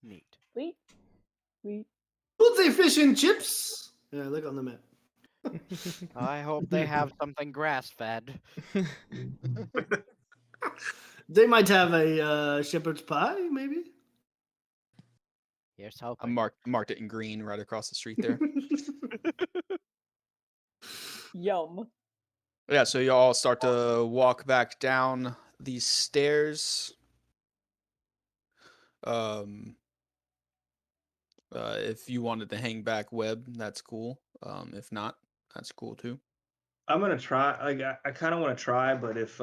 Neat. Sweet. What's a fish and chips? Yeah, look on the map. I hope they have something grass-fed. They might have a shepherd's pie, maybe. Here's I hoping. marked it in green right across the street there. Yum. Yeah, so y'all start to walk back down these stairs. If you wanted to hang back web, that's cool. If not, that's cool too. I'm gonna try. I kind of want to try, but if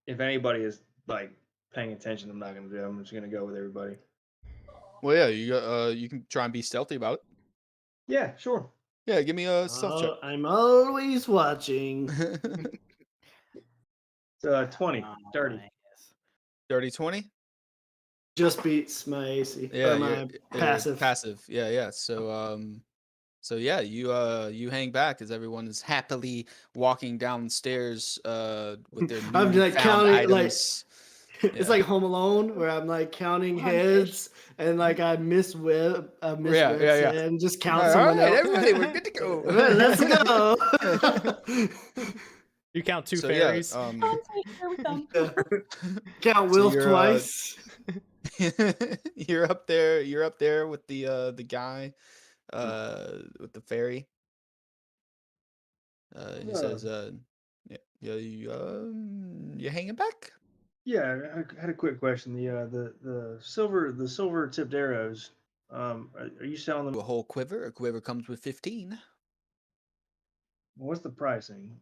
anybody is like paying attention, I'm not gonna do it. I'm just gonna go with everybody. Well, yeah, you can try and be stealthy about it. Yeah, sure. Yeah, give me a stealth check. I'm always watching. It's 20, dirty. Nice. Dirty 20? Just beats my AC. Yeah, or my passive. Passive. Yeah. So yeah, you hang back as everyone is happily walking down the stairs with their I'm like newfound counting items. It's like Home Alone where I'm like counting heads and like I miss Web's yeah. and just count All someone right, else. everybody, we're good to go. Let's go. You count two So, fairies. Count Wilf twice. You're up there with the guy with the fairy. He says, you hanging back? Yeah, I had a quick question. The silver tipped arrows. Are you selling them? A whole quiver. A quiver comes with 15. What's the pricing?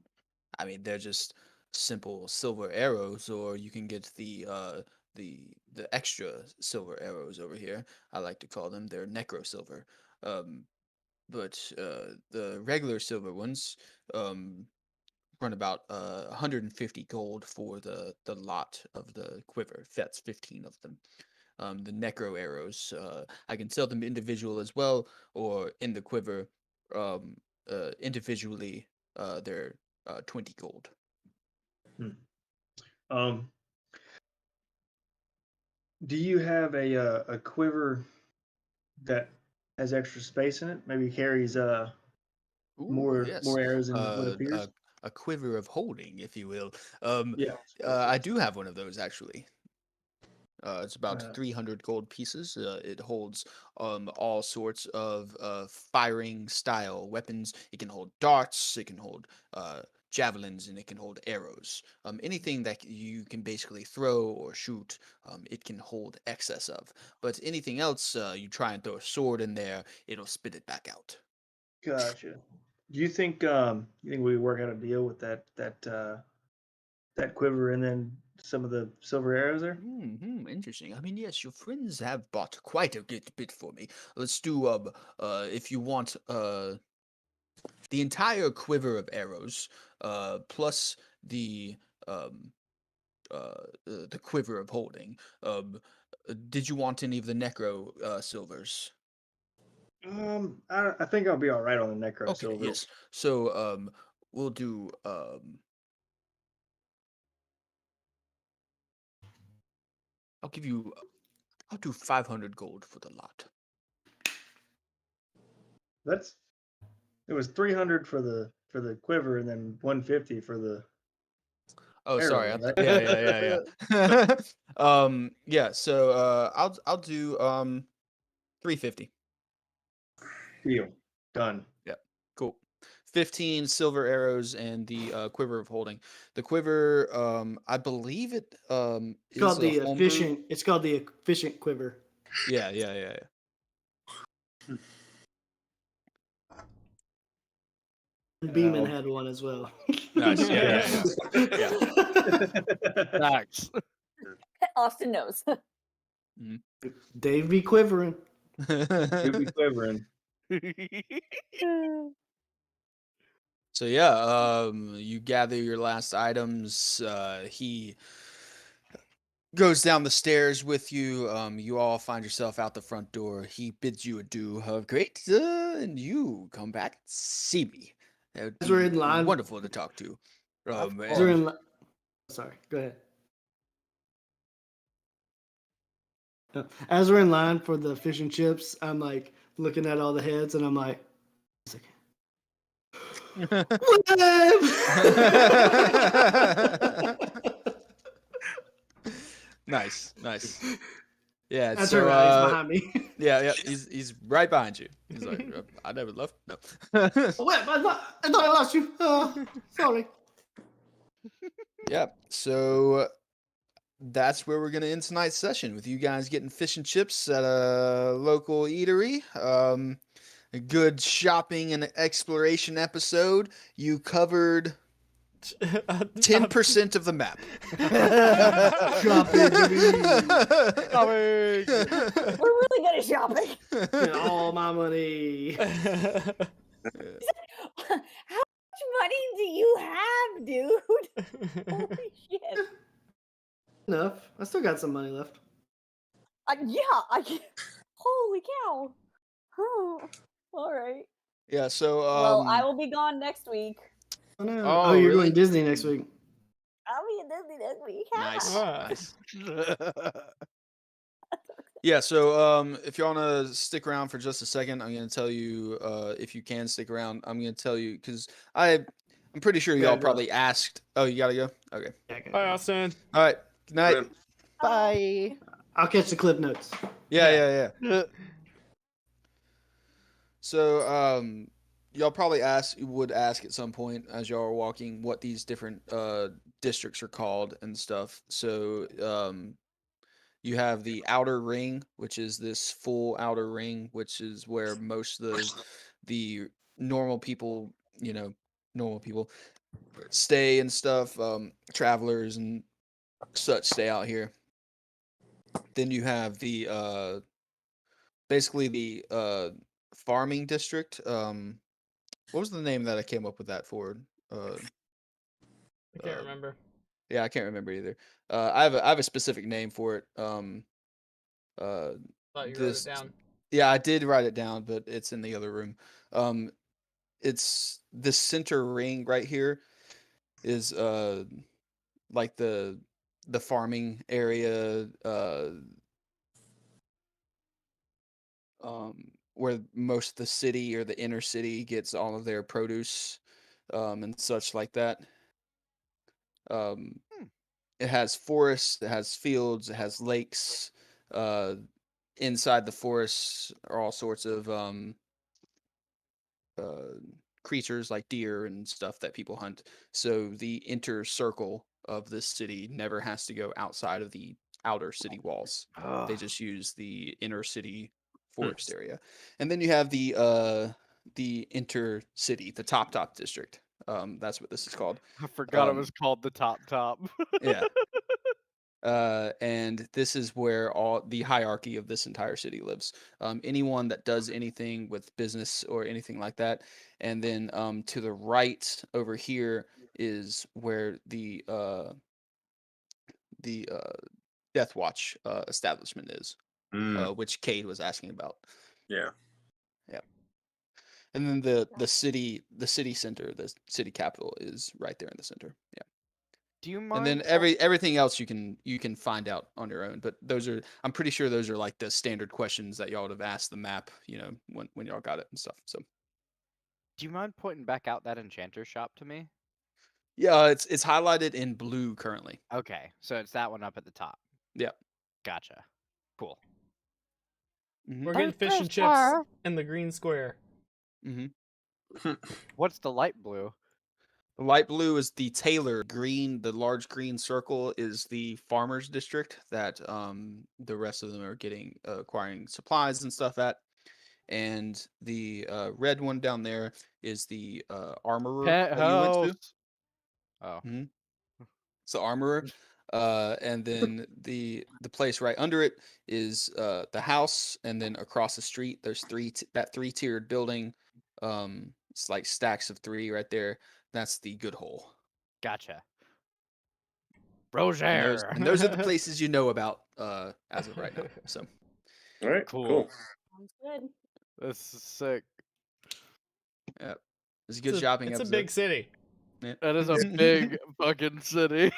I mean, they're just simple silver arrows, or you can get the extra silver arrows over here. I like to call them. They're necro silver. But the regular silver ones run about 150 gold for the lot of the quiver. That's 15 of them. The necro arrows, I can sell them individual as well, or in the quiver, individually. They're 20 gold. Do you have a quiver that has extra space in it? Maybe carries more arrows than what appears. A quiver of holding, if you will. Yeah. I do have one of those actually. It's about 300 gold pieces. It holds all sorts of firing style weapons. It can hold darts. It can hold javelins, and it can hold arrows. Anything that you can basically throw or shoot, it can hold excess of. But anything else, you try and throw a sword in there, it'll spit it back out. Gotcha. Do you think we work out a deal with that quiver and then some of the silver arrows there? Interesting. I mean, yes, your friends have bought quite a good bit for me. Let's do if you want the entire quiver of arrows, plus the quiver of holding. Did you want any of the necro silvers? I think I'll be all right on the necro silver. Yes. So we'll do I'll do 500 gold for the lot. It was 300 for the quiver and then 150 for the Oh, arrow, sorry. right? Yeah. Yeah, so I'll do 350. Deal. Done. Yeah. Cool. 15 silver arrows and the quiver of holding. The quiver, I believe it It's called the efficient. It's called the efficient quiver. Yeah. Beeman had one as well. Nice. Yeah. Thanks. Austin knows. Dave be quivering. You'll be quivering. So yeah, you gather your last items. He goes down the stairs with you. You all find yourself out the front door. He bids you adieu. Great, and you come back and see me. That would As we're be in line, wonderful to talk to. as we're in sorry, go ahead. As we're in line for the fish and chips, I'm like looking at all the heads, and I'm like, nice. Yeah, I so turn around, he's behind me. yeah, he's right behind you. He's like, I never left. No. What? I thought I lost you. Sorry. Yeah, so that's where we're gonna end tonight's session with you guys getting fish and chips at a local eatery. A good shopping and exploration episode. You covered 10% of the map. Shopping. We're really good at shopping. Spend all my money. How much money do you have, dude? Holy shit. Enough. I still got some money left. Holy cow. Oh, all right. Yeah, so Well, I will be gone next week. Oh no. Oh, You're really? going Disney next week. I'll be in Disney next week. Nice. Yeah, so if you want to stick around for just a second, I'm going to tell you if you can stick around. I'm going to tell you because I'm pretty sure y'all probably asked. Oh, you gotta go. Okay. Bye, Austin. All right. Good night. Bye. I'll catch the clip notes. Yeah. So y'all probably would ask at some point as y'all are walking what these different districts are called and stuff. So you have the outer ring, which is this full outer ring, which is where most of the normal people, normal people stay and stuff. Travelers and such stay out here. Then you have the basically the farming district. What was the name that I came up with that for? I can't remember. Yeah, I can't remember either. I have a specific name for it. Thought you wrote it down. Yeah, I did write it down, but it's in the other room. It's the center ring right here is like the farming area where most of the city or the inner city gets all of their produce and such like that. It has forests, it has fields, it has lakes. Inside the forests are all sorts of creatures like deer and stuff that people hunt. So the inner circle of this city never has to go outside of the outer city walls. They just use the inner city forest area. And then you have the intercity, the top district. That's what this is called. I forgot it was called the top. Yeah. And this is where all the hierarchy of this entire city lives. Anyone that does anything with business or anything like that. And then to the right over here is where the Death Watch establishment is, which Cade was asking about. Yeah. Yeah. And then the city center, the city capital is right there in the center. Yeah. Do you mind? And then everything else you can find out on your own. But I'm pretty sure those are like the standard questions that y'all would have asked the map, when y'all got it and stuff. So do you mind pointing back out that enchanter shop to me? yeah, it's highlighted in blue currently. Okay, so it's that one up at the top. Yeah. Gotcha. Cool. We're getting fish and chips in the green square. What's the light blue? The light blue is the tailor. Green, the large green circle is the farmers district that the rest of them are acquiring supplies and stuff at. And the red one down there is the armorer Pet that you went to. house. Oh. It's the armorer. And then the place right under it is the house, and then across the street there's that 3-tiered building. It's like stacks of 3 right there. That's the good hole. Gotcha. And Roger. those are the places you know about as of right now. So All right, Cool. Sounds good. This is sick. yeah, it's a good shopping It's episode. a big city. Yeah. That is a big fucking city.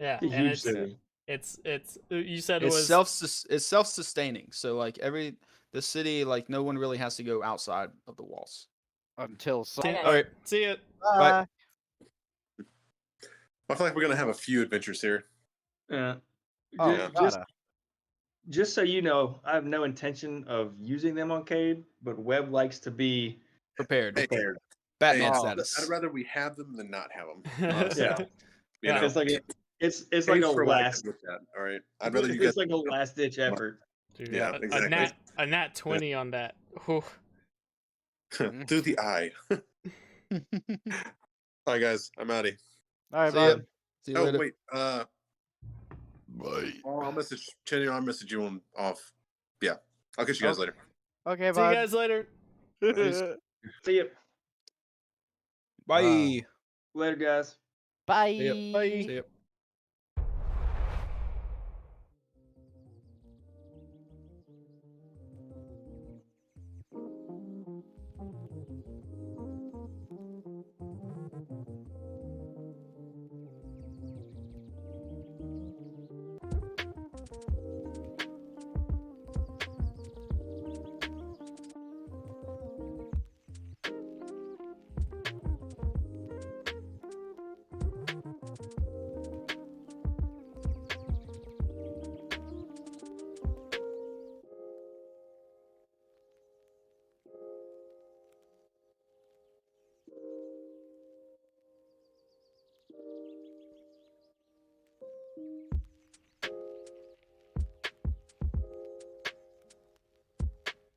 Yeah, It's a and huge city. it's you said it It's was self-sustaining. So like the city, like no one really has to go outside of the walls. Until See, Okay. All right, see it. bye. I feel like we're gonna have a few adventures here. Yeah. Oh, Yeah. Just so you know, I have no intention of using them on Cade, but Webb likes to be Prepared. prepared. Batman Hey, status. I'd rather we have them than not have them. Honestly. Yeah. You know, It's like it's like a Cade's for lack last. of that. All right. I'd rather you guys. It's like a last ditch effort. Dude, Yeah, exactly. a nat 20 on that. Whew. Through the eye. All right, guys. I'm outie. All right, See ya. bud. See you Oh later. wait. Bye. I'll message Chenny. I'll message you on off. Yeah. I'll catch you guys later. Okay, See you bud. guys later. See ya. Bye. Later, guys. Bye. See ya. Bye. See ya.